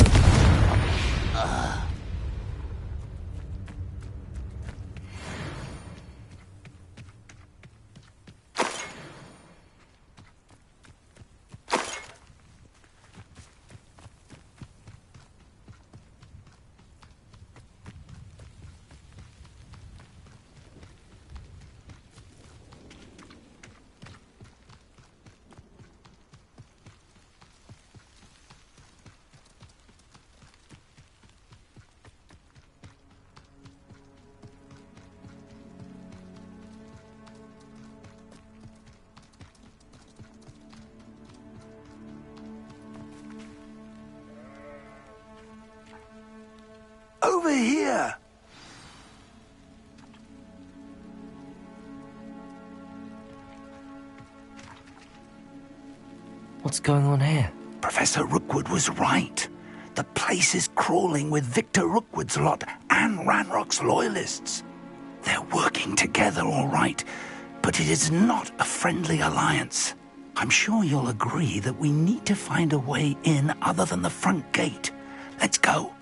over here. What's going on here? Professor Rookwood was right. The place is crawling with Victor Rookwood's lot and Ranrock's loyalists. They're working together, all right, but it is not a friendly alliance. I'm sure you'll agree that we need to find a way in other than the front gate. Let's go.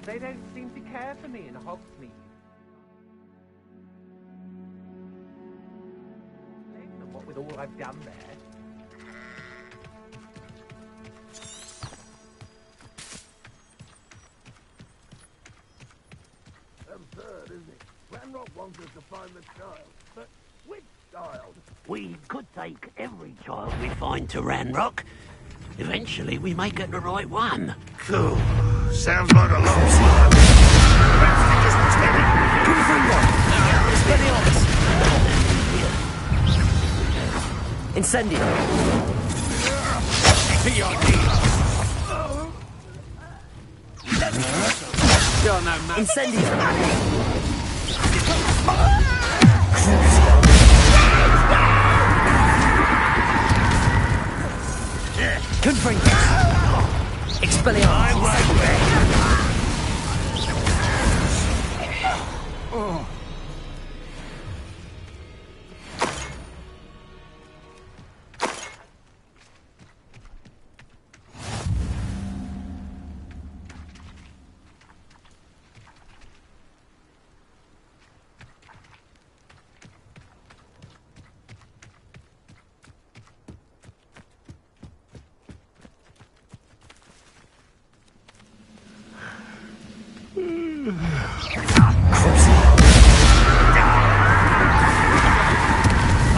They don't seem to care for me in Hogsmeade. And what with all I've done there. Absurd, isn't it? Ranrock wants us to find the child. But which child? We could take every child we find to Ranrock. Eventually, we may get the right one. Cool. Sounds like a lot of fun. Incendio! Incendio! Confringo! Expelliarmus!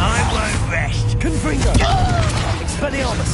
I won't rest. Confringo! Expelliarmus!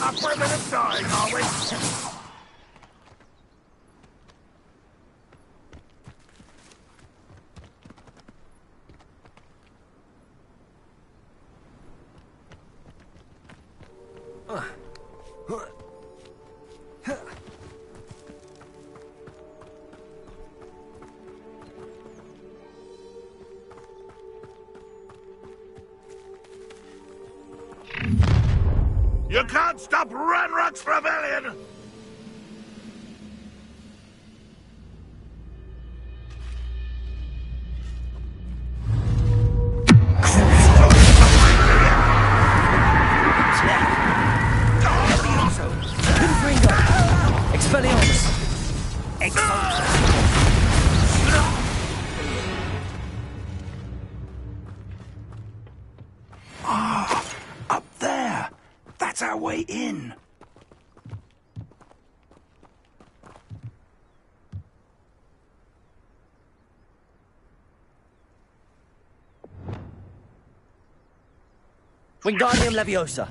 Up for a bit of dying, are we? You can't stop Ranrock's rebellion! Confringo! Expelliarmus! Up there. That's our way in. Wingardium Leviosa!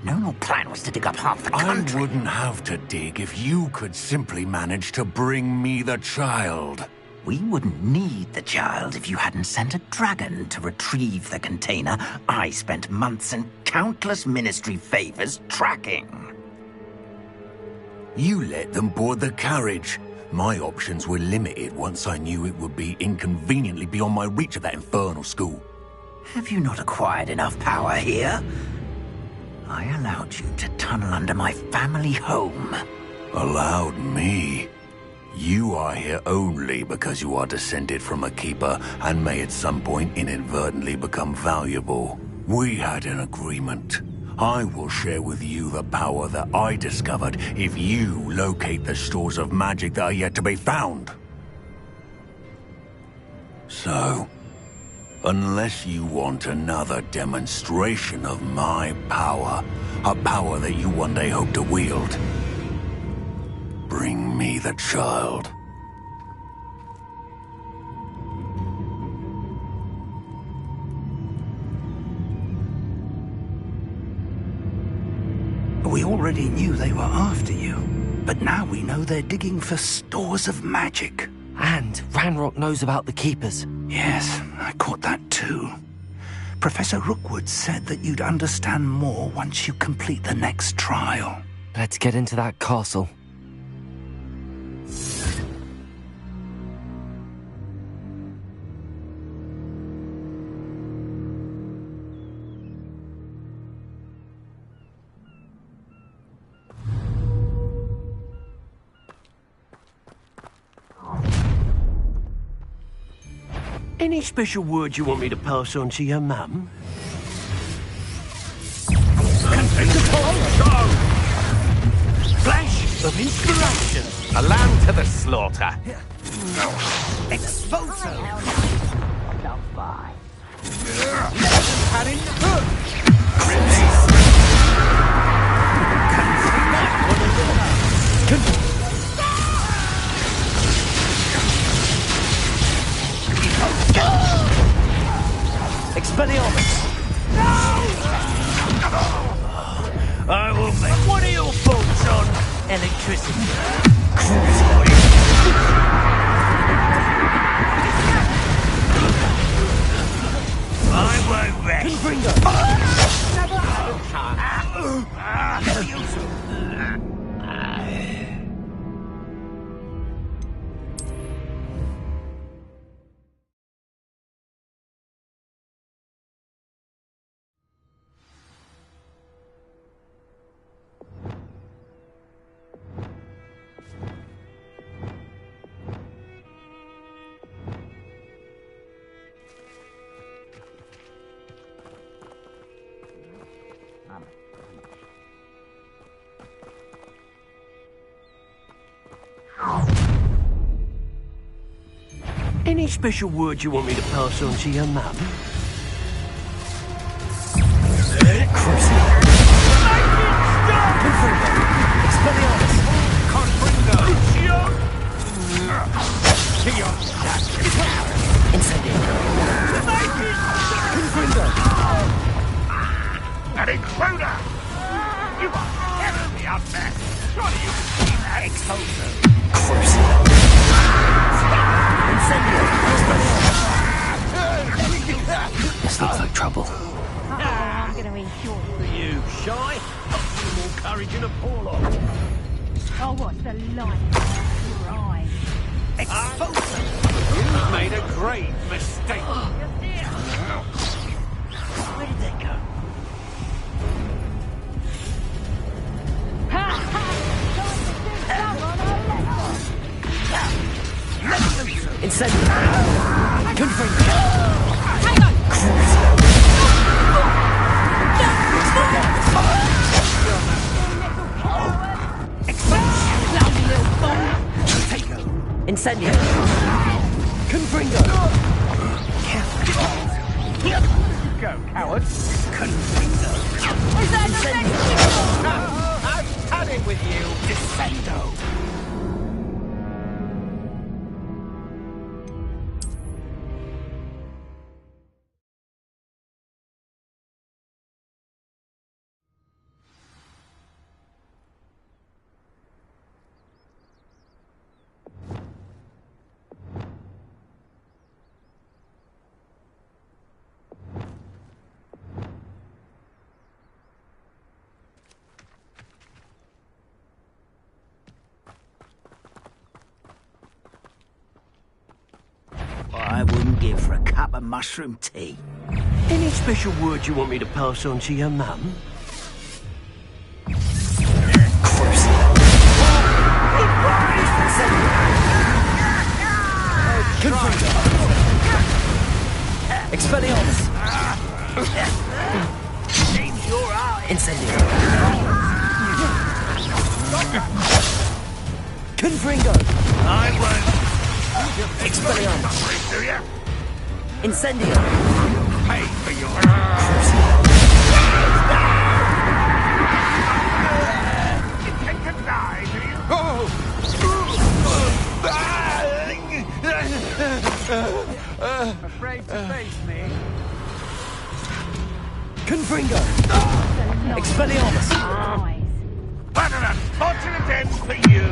known our plan was to dig up half the country. I wouldn't have to dig if you could simply manage to bring me the child. We wouldn't need the child if you hadn't sent a dragon to retrieve the container I spent months and countless ministry favors tracking. You let them board the carriage. My options were limited once I knew it would be inconveniently beyond my reach at that infernal school. Have you not acquired enough power here? I allowed you to tunnel under my family home. Allowed me? You are here only because you are descended from a keeper and may at some point inadvertently become valuable. We had an agreement. I will share with you the power that I discovered if you locate the stores of magic that are yet to be found. So, unless you want another demonstration of my power, a power that you one day hope to wield, bring me the child. We already knew they were after you, but now we know they're digging for stores of magic. And Ranrock knows about the Keepers. Yes, I caught that too. Professor Rookwood said that you'd understand more once you complete the next trial. Let's get into that castle. Any special words you want me to pass on to your mum? Flash of inspiration! A lamb to the slaughter. Exposo! Expelliarmus! I will make. What are your thoughts on electricity? I won't rest. Never had a chance. Any special words you want me to pass on to your mum? An intruder! You are terribly out there! Surely you can see that! Exposer! This looks like trouble. I'm gonna eat your... You shy? Got more courage in a Porlock. Oh, what's the light in your eyes? Exposer! You've made a great mistake. Where did they go? Incendiary! Confringo! Hang on! Lousy little fool! Incendiary! Confringo! Go, coward. Is that the next I've had it with you. Descendo! I wouldn't give for a cup of mushroom tea. Any special word you want me to pass on to your mum? Expelliarmus! Seems your eye. Incendio! Confringo! I won't. Expelliarmus! Do you? Incendio! Pay for your... You intend to die, do you? Afraid to face me? Confringo! Expelliarmus! What an unfortunate end for you!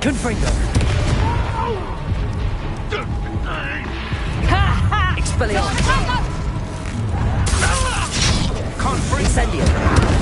Confringo! Expelliarmus! Incendio! Confringo!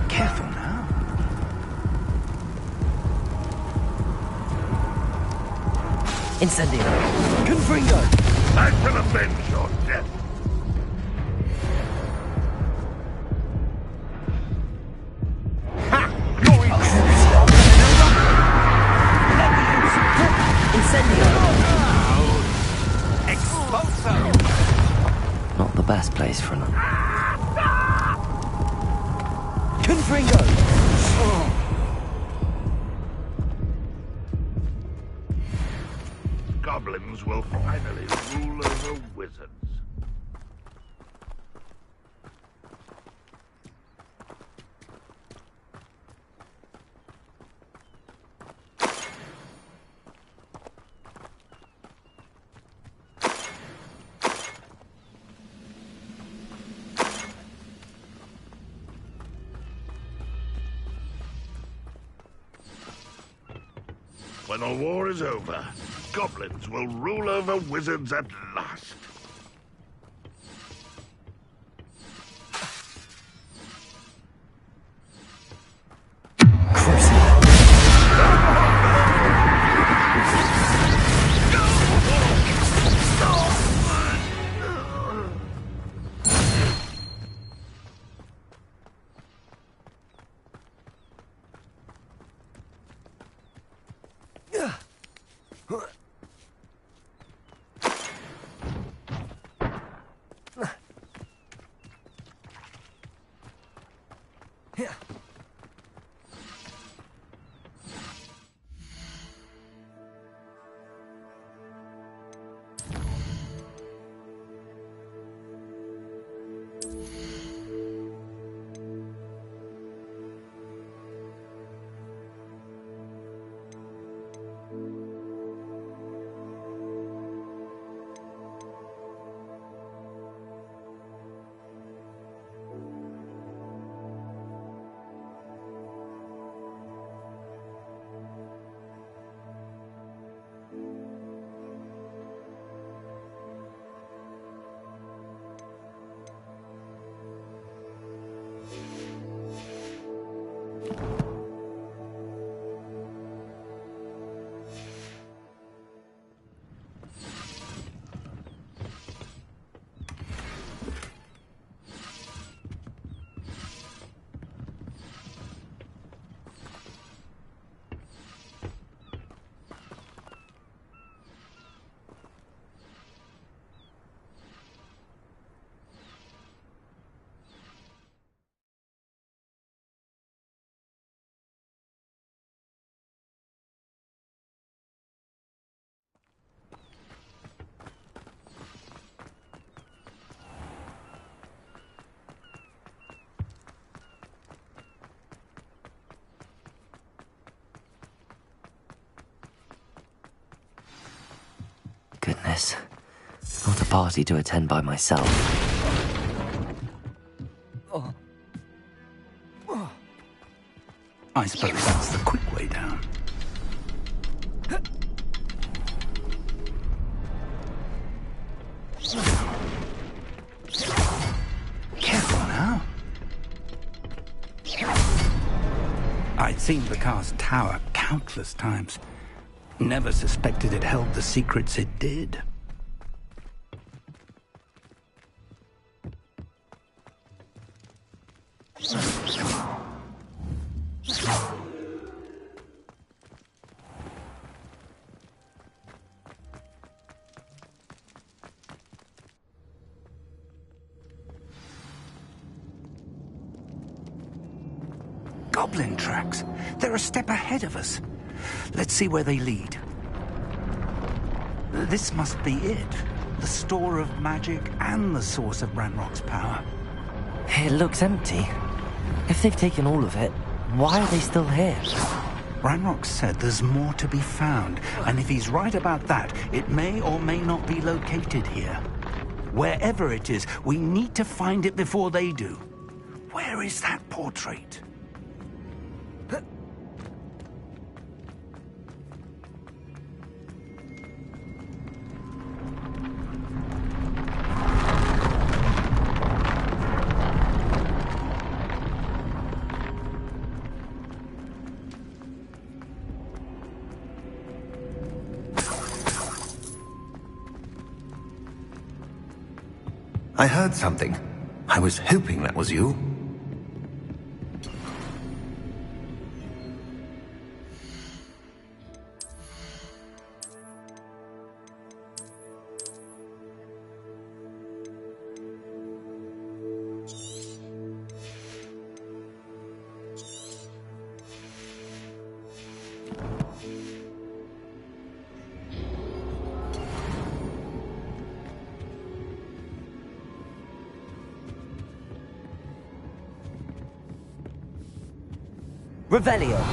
Careful now. Incendio! Confringo! I shall avenge your death. Incendio! Expulso! Not the best place for an... Confringo! Goblins will finally rule over wizards. When the war is over, goblins will rule over wizards at last. guess. Not a party to attend by myself. I suppose that's the quick way down. Careful now. I'd seen the car's tower countless times. Never suspected it held the secrets it did. Goblin tracks. They're a step ahead of us. Let's see where they lead. This must be it. The store of magic and the source of Ranrock's power. It looks empty. If they've taken all of it, why are they still here? Ranrock said there's more to be found, and if he's right about that, it may or may not be located here. Wherever it is, we need to find it before they do. Where is that portrait? I heard something. I was hoping that was you. Revelio.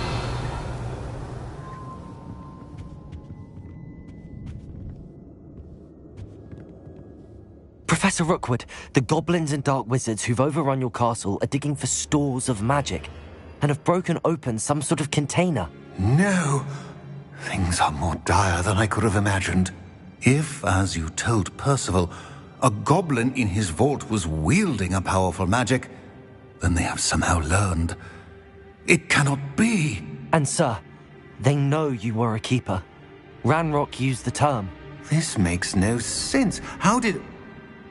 Professor Rookwood, the goblins and dark wizards who've overrun your castle are digging for stores of magic and have broken open some sort of container. No! Things are more dire than I could have imagined. If, as you told Percival, a goblin in his vault was wielding a powerful magic, then they have somehow learned. It cannot be! And sir, they know you were a keeper. Ranrock used the term. This makes no sense. How did...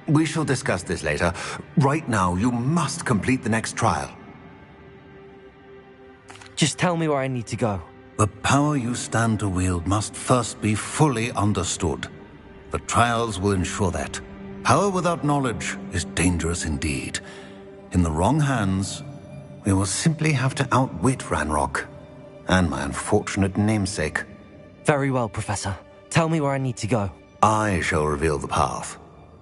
We shall discuss this later. Right now, you must complete the next trial. Just tell me where I need to go. The power you stand to wield must first be fully understood. The trials will ensure that. Power without knowledge is dangerous indeed. In the wrong hands, we will simply have to outwit Ranrock and my unfortunate namesake. Very well, Professor. Tell me where I need to go. I shall reveal the path.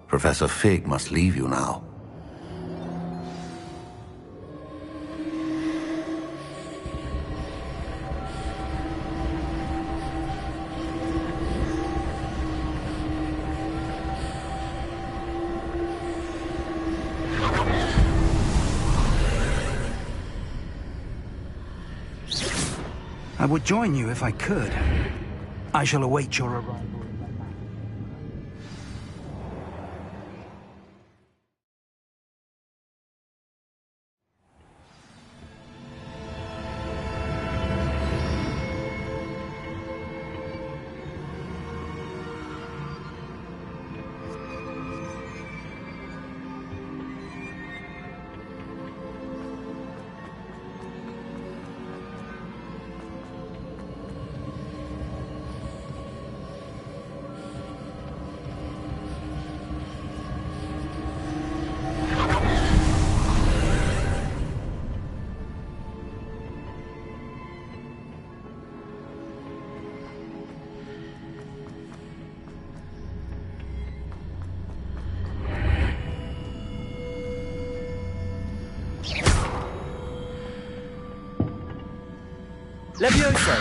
Professor Fig must leave you now. I would join you if I could. I shall await your arrival. Levioso!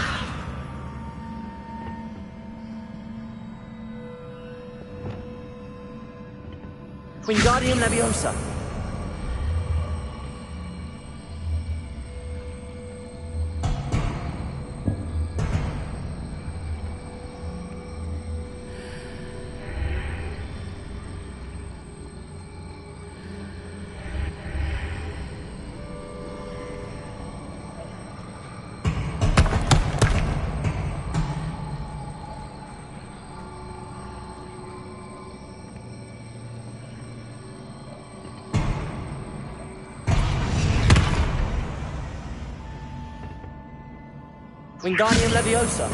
Wingardium Leviosa. Wingardium Leviosa.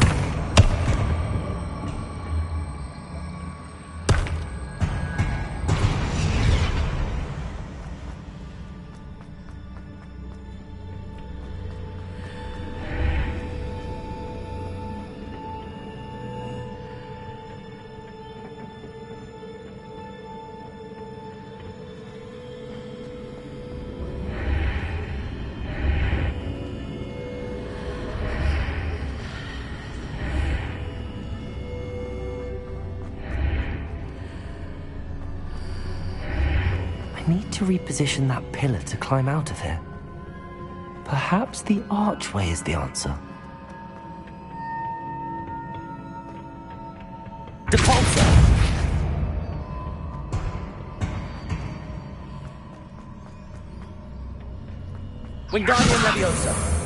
I need to reposition that pillar to climb out of here. Perhaps the archway is the answer. Depulsor! Wingardium Leviosa.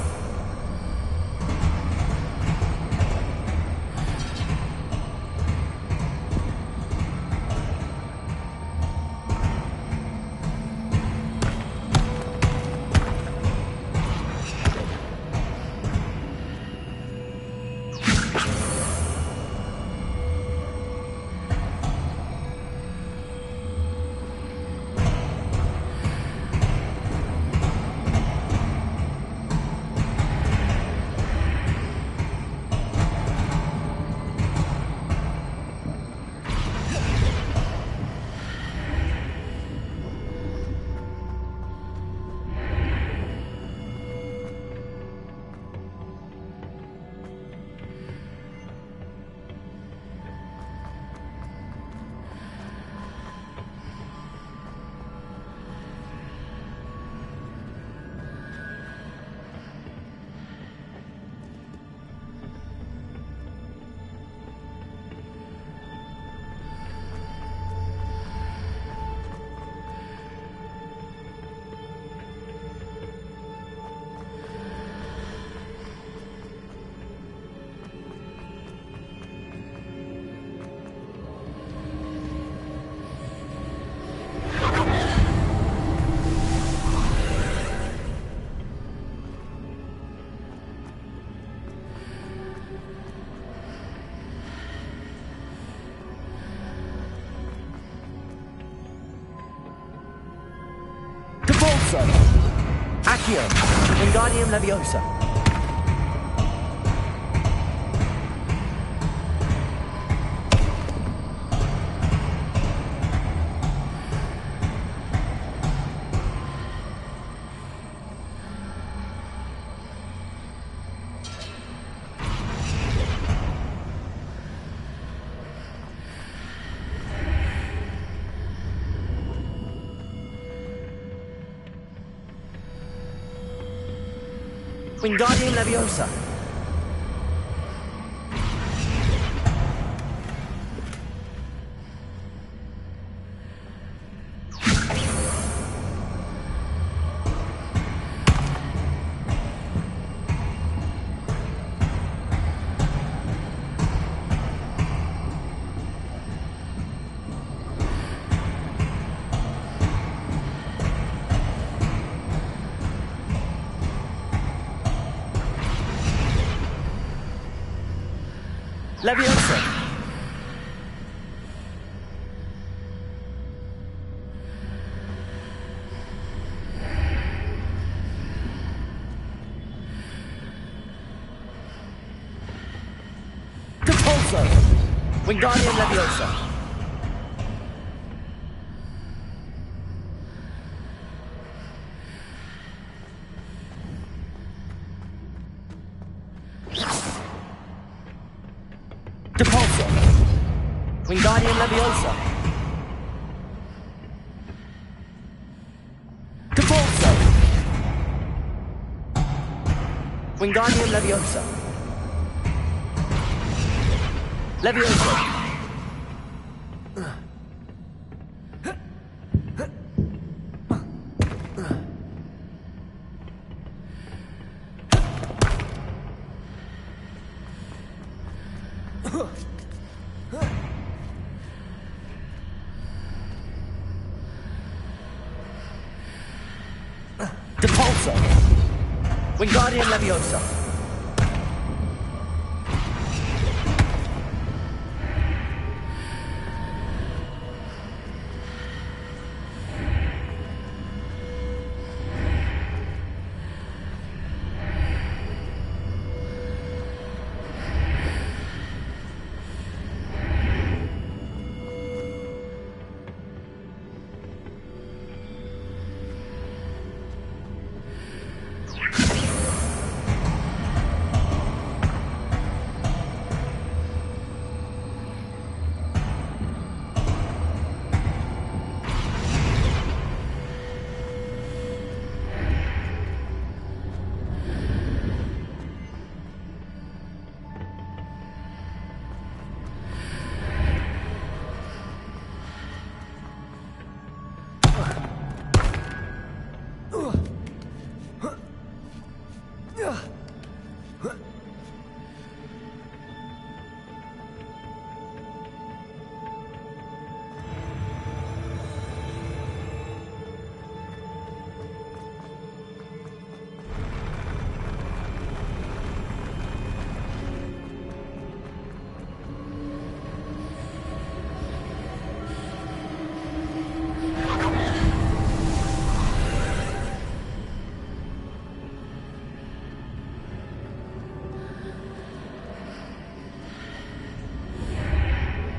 Accio, Wingardium Leviosa. Wingardium Leviosa. Leviosa. Depulsor. Wingardium Leviosa. Depulsor. Wingardium Leviosa. Wingardium Leviosa. Leviosa. Depulso. Wingardium Leviosa.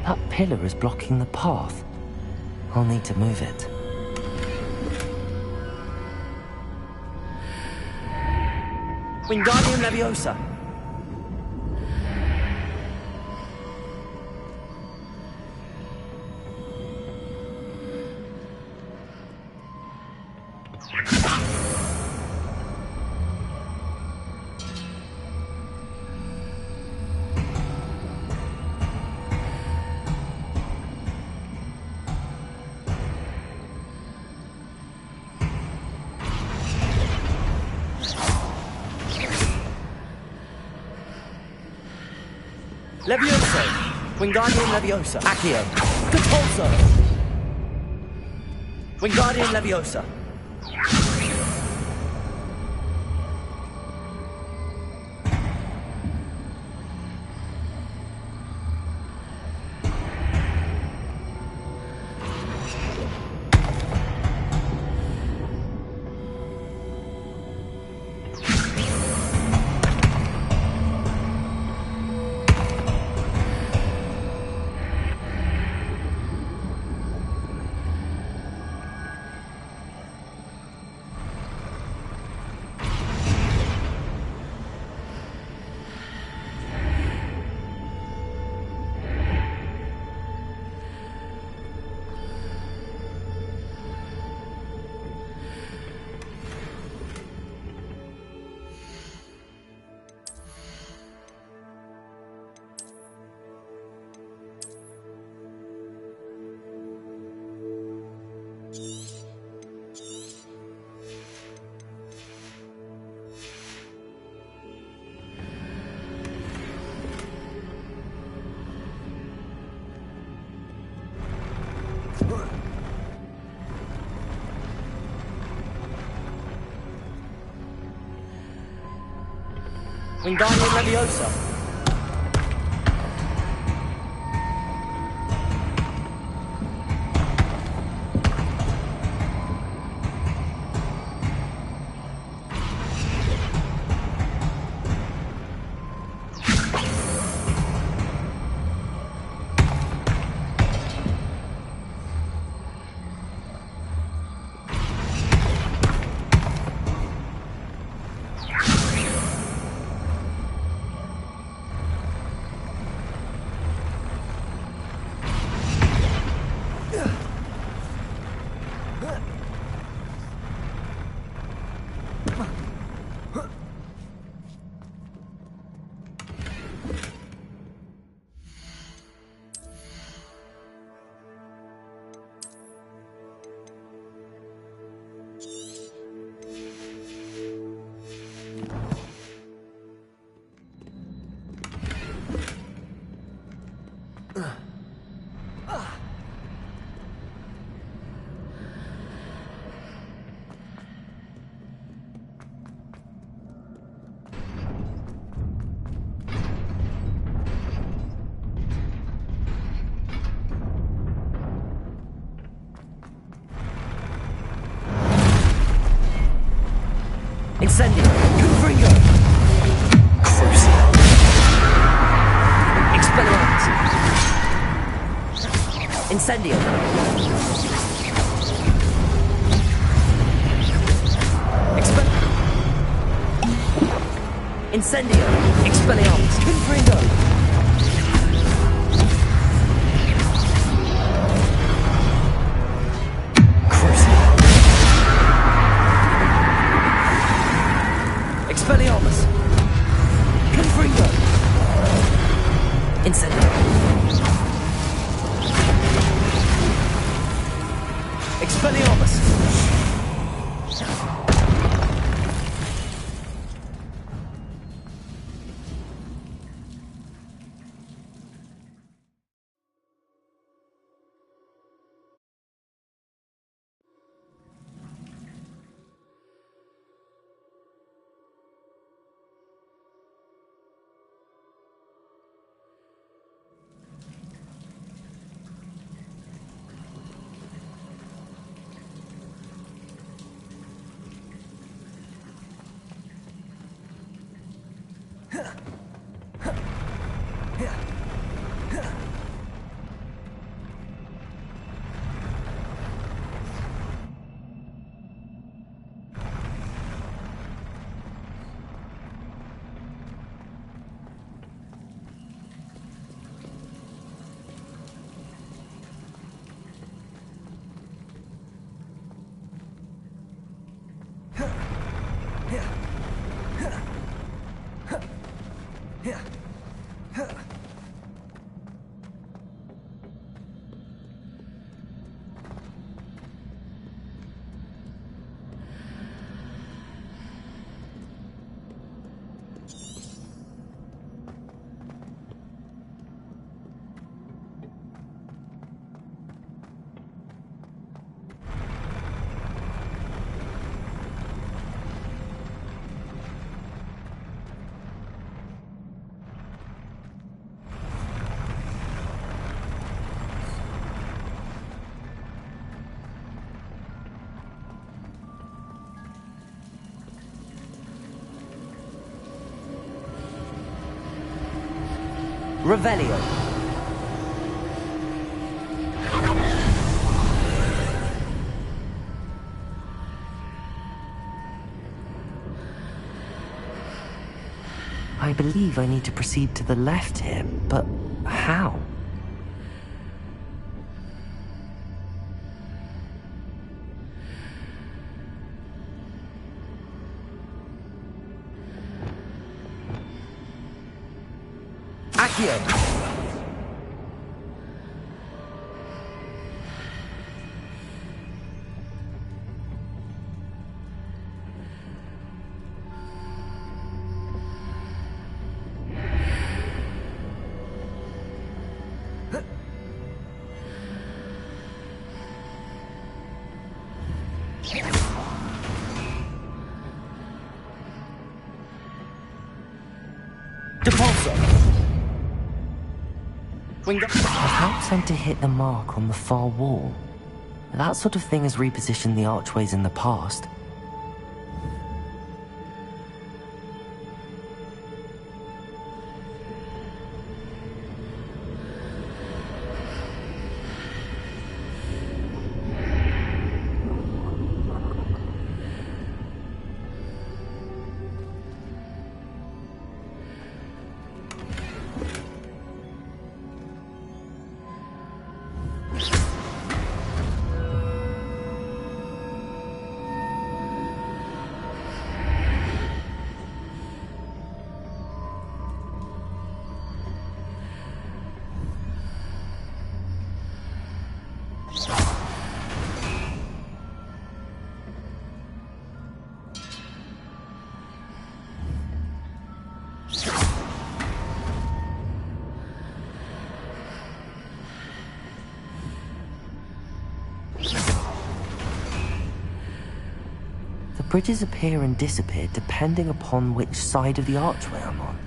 That pillar is blocking the path. I'll need to move it. Wingardium Leviosa. Leviosa. Wingardium Leviosa. Accio. Depulso. Wingardium Leviosa. Wingardium Leviosa. Incendio! Confringo! Crucio! Expelliarmus! Incendio! Incendio! Expelliarmus! Confringo! Expelliarmus! Confringo! Incendio! Expelliarmus! Revelio. I believe I need to proceed to the left here, but how? Accio! I can't seem to hit the mark on the far wall. That sort of thing has repositioned the archways in the past. Bridges appear and disappear depending upon which side of the archway I'm on.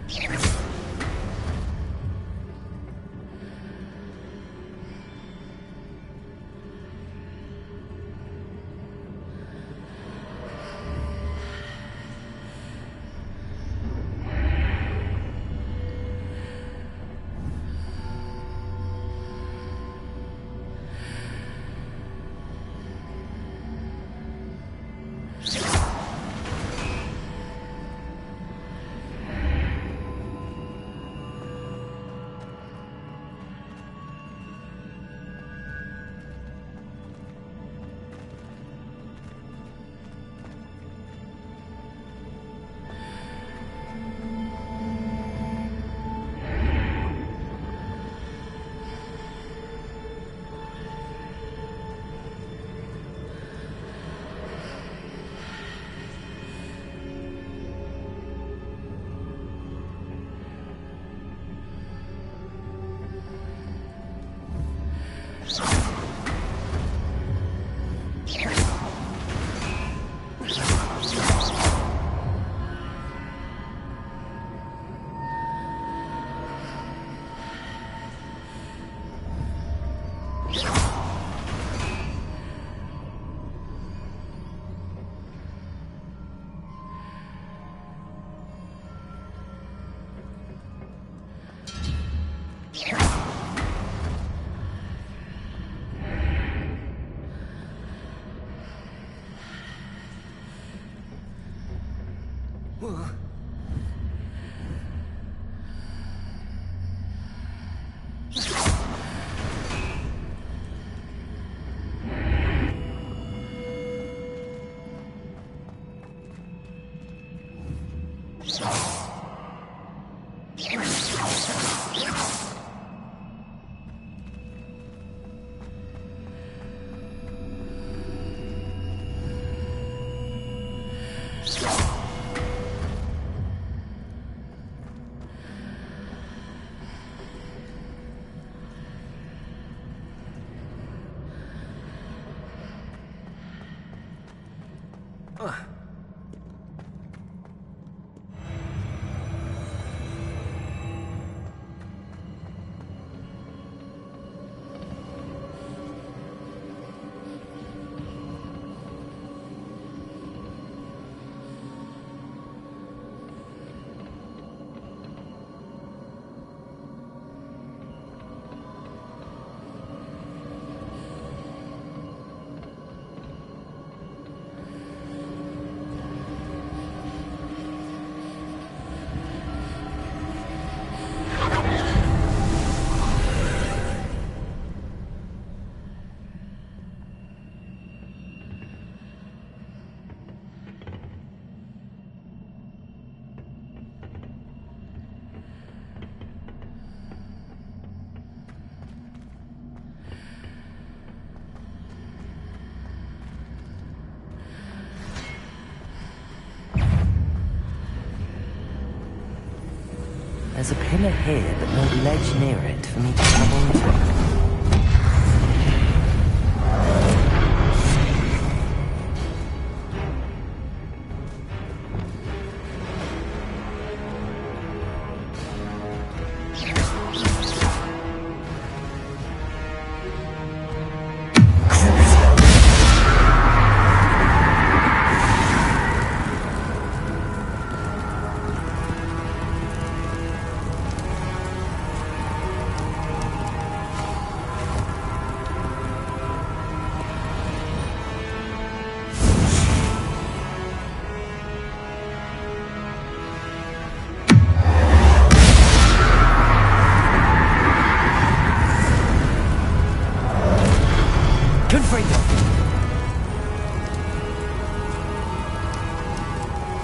There's a pillar here, but no ledge near it for me to climb onto.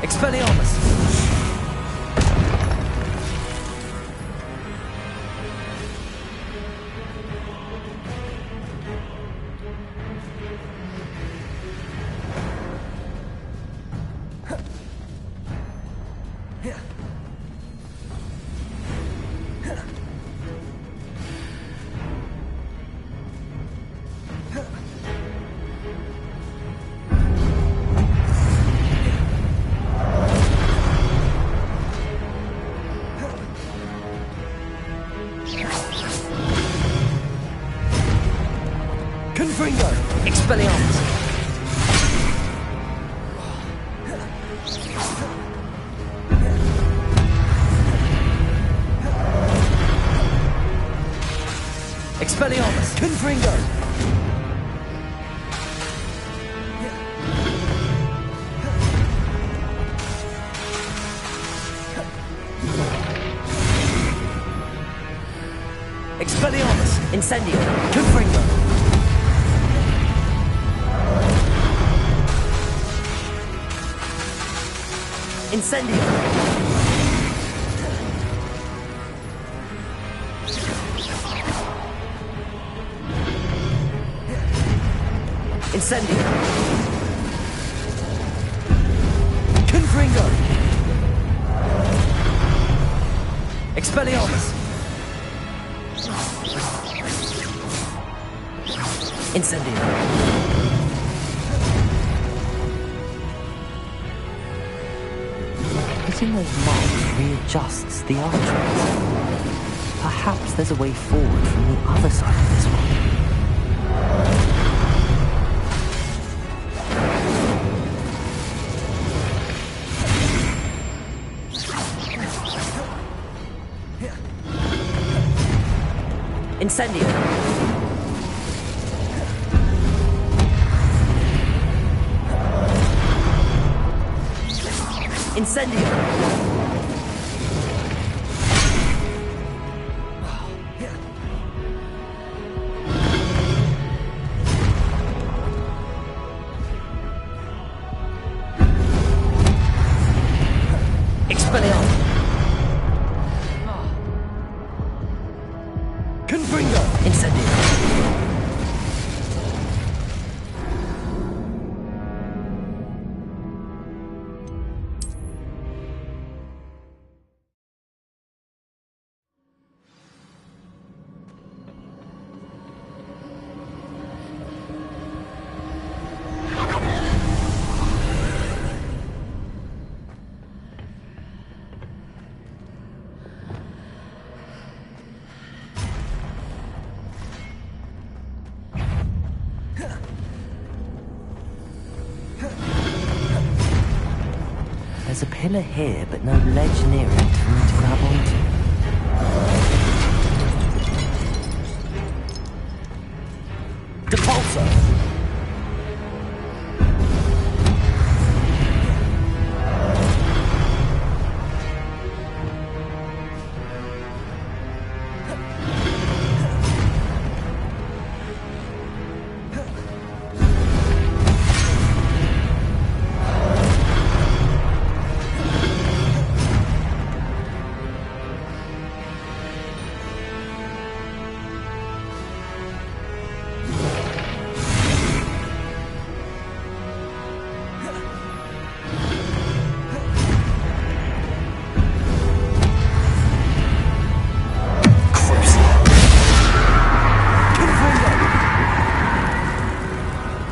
Expelliarmus! Confringo! Expelliarmus! Incendio! Confringo! Incendio! Incendio! Confringo! Expelliarmus! Incendio! Hitting those marks readjusts the arteries. Perhaps there's a way forward from the other side of this one. Incendio! Incendio! There's a pillar here, but no ledge near it for me to grab onto. Depulso!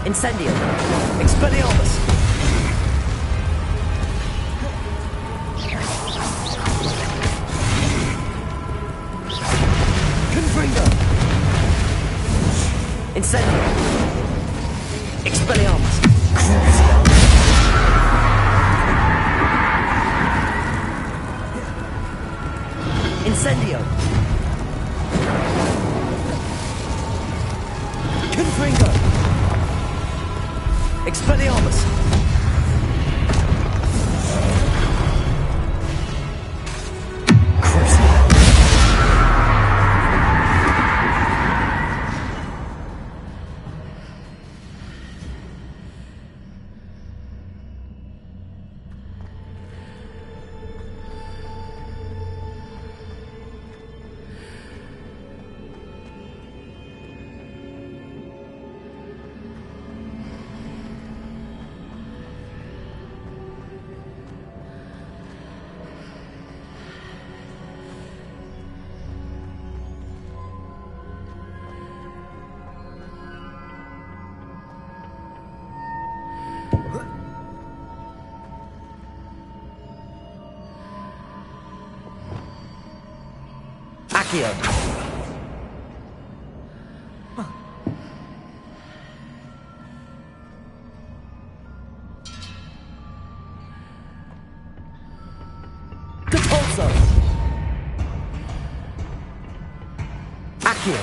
Incendio! Expelliarmus! Confringo! Incendio! Expelliarmus! Incendio! Confringo! Expelliarmus! Accio! Depulso! Accio!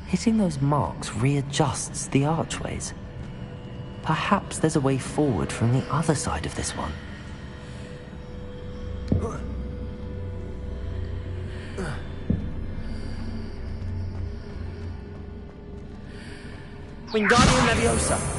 Hitting those marks readjusts the archways. Perhaps there's a way forward from the other side of this one. Wingardium Leviosa!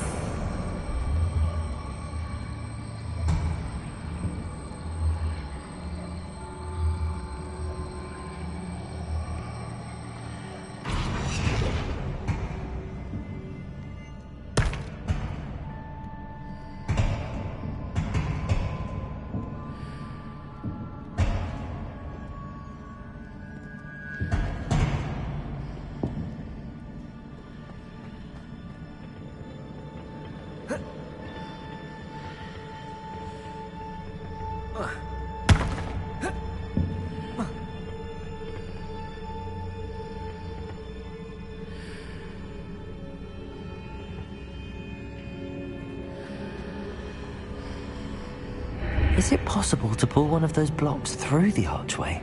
Is it possible to pull one of those blocks through the archway?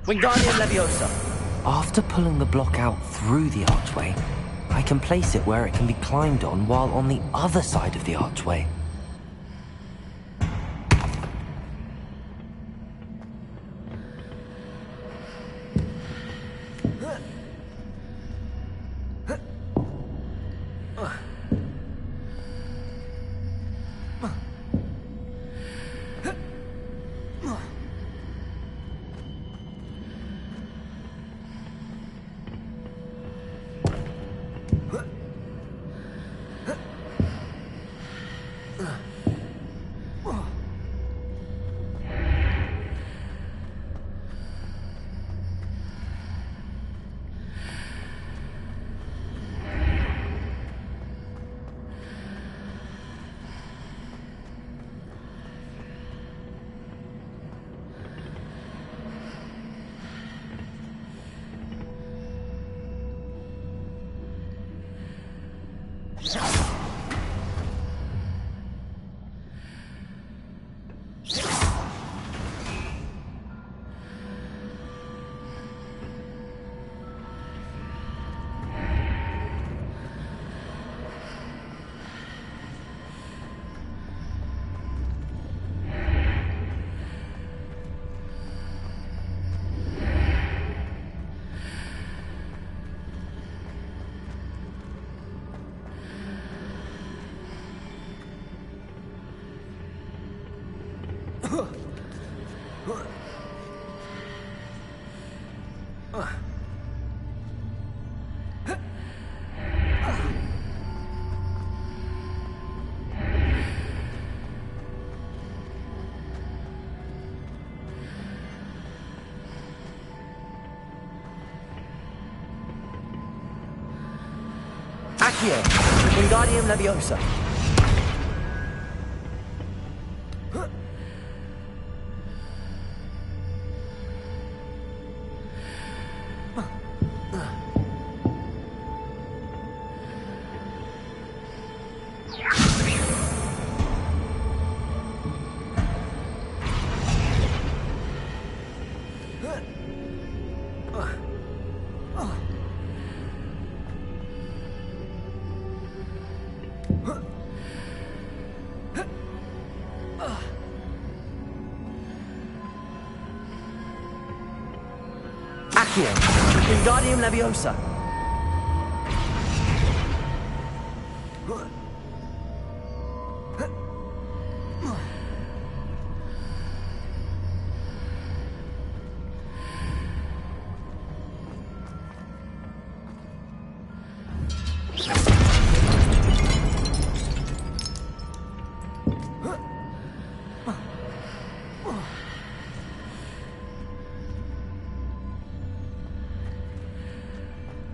Wingardium Leviosa. After pulling the block out through the archway, I can place it where it can be climbed on while on the other side of the archway. Accio. Wingardium Leviosa. Accio. Wingardium Leviosa.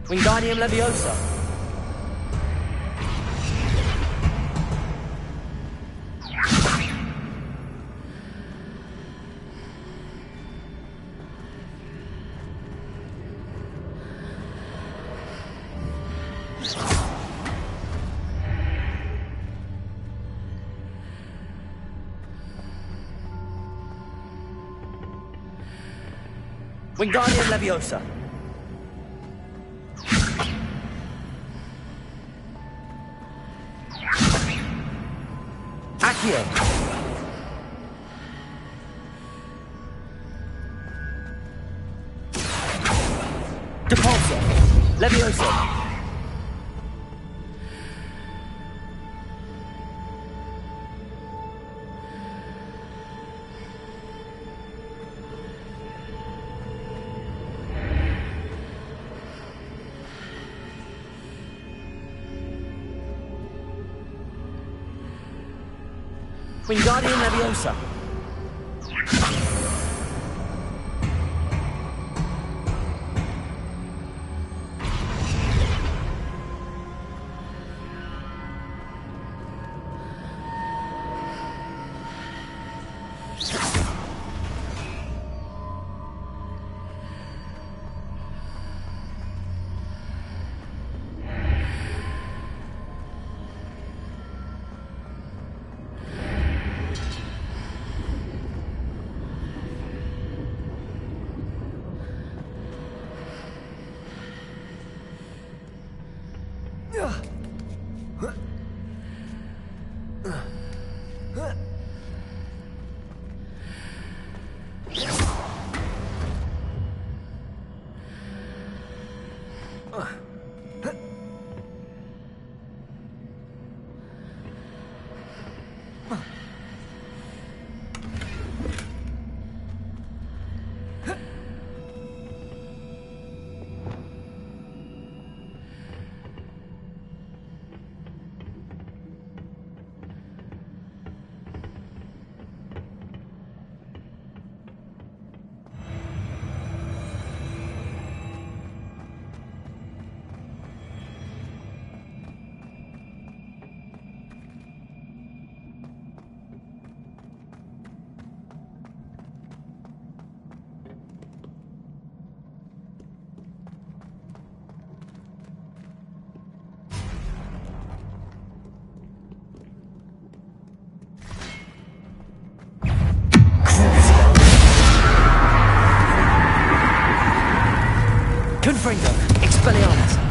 Wingardium Leviosa. Wingardium Leviosa. Accio. Depulso. Leviosa. Wingardium Leviosa. Confringo. Expelliarmus.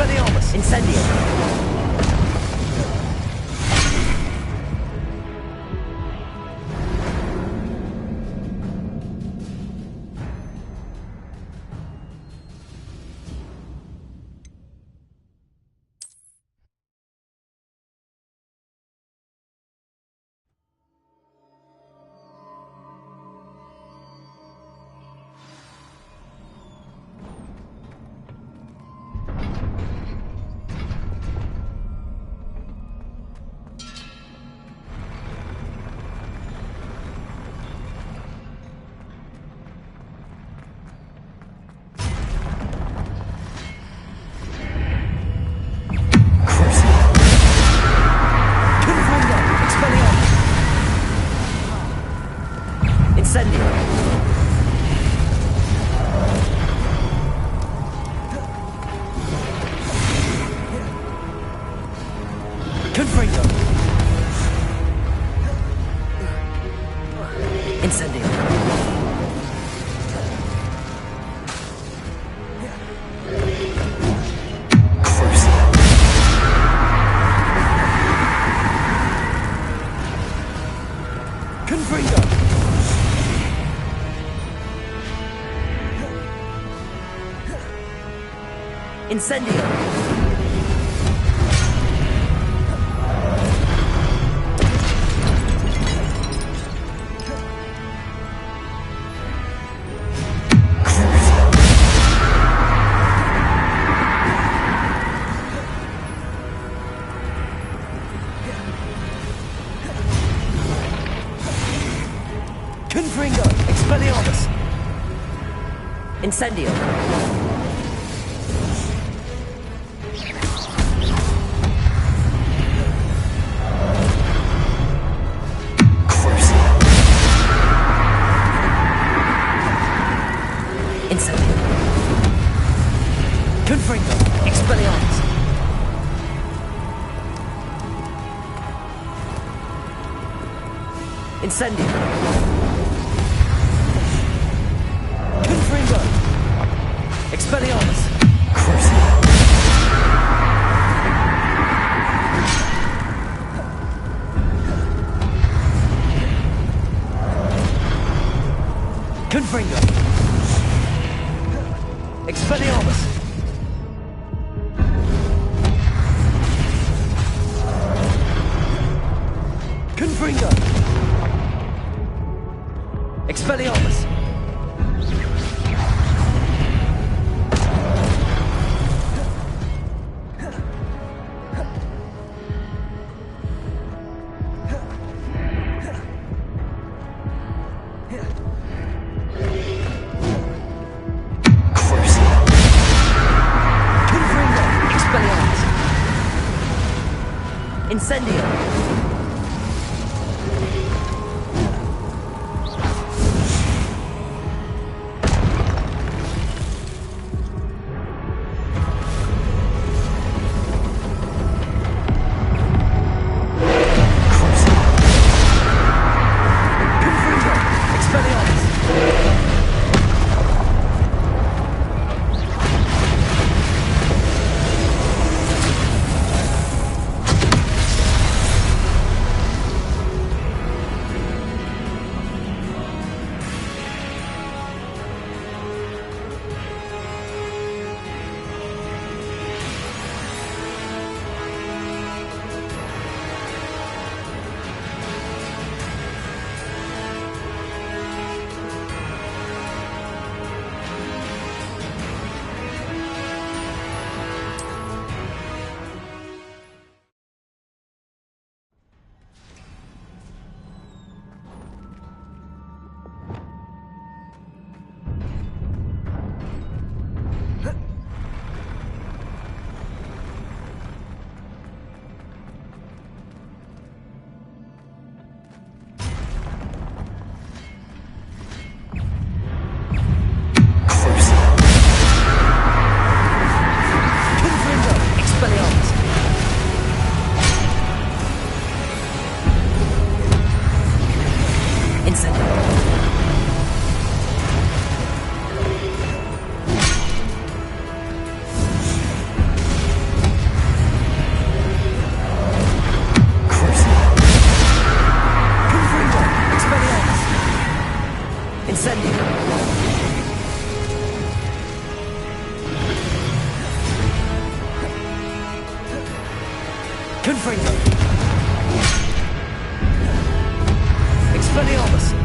Expelliarmus! Incendio! Incendio! Confringo! Expelliarmus! Incendio! Incendio! Confringo! Expelliarmus! Confringo! Expelliarmus! Confringo! Expelliarmus! Confringo! Expelliarmus! Incendio! Confringo. Expelliarmus.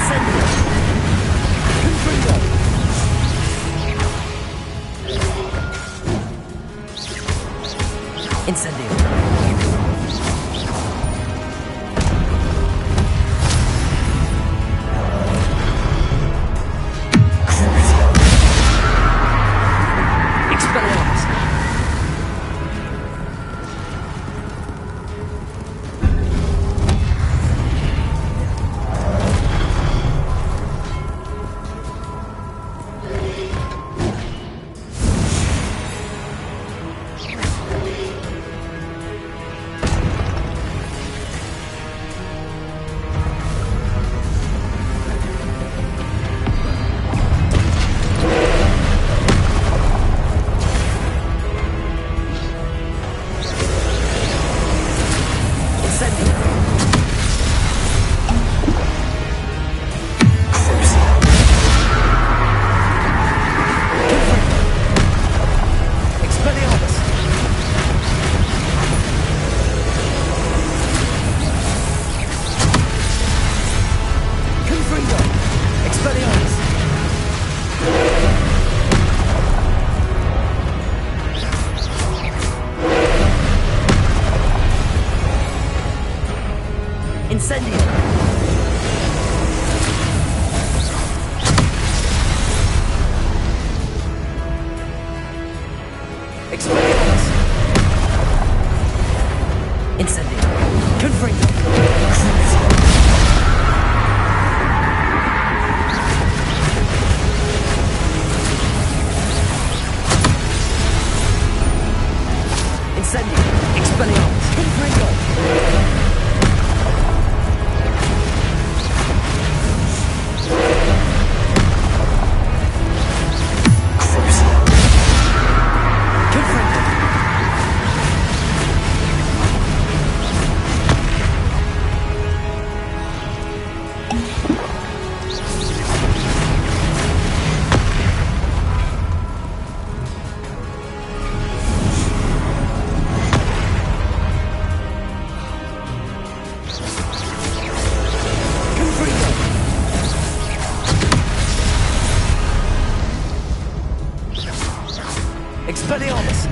Incendio! Incendio! Expelliarmus! Incendio! Confringo! Incendio! Expelliarmus! Confringo! Expelliarmus!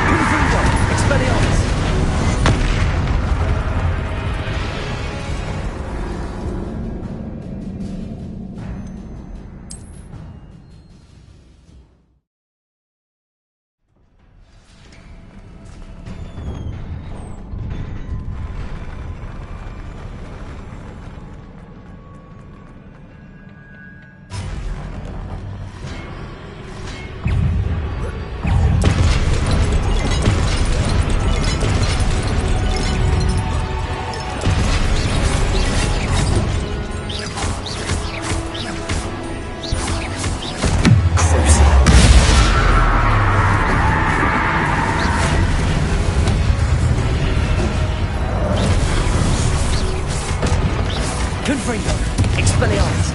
Confringo! Expelliarmus! Confringo! Expelliarmus!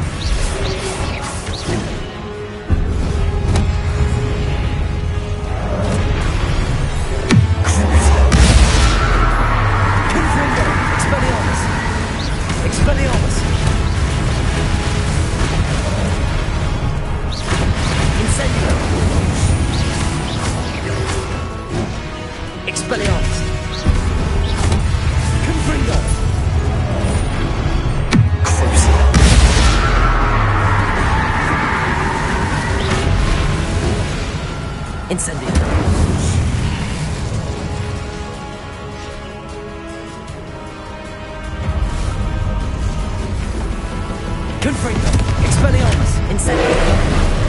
Confringo! Expelliarmus! Expelliarmus! Incendio! Expelliarmus! Confringo! Incendio! Confringo! Expelliarmus! Incendio!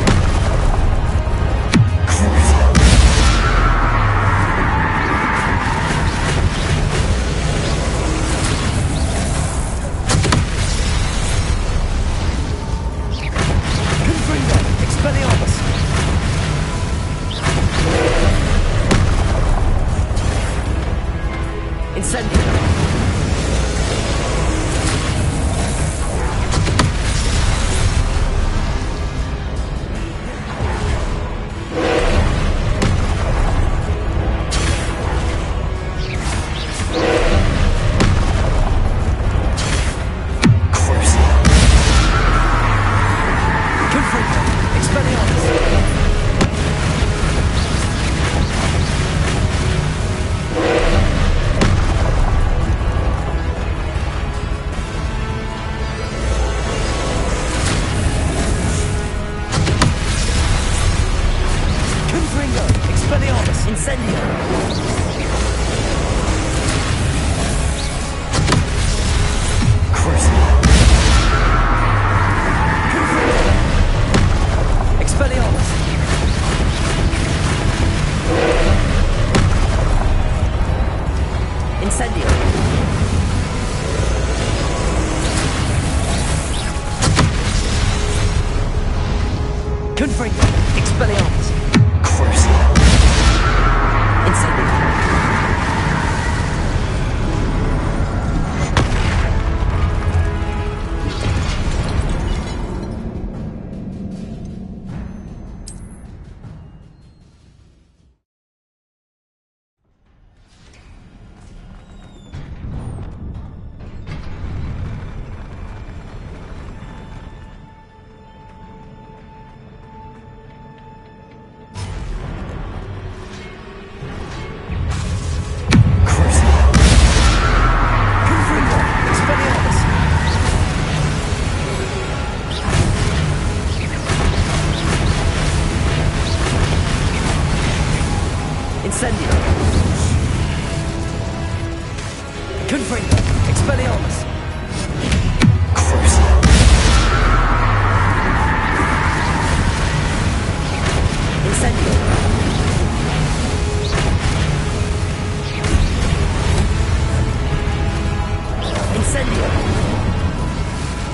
Confringo! Expelliarmus! Incendio! Confringo! Expelliarmus! Confringo! Expelliarmus! Incendio! Confringo!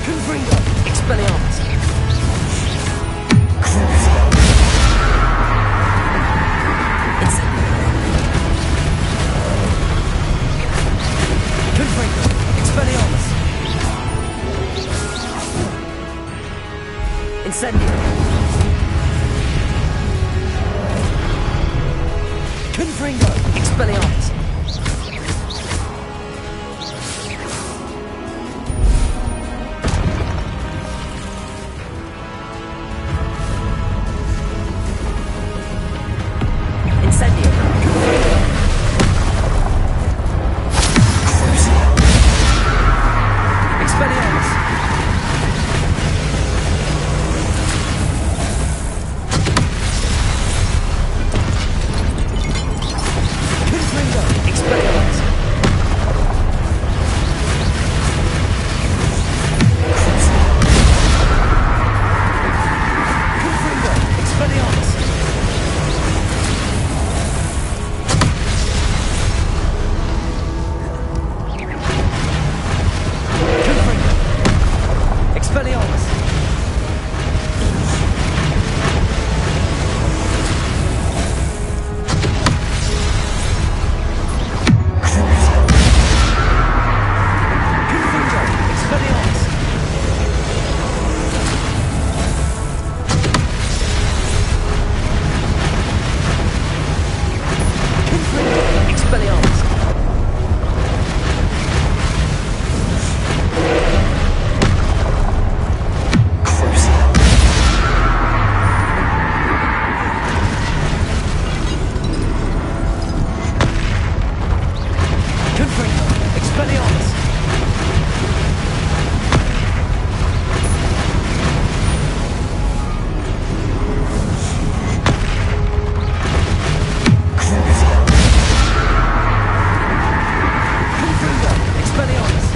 Confringo! Expelliarmus! Incendio! Confringo! Expelliarmus! Incendio! Confringo! Expelliarmus! Incendio! Expelliarmus! Confringo! Expelliarmus! Confringo! Expelliarmus! Confringo! Expelliarmus! Confringo! Expelliarmus! Confringo! Expelliarmus! Confringo! Expelliarmus! Confringo! Expelliarmus! Confringo!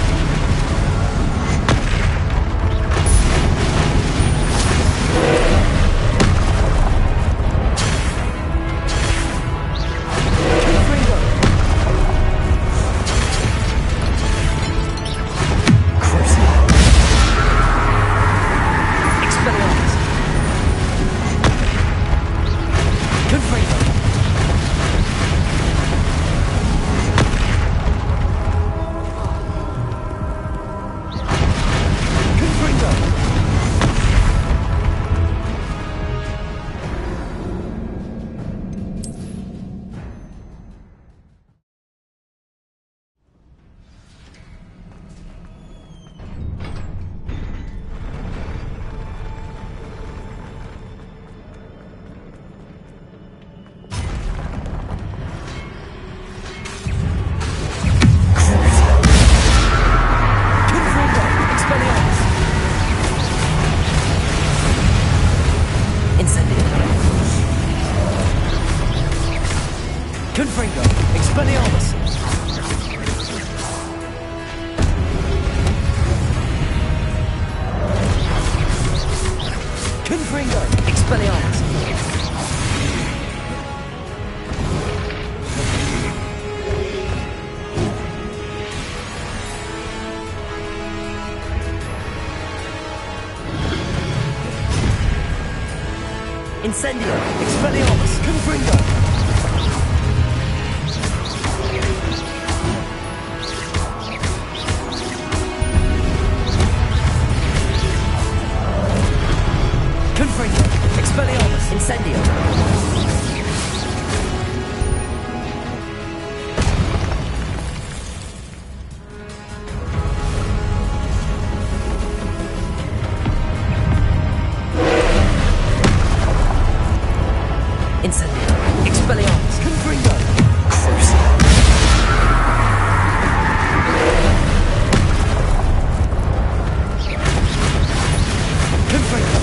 Expelliarmus! Confringo! Confringo! Confringo! Expelliarmus! Incendio! Confringo! Expelliarmus! Confringo! Expelliarmus! Incendio! Expelliarmus! Confringo! Confringo! Expelliarmus! Incendio! Incendio! Expelliarmus! Confringo! Confringo!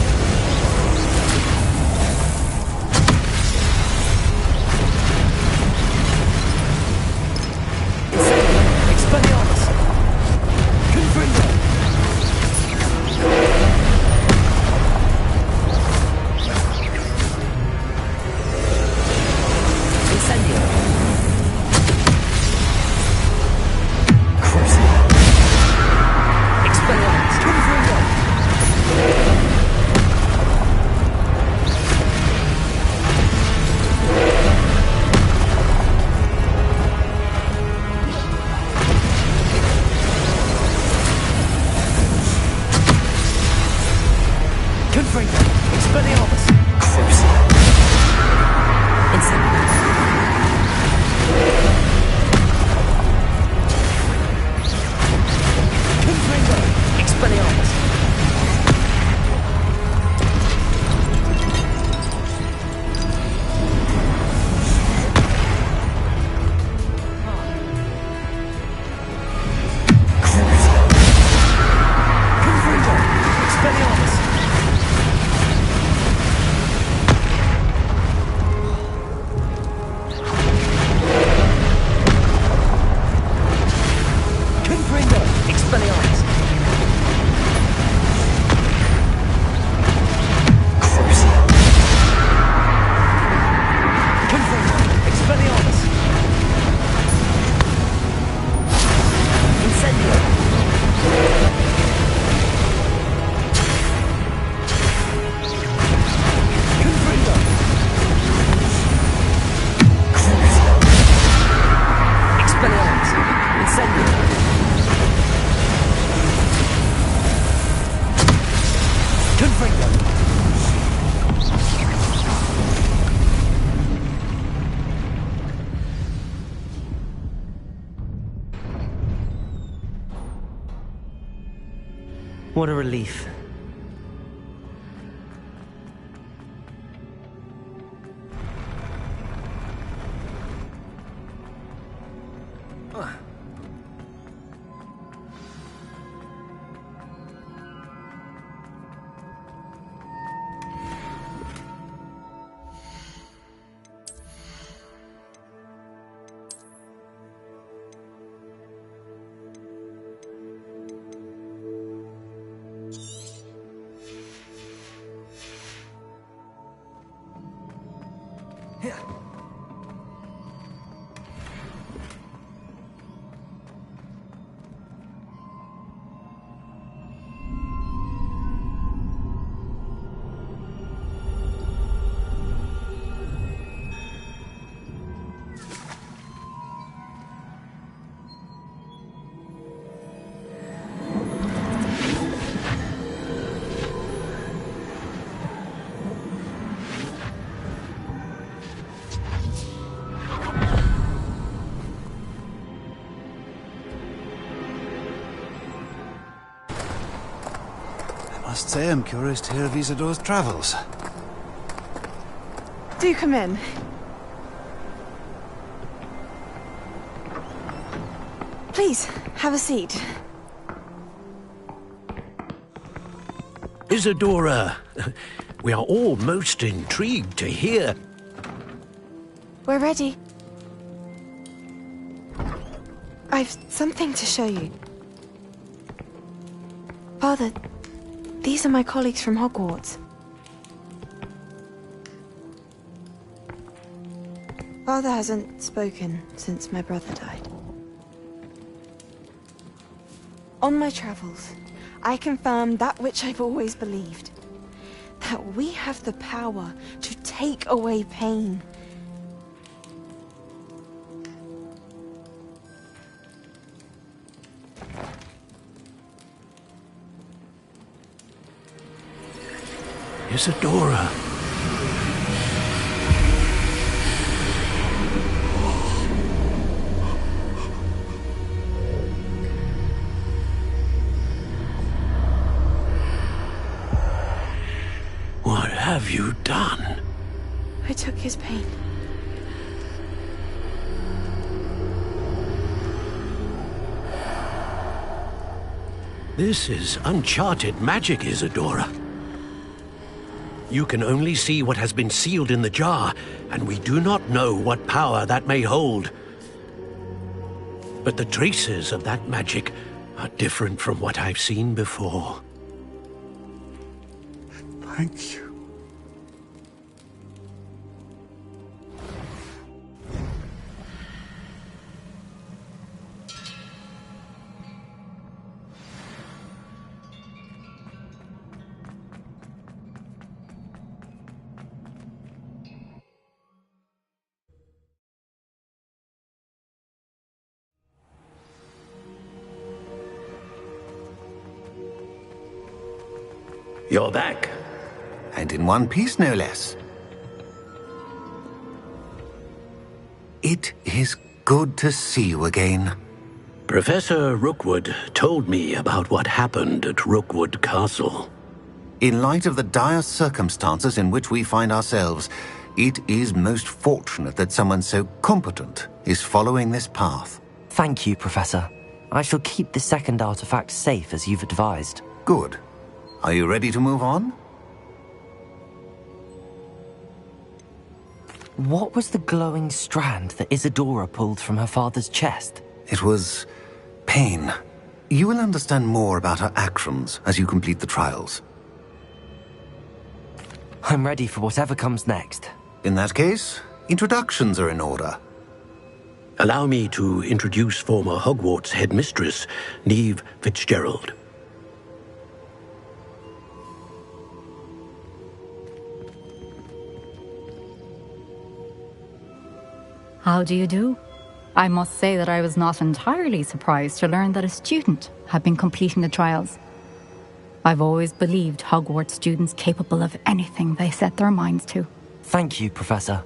Confringo! Expelliarmus! Crucio! Incendio! Confringo! Expelliarmus! What a relief. I must say I'm curious to hear of Isadore's travels. Do come in. Please, have a seat. Isadora, we are all most intrigued to hear. We're ready. I've something to show you. Father, these are my colleagues from Hogwarts. Father hasn't spoken since my brother died. On my travels, I confirmed that which I've always believed. That we have the power to take away pain. Isadora. What have you done? I took his pain. This is uncharted magic, Isadora. You can only see what has been sealed in the jar, and we do not know what power that may hold. But the traces of that magic are different from what I've seen before. Thank you. You're back. and in one piece, no less. It is good to see you again. Professor Rookwood told me about what happened at Rookwood Castle. In light of the dire circumstances in which we find ourselves, it is most fortunate that someone so competent is following this path. Thank you, Professor. I shall keep the second artifact safe as you've advised. Good. Are you ready to move on? What was the glowing strand that Isadora pulled from her father's chest? It was pain. You will understand more about her actions as you complete the trials. I'm ready for whatever comes next. In that case, introductions are in order. Allow me to introduce former Hogwarts headmistress, Neve Fitzgerald. How do you do? I must say that I was not entirely surprised to learn that a student had been completing the trials. I've always believed Hogwarts students capable of anything they set their minds to. Thank you, Professor.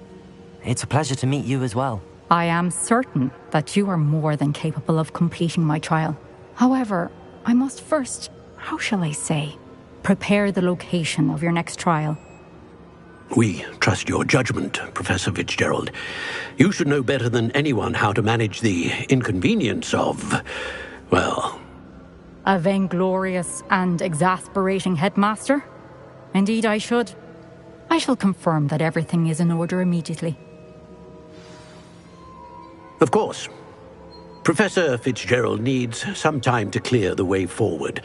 It's a pleasure to meet you as well. I am certain that you are more than capable of completing my trial. However, I must first, how shall I say, prepare the location of your next trial. We trust your judgment, Professor Fitzgerald. You should know better than anyone how to manage the inconvenience of, well... A vainglorious and exasperating headmaster? Indeed I should. I shall confirm that everything is in order immediately. Of course. Professor Fitzgerald needs some time to clear the way forward.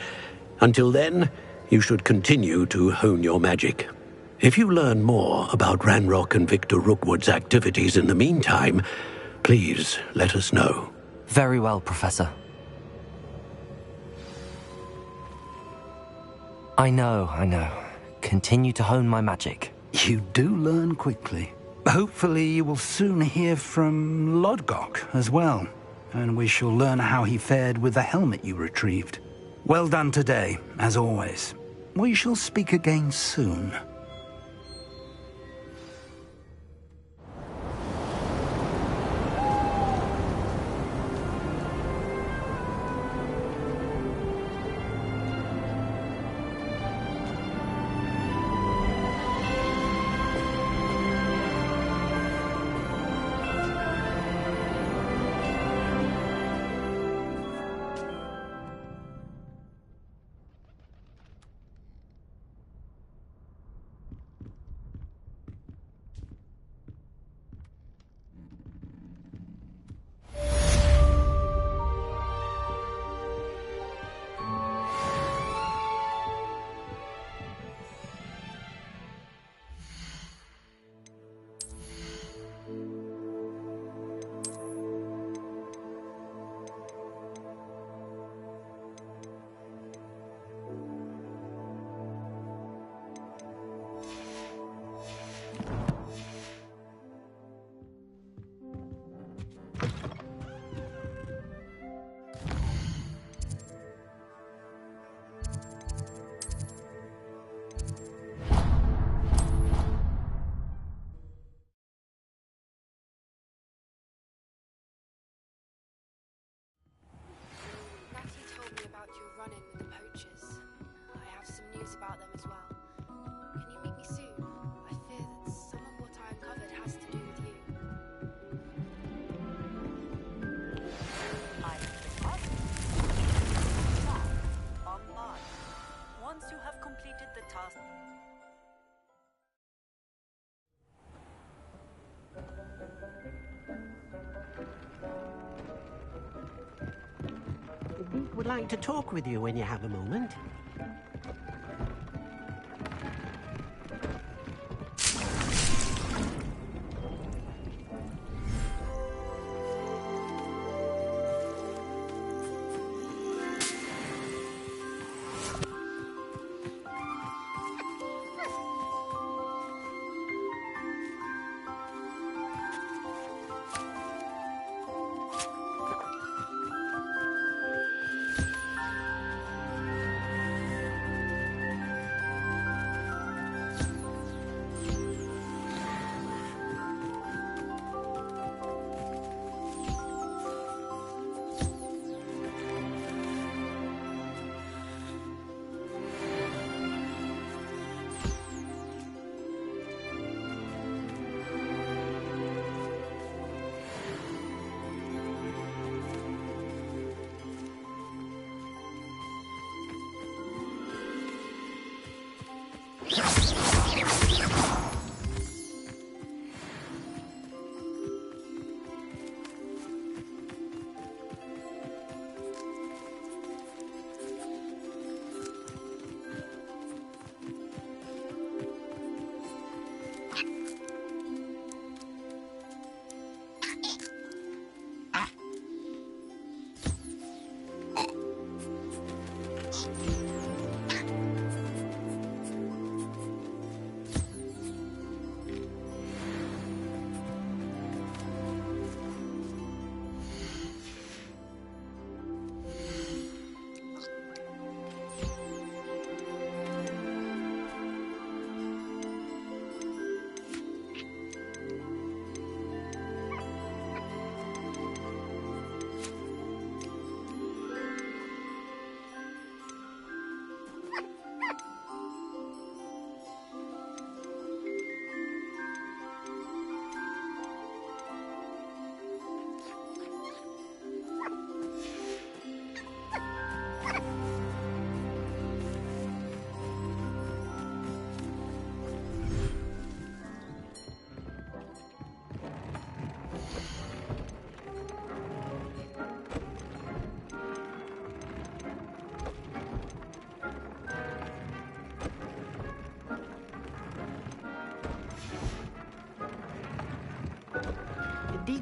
Until then, you should continue to hone your magic. If you learn more about Ranrock and Victor Rookwood's activities in the meantime, please let us know. Very well, Professor. I know. Continue to hone my magic. You do learn quickly. Hopefully you will soon hear from Lodgok as well, and we shall learn how he fared with the helmet you retrieved. Well done today, as always. We shall speak again soon. About them as well. Can you meet me soon? I fear that some of what I uncovered has to do with you. Online. Once you have completed the task. Would like to talk with you when you have a moment.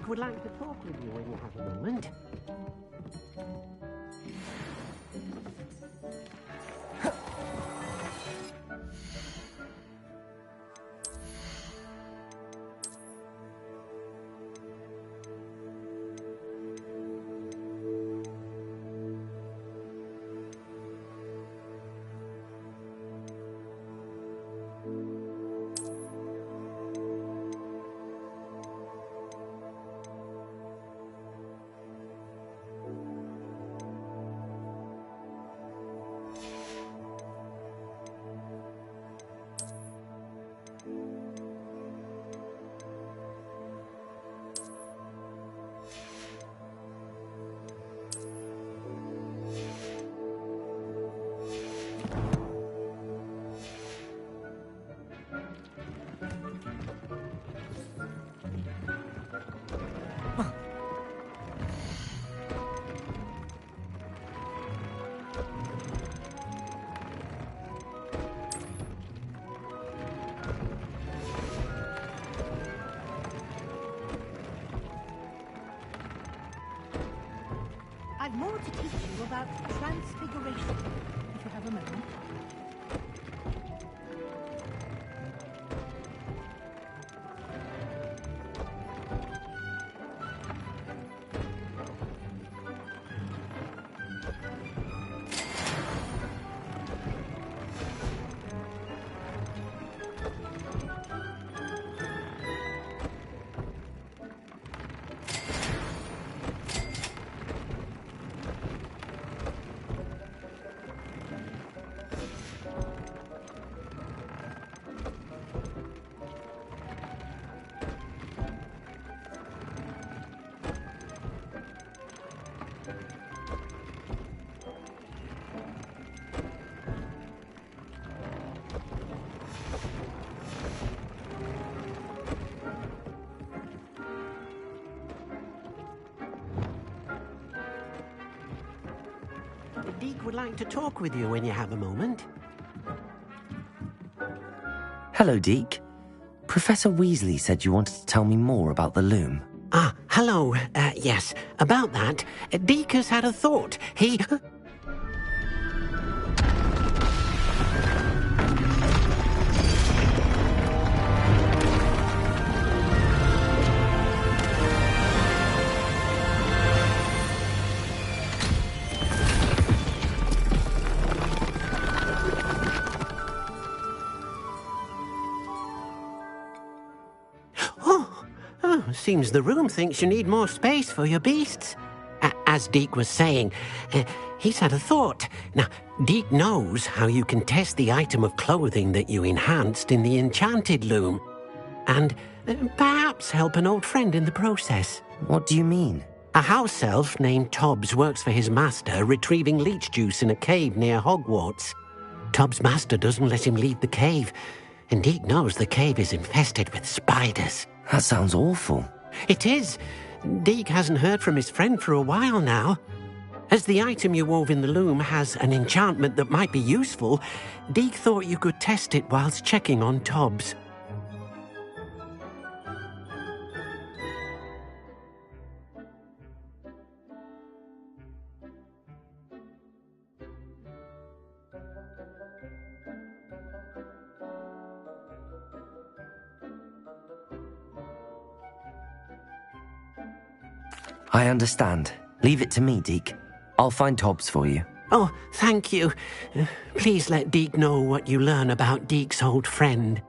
Deek would like to talk with you when you have a moment. I've more to teach you about transfiguration, if you have a moment. Deek would like to talk with you when you have a moment. Hello, Deke. Professor Weasley said you wanted to tell me more about the loom. Ah, hello. Yes, about that. Deek has had a thought. He... Seems the room thinks you need more space for your beasts. As Deek was saying, he's had a thought. Now, Deek knows how you can test the item of clothing that you enhanced in the enchanted loom. And perhaps help an old friend in the process. What do you mean? A house elf named Tobbs works for his master, retrieving leech juice in a cave near Hogwarts. Tobbs' master doesn't let him leave the cave, and Deek knows the cave is infested with spiders. That sounds awful. It is. Deek hasn't heard from his friend for a while now. As the item you wove in the loom has an enchantment that might be useful, Deek thought you could test it whilst checking on Tobbs. I understand. Leave it to me, Deke. I'll find Tobbs for you. Oh, thank you. Please let Deek know what you learn about Deek's old friend.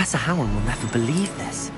Professor Howland will never believe this.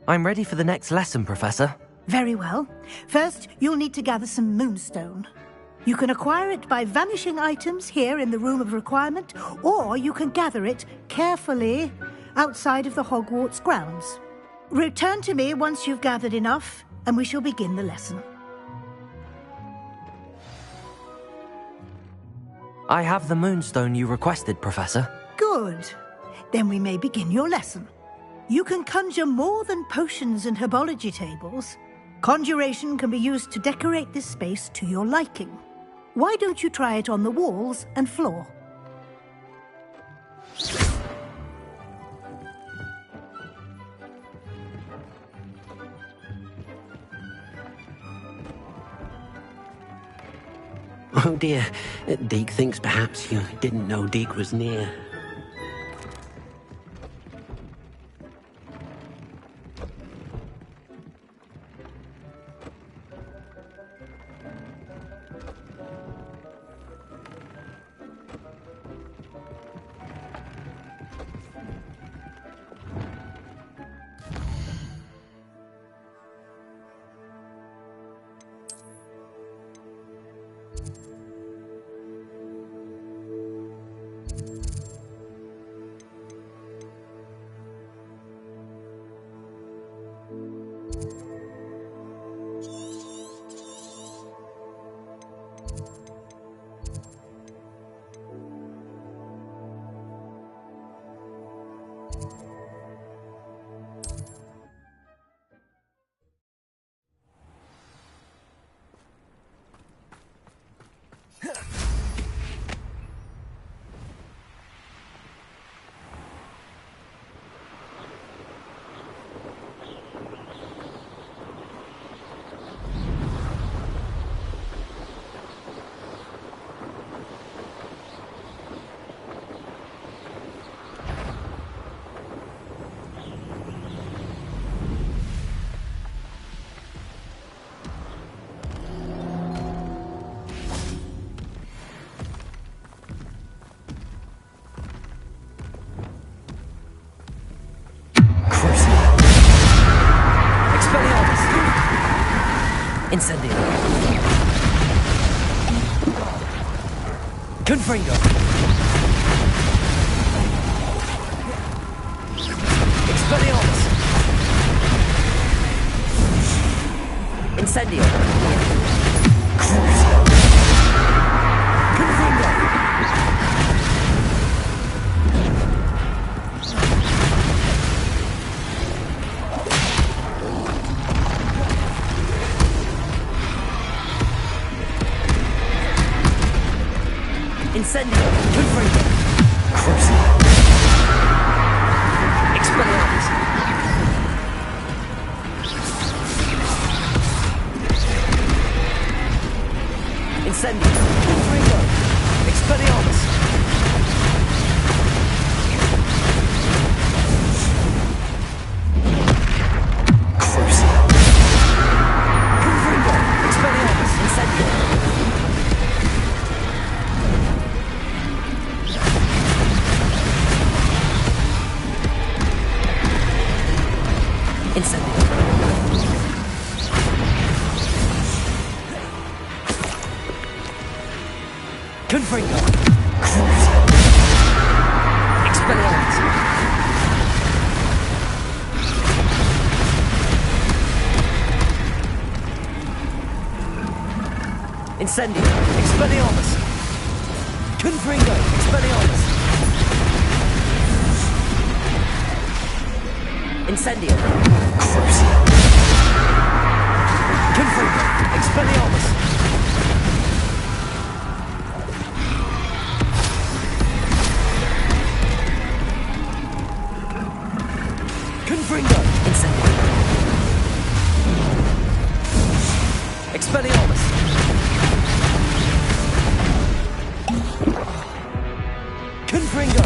I'm ready for the next lesson, Professor. Very well. First, you'll need to gather some moonstone. You can acquire it by vanishing items here in the Room of Requirement, or you can gather it carefully outside of the Hogwarts grounds. Return to me once you've gathered enough, and we shall begin the lesson. I have the moonstone you requested, Professor. Good. Then we may begin your lesson. You can conjure more than potions and herbology tables. Conjuration can be used to decorate this space to your liking. Why don't you try it on the walls and floor? Oh dear, Deke thinks perhaps you didn't know Deke was near. Incendio. Confringo. Expelliarmus. Incendio. Crucio. Confringo. Incendio. Confringo. Crucio. Expelliarmus. Incendio. Confringo. Expelliarmus. Crucio. Confringo. Expelliarmus. Incendio. Incendio. Confringo. Crucio. Incendio. Expelliarmus. Confringo. Expelliarmus. Incendio. Confringo. Expelliarmus. Confringo. Incendio. Expelliarmus. Confringo.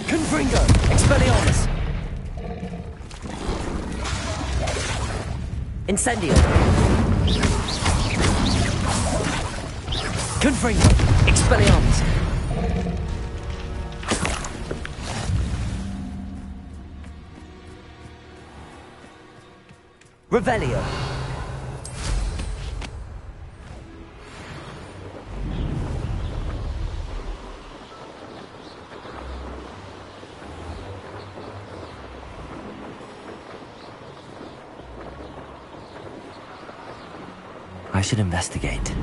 Confringo. Expelliarmus. Incendio. Confringo. Expelliarmus. Revelio. I should investigate.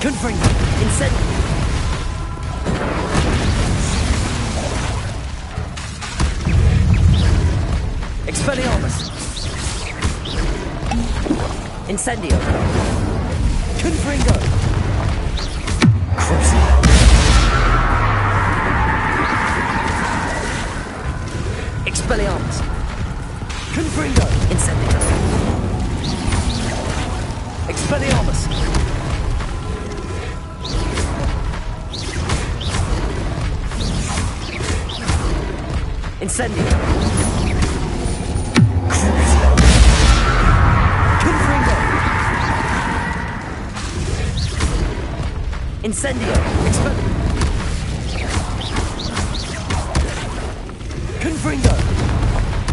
Confringo. Incendio. Expelliarmus. Incendio. Confringo. Expelliarmus. Confringo. Incendio. Expelliarmus. Incendio. Confringo. Incendio. Confringo.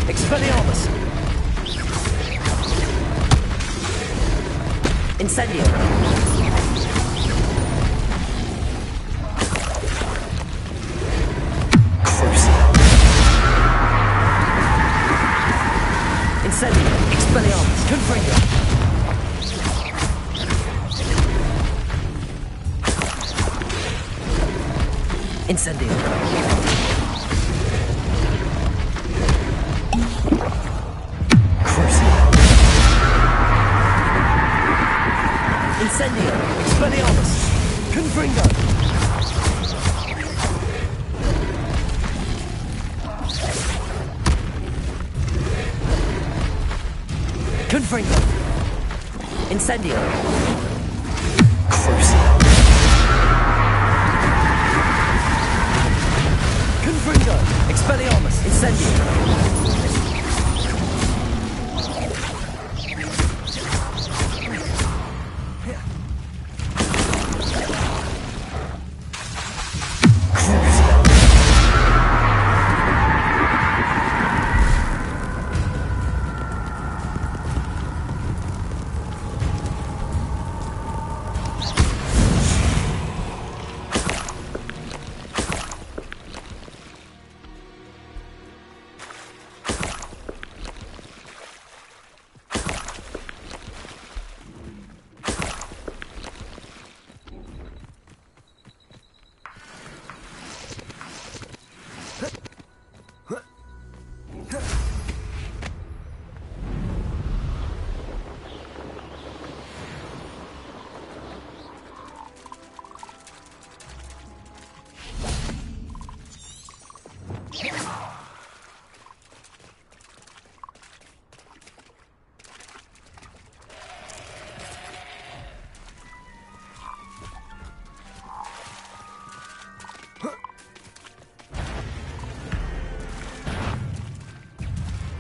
Expelliarmus. Incendio. Incendio. Expelliarmus. Confringo. Incendio. Incendio. Expelliarmus. Confringo. Confringo. Incendio. Confringo. Expelliarmus. Incendio.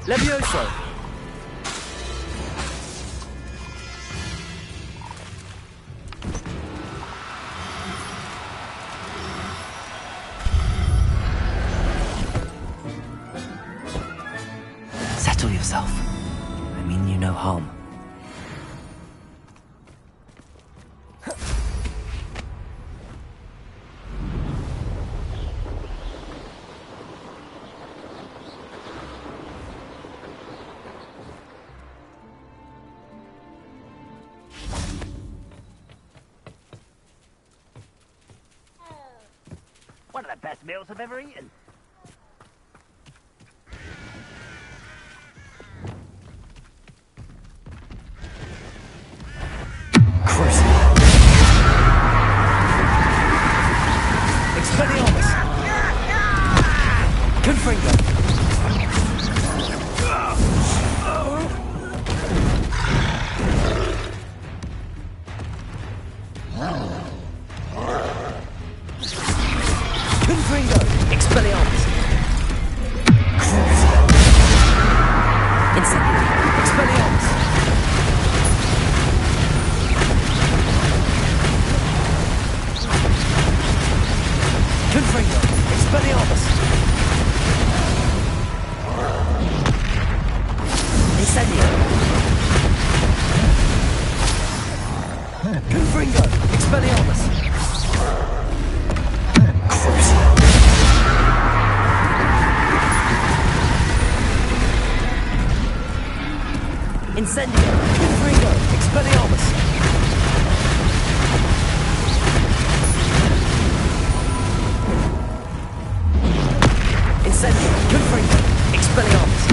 Levioso! Settle yourself. I mean you no harm. One of the best meals I've ever eaten. Expelliarmus! Confringo! Confringo! Expelliarmus! Incendiary! Expelliarmus! Confringo! Expelliarmus! Incendio! Confringo! Expelliarmus! Incendio! Confringo! Expelliarmus! Incendio! Confringo! Expelliarmus!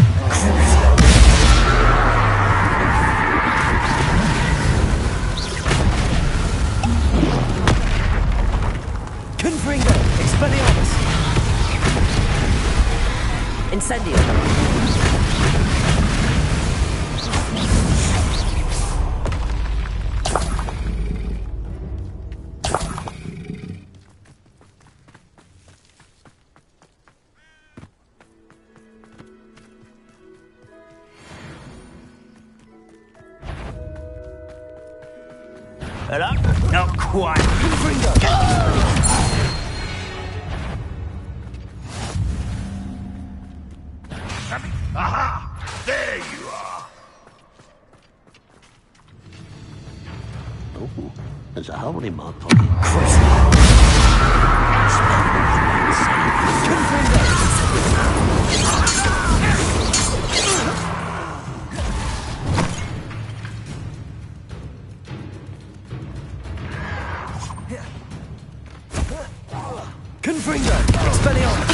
Confringo! Expelliarmus! Incendio! Hello? Not quite. Confringo! Aha! There you are. Oh, there's a hole in my pocket. Confringo! Expelliarmus!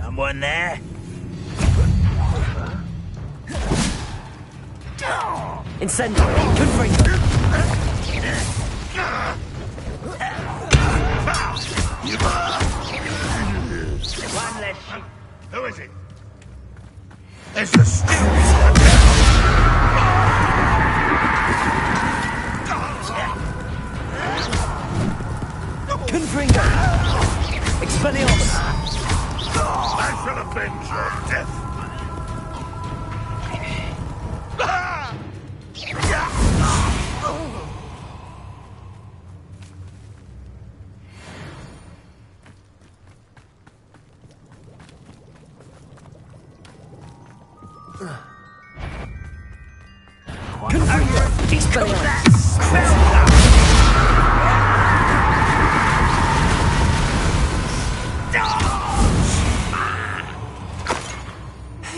Someone there? Incendio! Confringo! One less sheep. Who is it? It's the students. Confringo! Expelliarmus! I shall avenge your death. Confringo! Expelliarmus!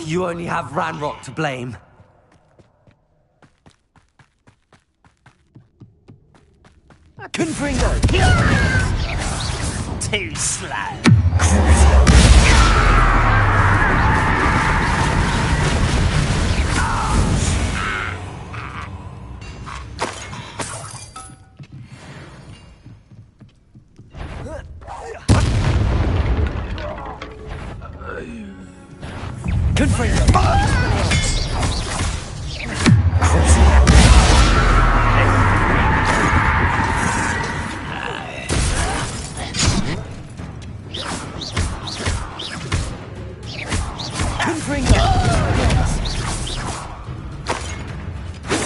You only have Ranrock to blame. Confringo! Too slow.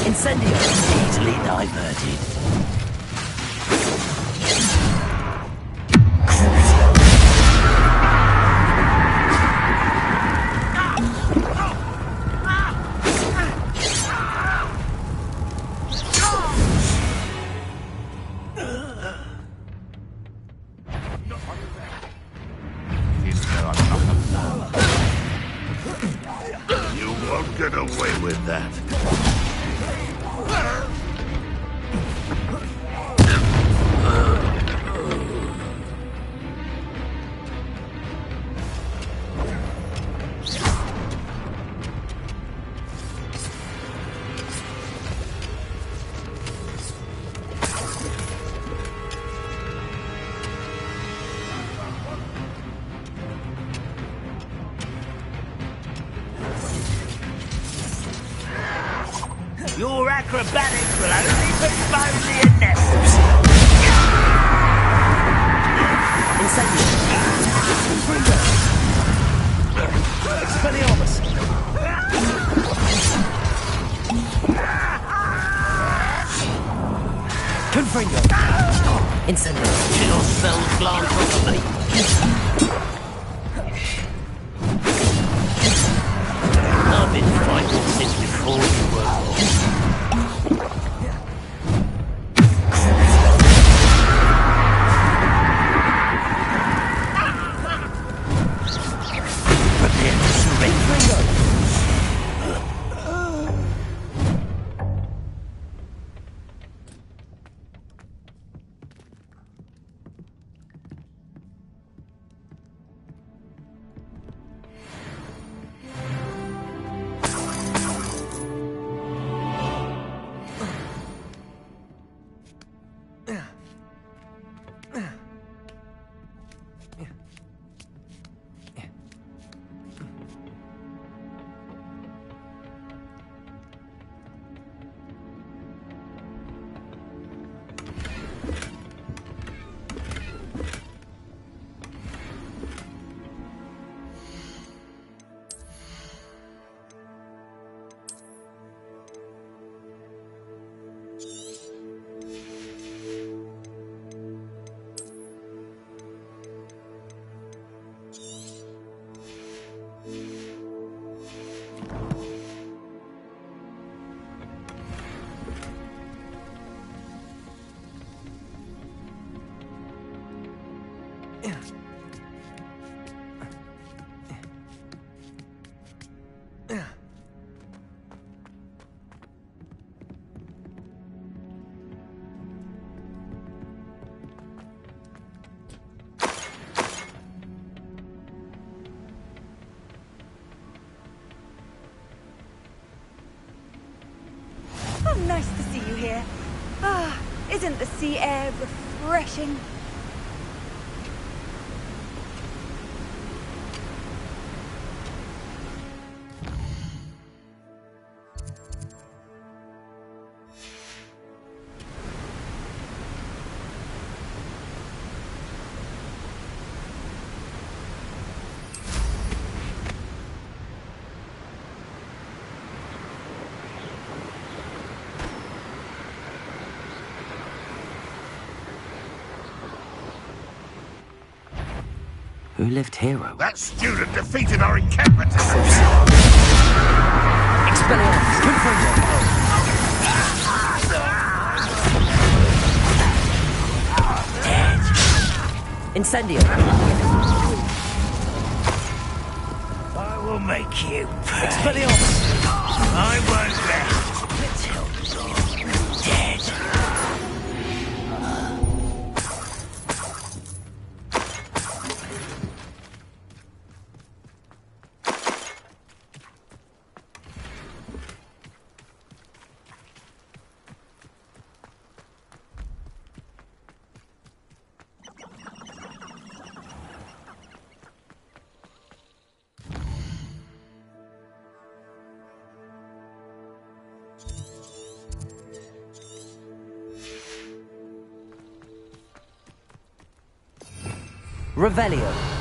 Incendio. Easily diverted. You won't get away with that. Your acrobatics will only postpone the inevitable. Incendio. Expelliarmus. Confringo. Incendio. Your spells glance over me. I've been fighting since before you were born. Prepare to surrender. Oh, nice to see you here. Ah, isn't the sea air refreshing? Who lived Hero? That student defeated our encampment in the Expelliarmus. Confringo. Incendio. I will make you pay. Expelliarmus. I won't rest until you're dead. Revelio.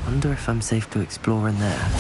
Wonder if I'm safe to explore in there.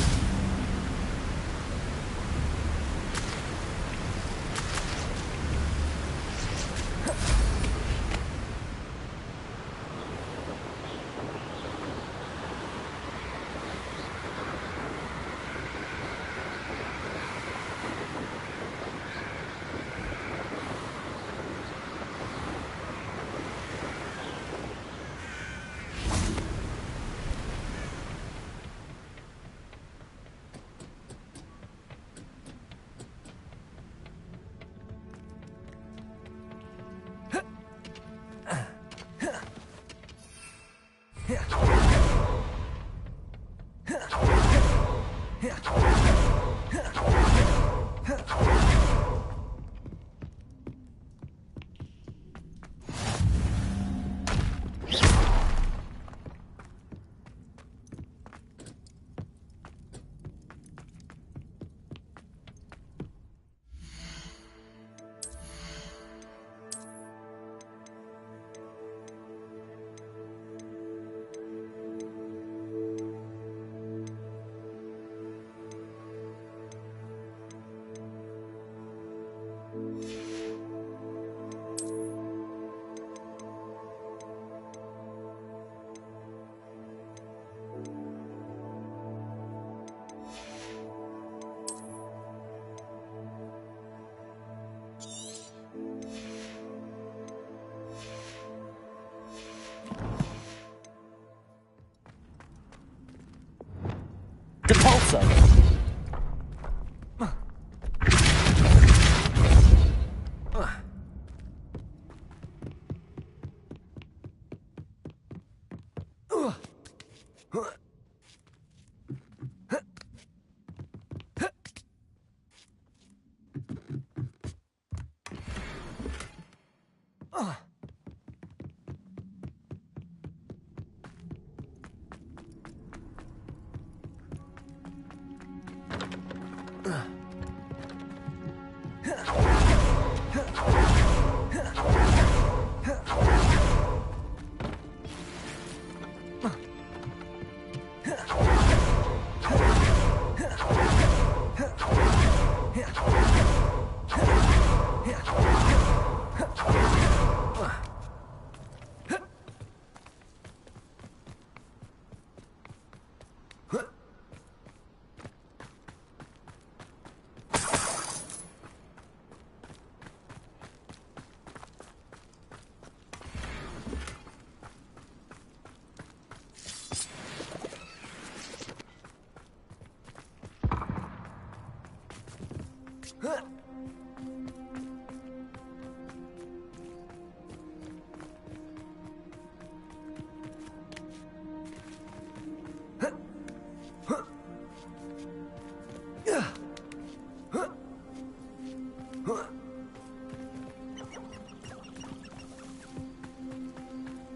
Depulso!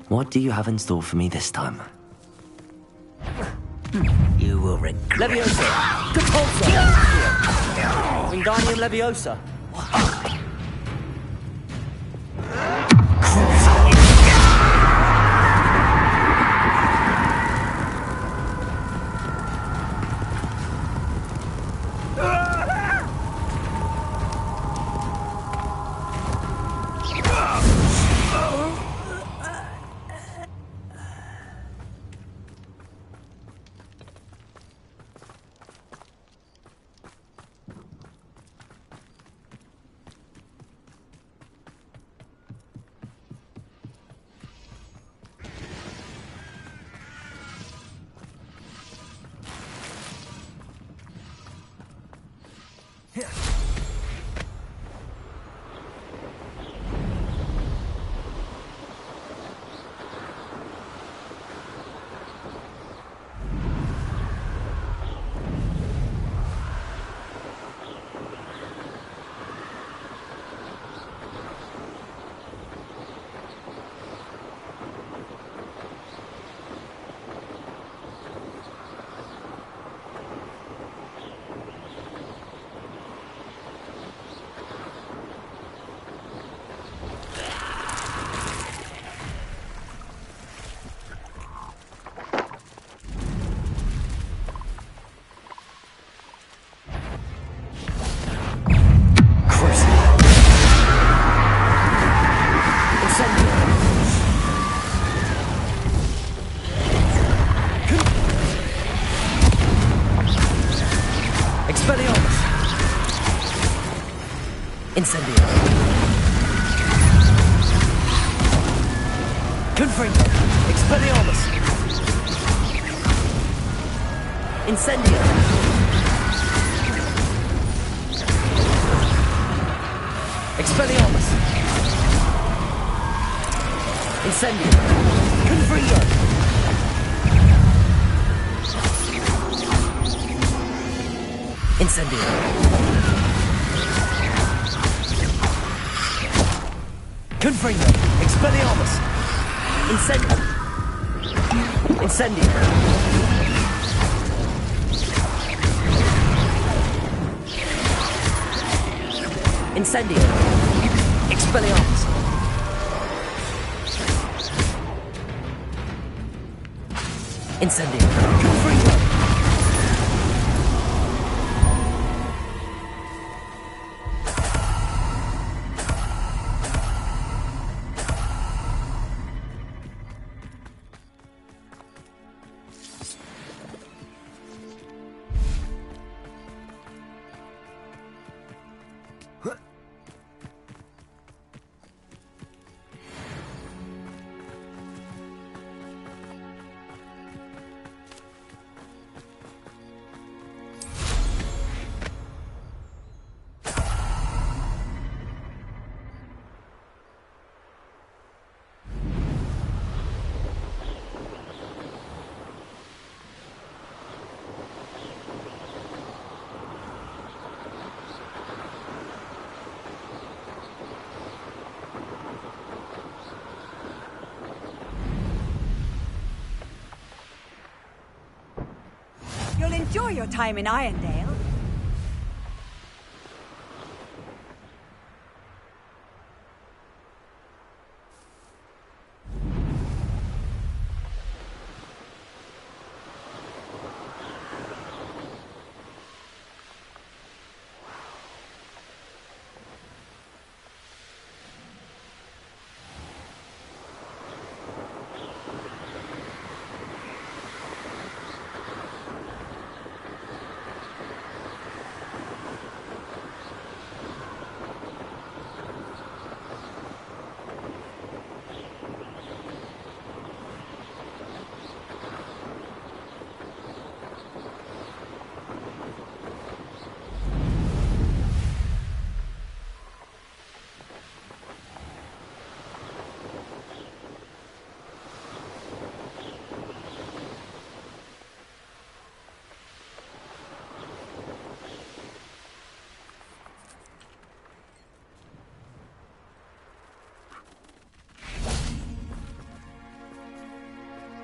What do you have in store for me this time? You will regret. Leviosa! Depulso! Wingardium Leviosa! Incendio. Confringo. Expelliarmus. Incendio. Expelliarmus. Incendio. Confringo. Incendio. Confringo. Expelliarmus. Incendio. Incendio. Incendio. Expelliarmus. Incendio. Confringo. You'll enjoy your time in Irondale.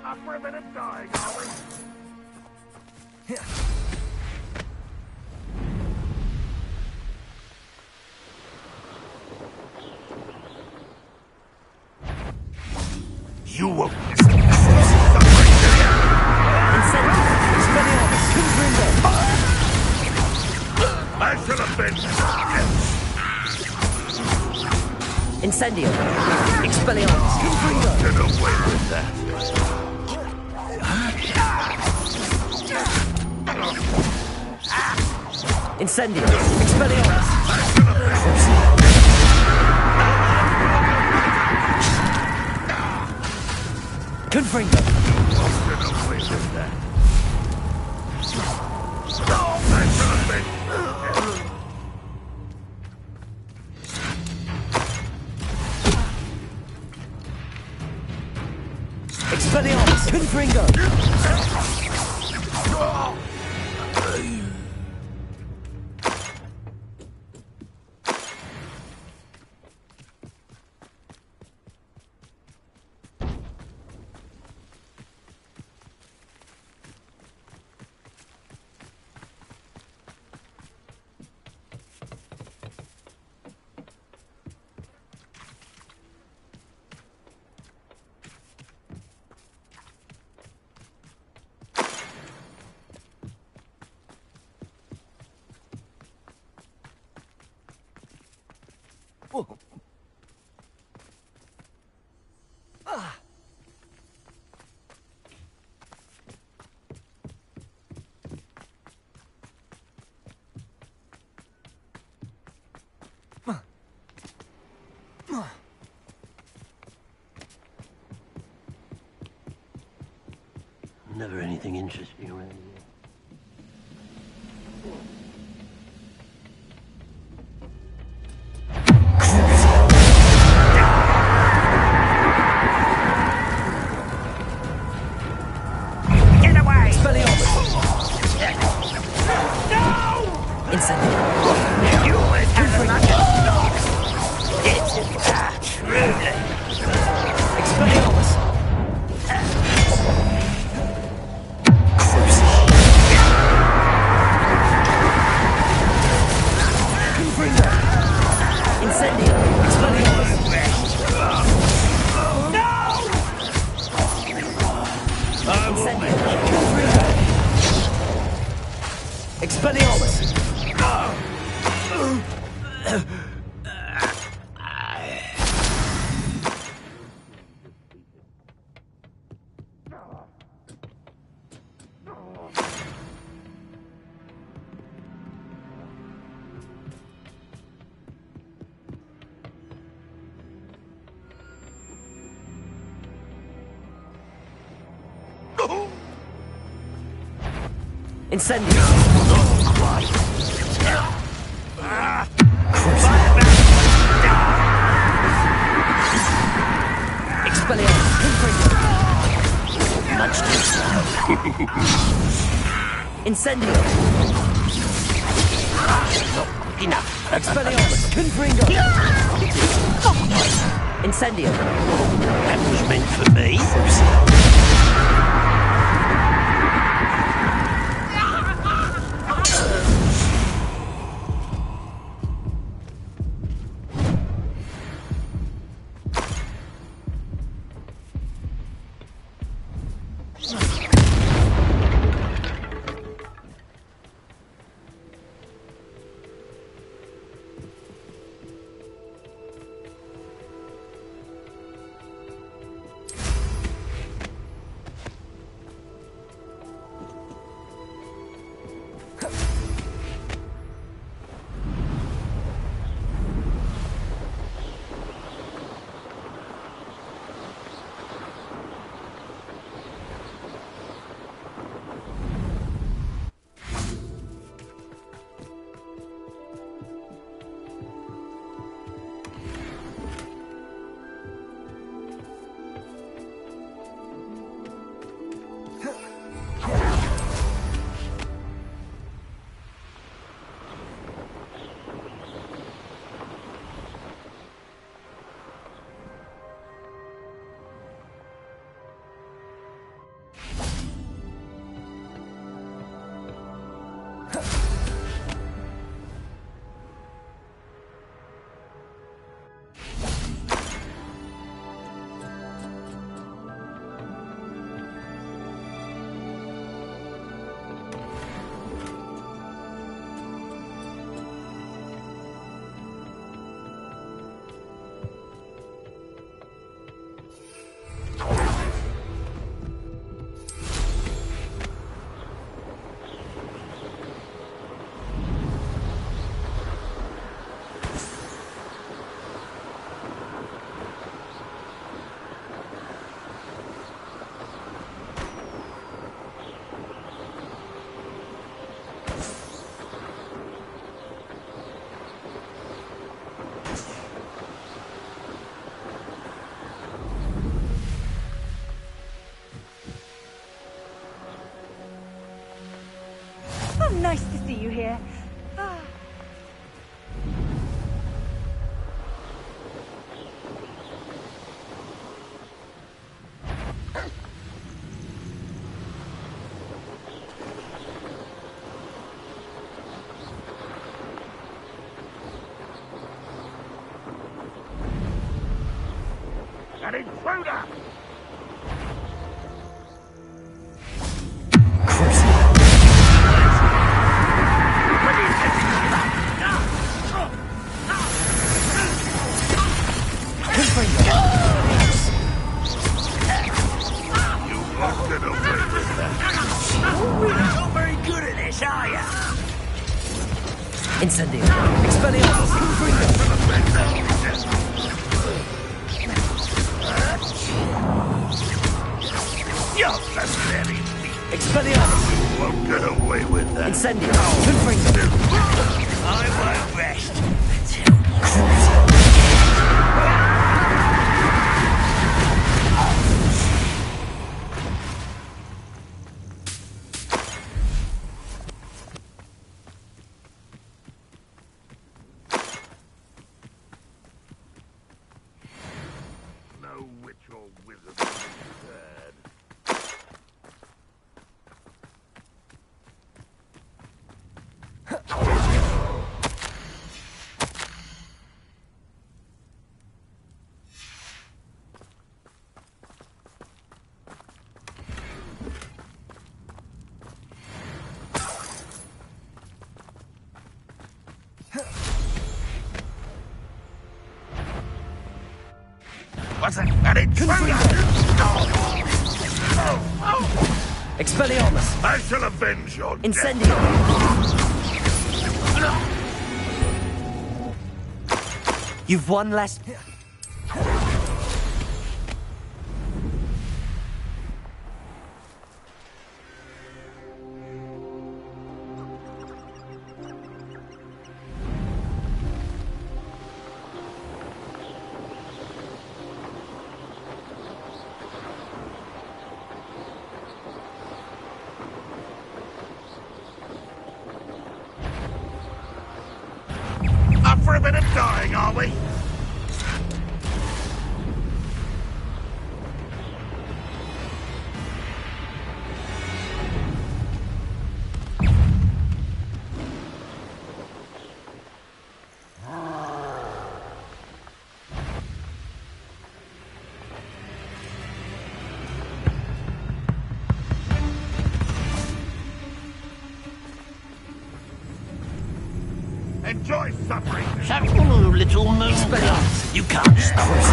Up for a bit of dying, are we? You won't miss the I should have been Incendio. Expelliarmus. Get away with that. Incendio. Expelliarmus. Confringo. Get away with that. interests me around here. Get away! No! Incendio. You always have a much truly. Expelliarmus. Incendio. Expelliarmus. Expelliarmus! Incendio! Expelliarmus! Much too slow. Incendio! Not quick enough. Expelliarmus! Confringo! Incendio! That was meant for me. Oh, nice to see you here. Ah. An intruder! Incendio! Expelliarmus! You're the very Expelliarmus! Won't get away with that. Incendio! Confringo! I won't rest. No witch or wizard will be spared. What's that? An intruder! Expelliarmus! I shall avenge your death. Incendio! You've one less... Up for a bit of dying, are we? Enjoy suffering. Oh, little moon. Expelliarmus! You can't stop us.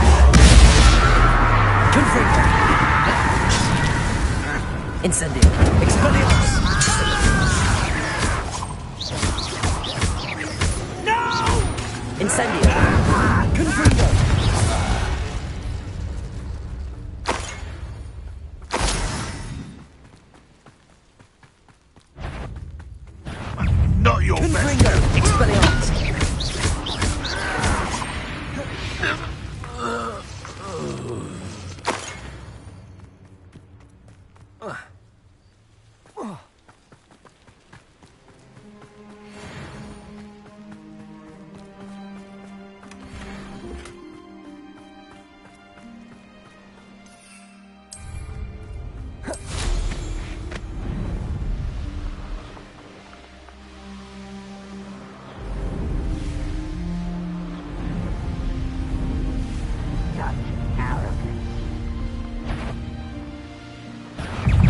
Confringo! Incendio! Expelliarmus! No! Incendio! Confringo! Not your Confringo! best. Expelliarmus!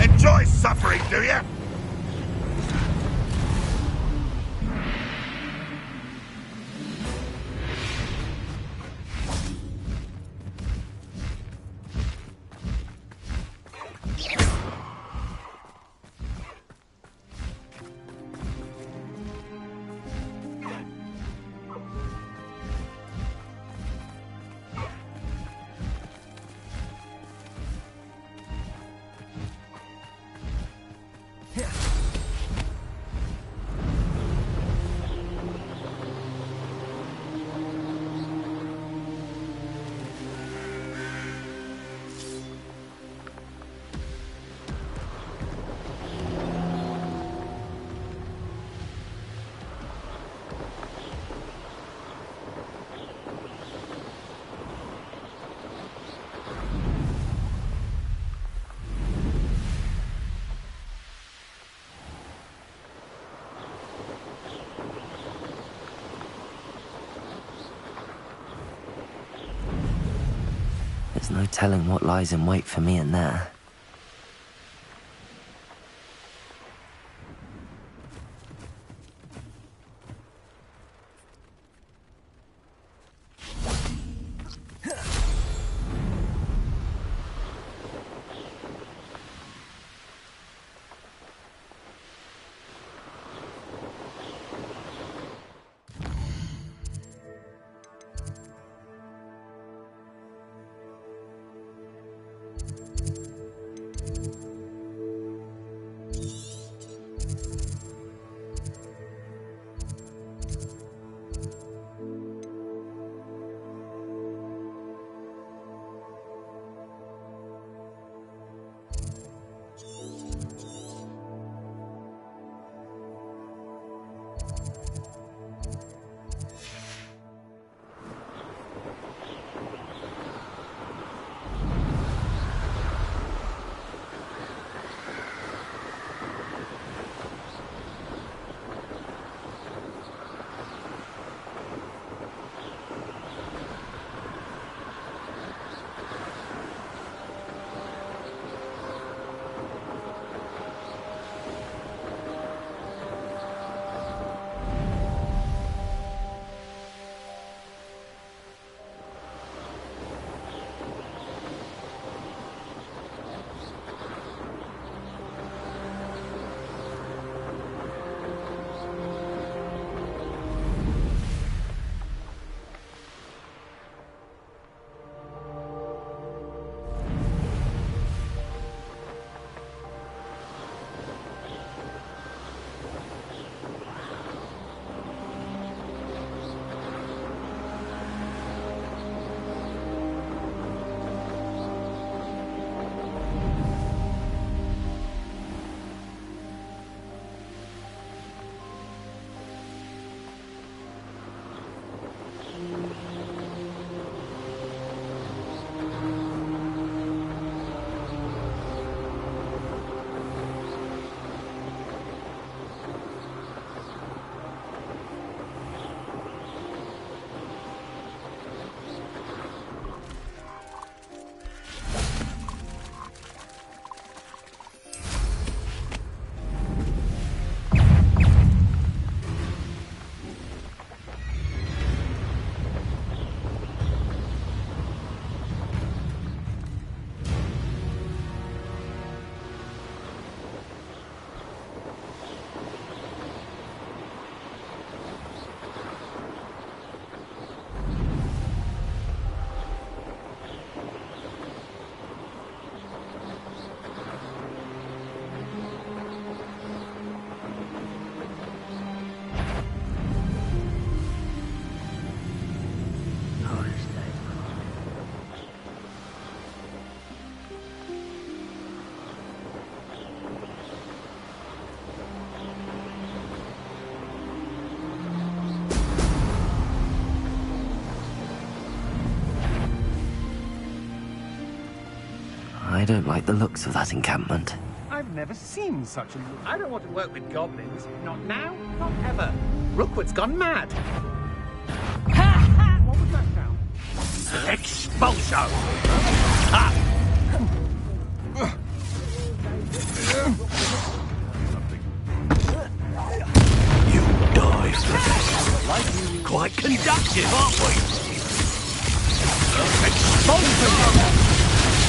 Enjoy suffering, do you? There's no telling what lies in wait for me in there. I don't like the looks of that encampment. I've never seen such a... I don't want to work with goblins. Not now, not ever. Rookwood's gone mad. What was that sound? Expulso! You die first. Quite conductive, aren't we?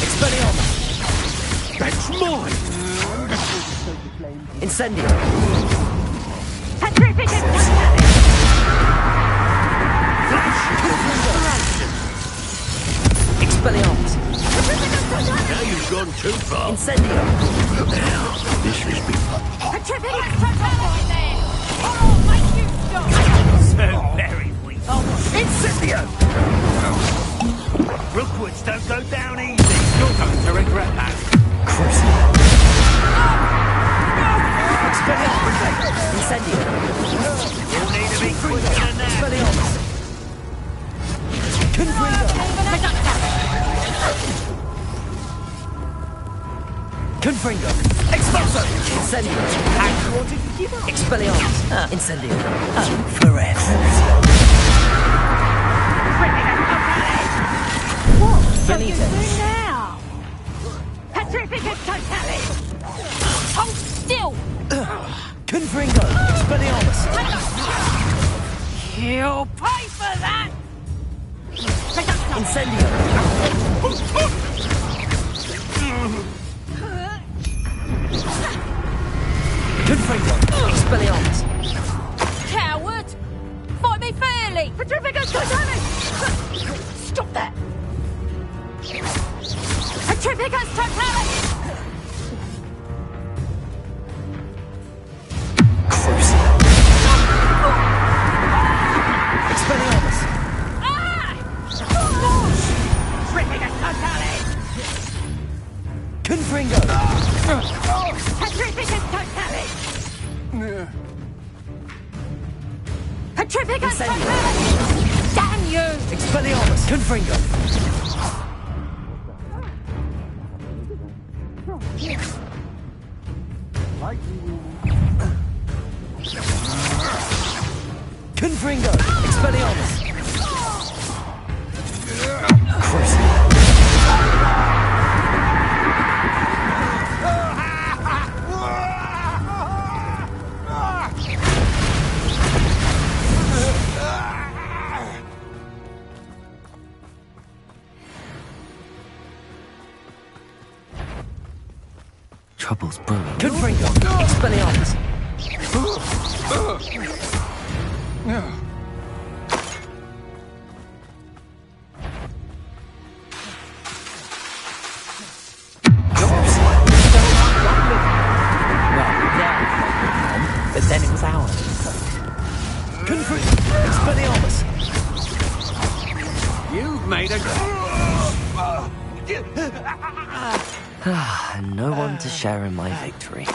Expelliarmus! That's mine! Incendio! Expelliarmus! Now you've gone too far. Incendio! Now, this has been... So very weak. Incendio! Rookwoods don't go down easy. You're going to regret that. Incendio! You'll need to be quicker than that. Expelliarmus! Confringo! Confringo! Expulso! Incendio! Expelliarmus! Incendio! Forever! What are you Benito! doing now? Petrificus totalis! Hold still! Confringo! Expelliarmus! You'll pay for that! Incendio! Confringo! Expelliarmus! Coward! Fight me fairly! Petrificus totalis! Stop that! Petrificus totalis! Expelliarmus! Petrificus totalis! Confringo! Petrificus totalis! Petrificus totalis! Damn you! Expelliarmus! Confringo! Confringo! Expelliarmus! Trouble's brewing. Confringo! Expelliarmus! But then it was ours. Confringo! Expelliarmus! You've made a... And no one to share in my victory.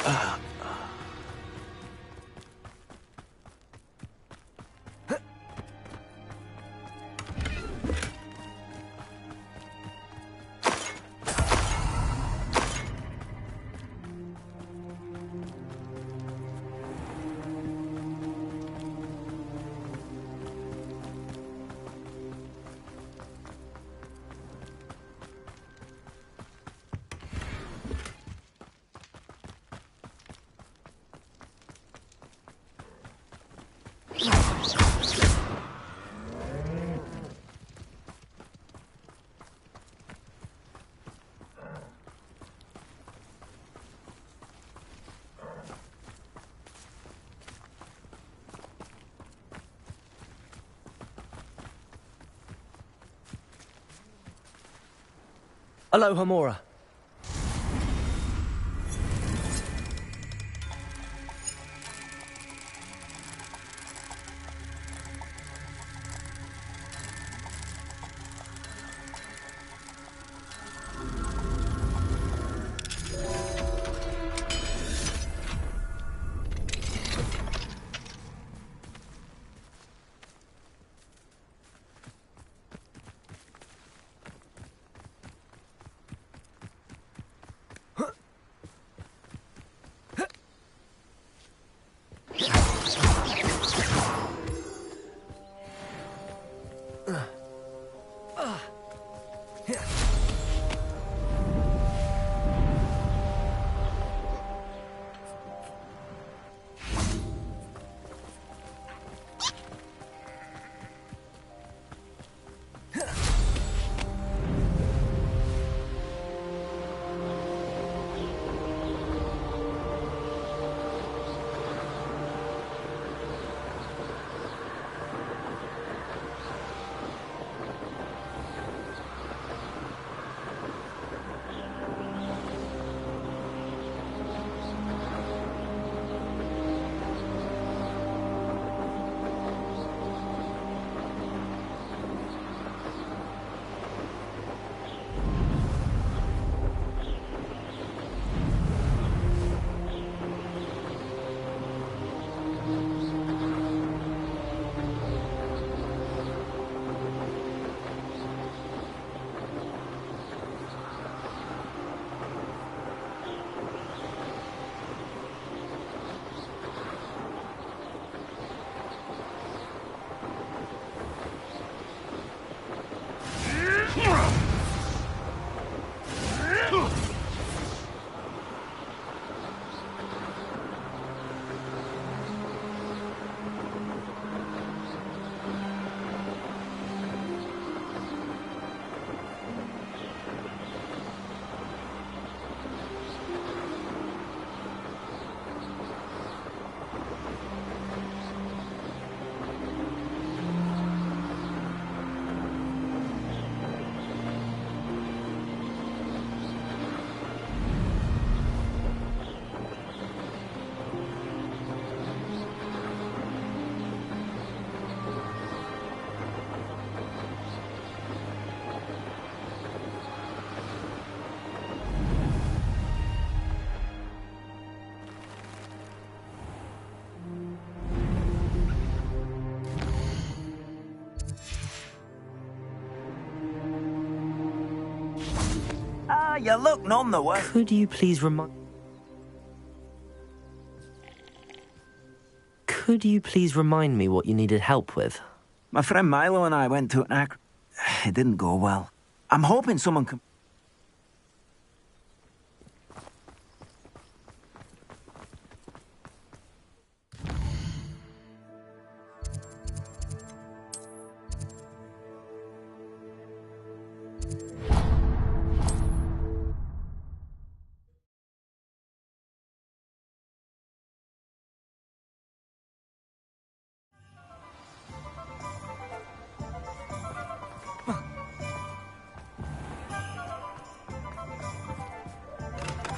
Aloha Mora. you look none the worse. Could you please remind me what you needed help with? My friend Milo and I went to an It didn't go well. I'm hoping someone can...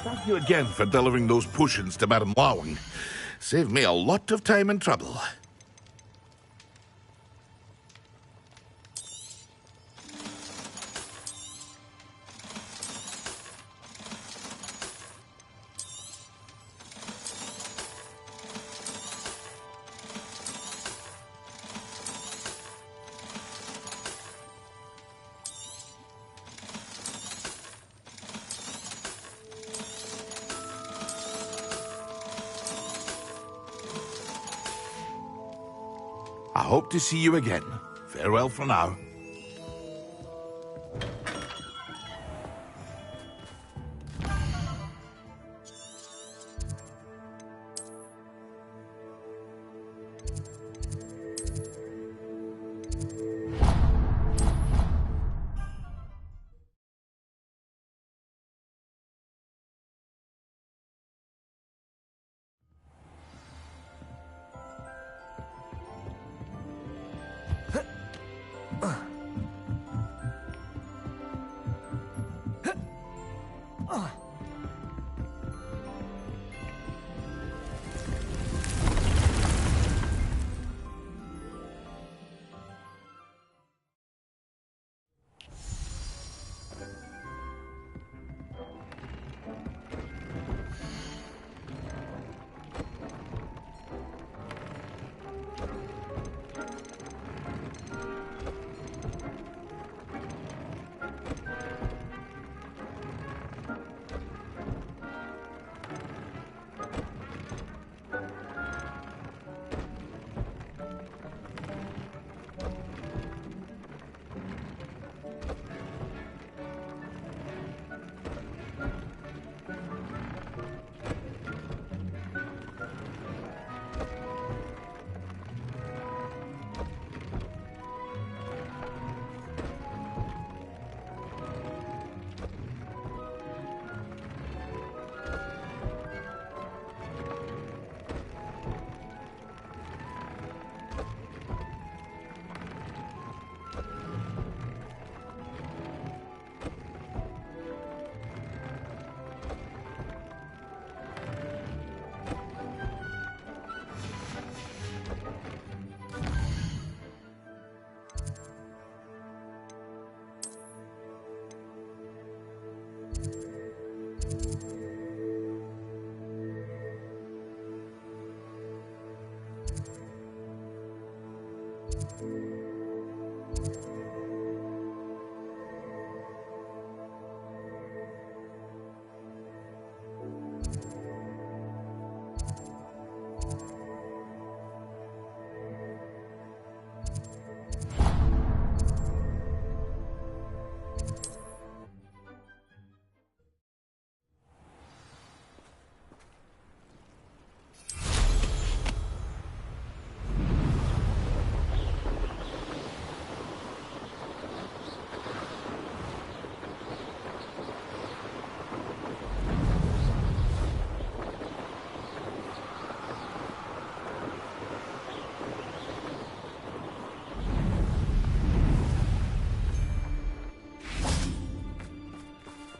Thank you again for delivering those potions to Madame Lawing. Saved me a lot of time and trouble. I hope to see you again. Farewell for now.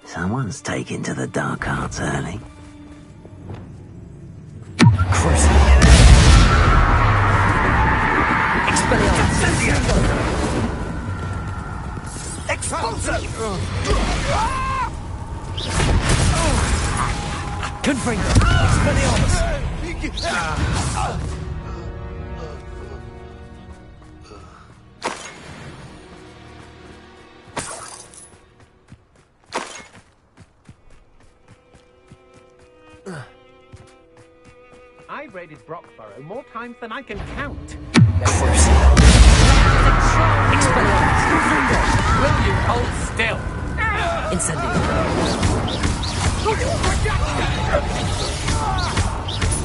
Someone's taken to the dark arts early. Confringo! Expelliarmus! migrated Brockborough more times than I can count. Will you hold still? Incendio.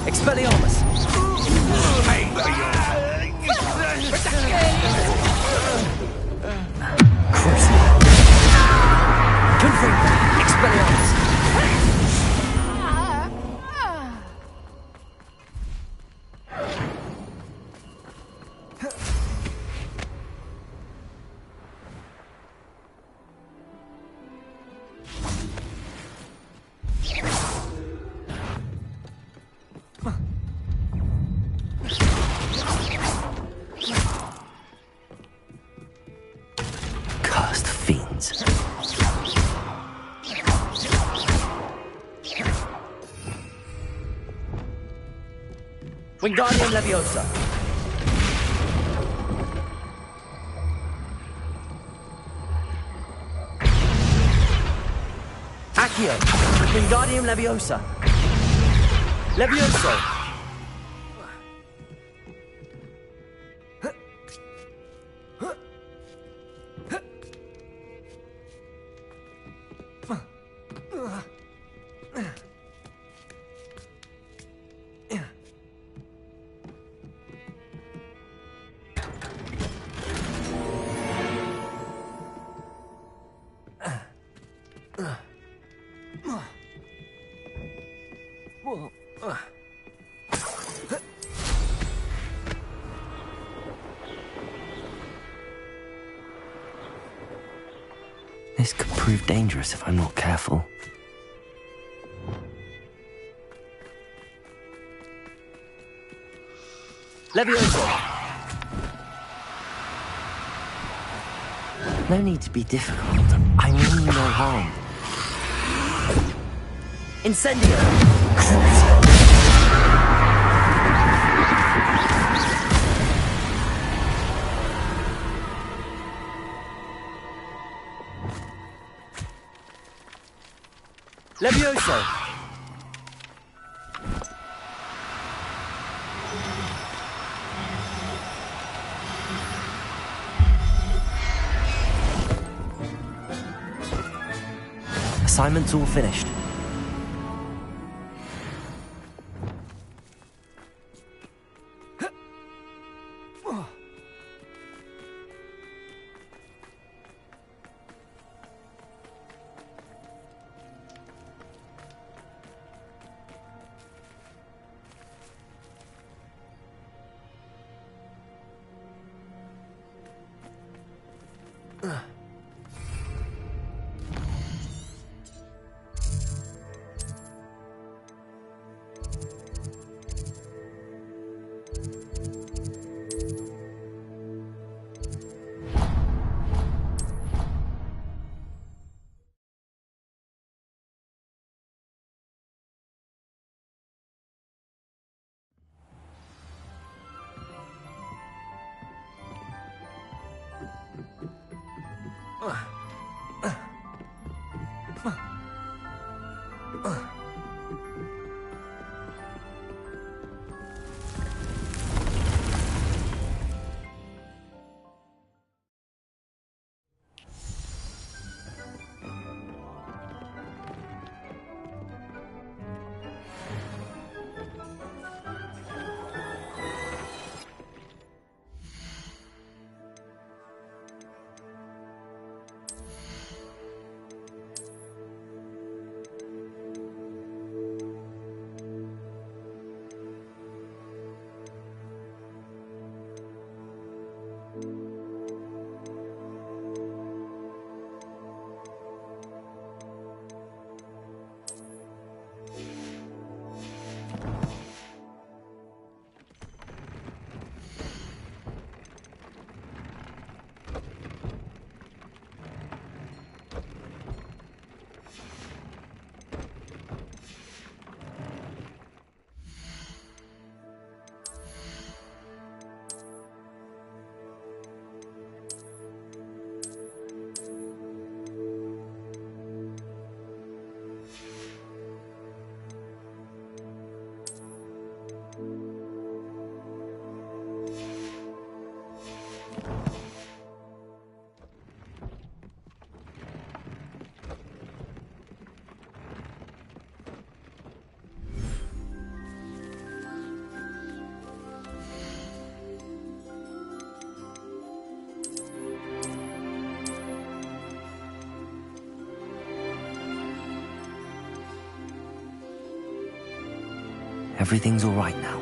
Expelliarmus. Confringo. Expelliarmus. Cursed fiends. Wingardium Leviosa. Accio. Wingardium Leviosa. Levioso. This could prove dangerous if I'm not careful. Levioso! No need to be difficult. I mean no harm. Incendio! Levioso! Assignment's all finished. Everything's all right now.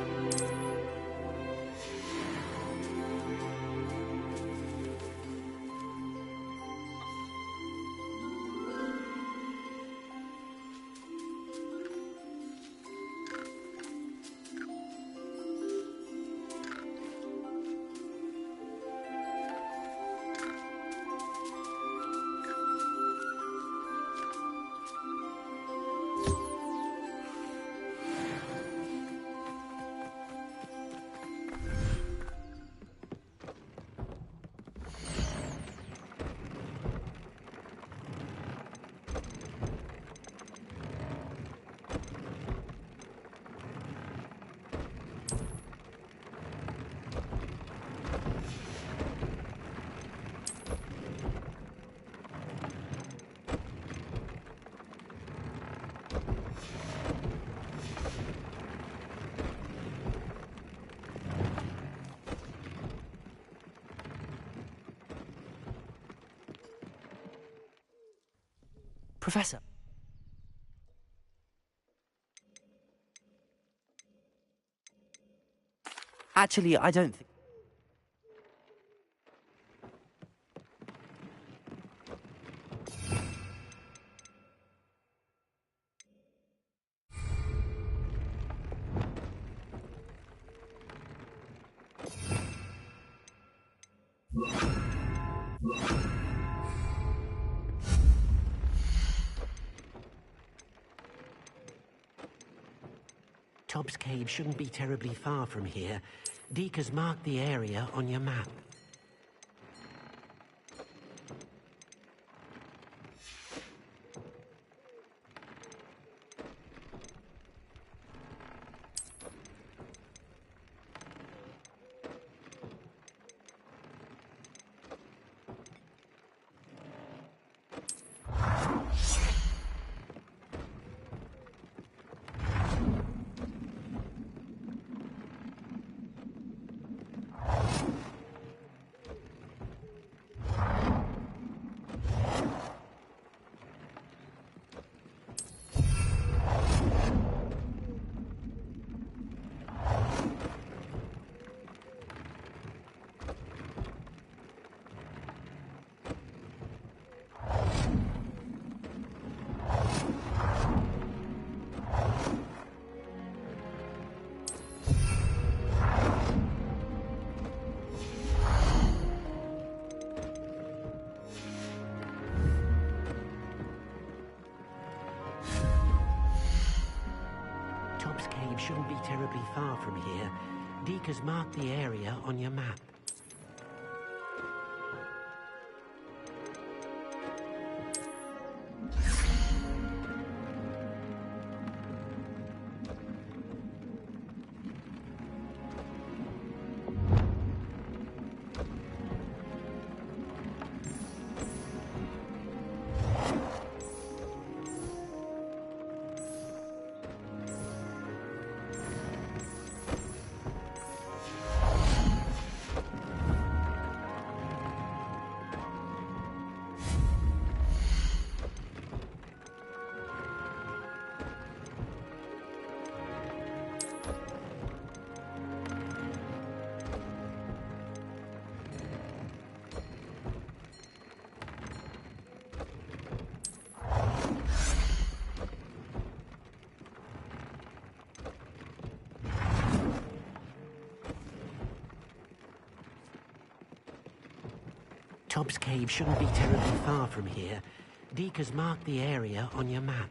Professor. Actually, I don't think... Tobbs Cave shouldn't be terribly far from here. Deke has marked the area on your map. Tobbs Cave shouldn't be terribly far from here. Deke has marked the area on your map. Tobbs Cave shouldn't be terribly far from here. Deke has marked the area on your map.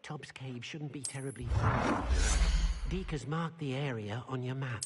Tobbs Cave shouldn't be terribly far. Deke has marked the area on your map.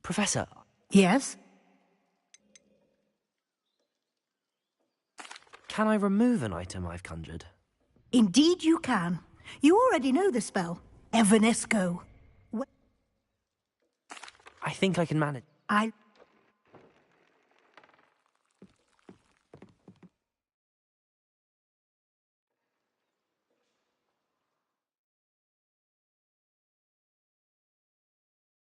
Professor. Yes? Can I remove an item I've conjured? Indeed you can. You already know the spell. Evanesco. I think I can manage.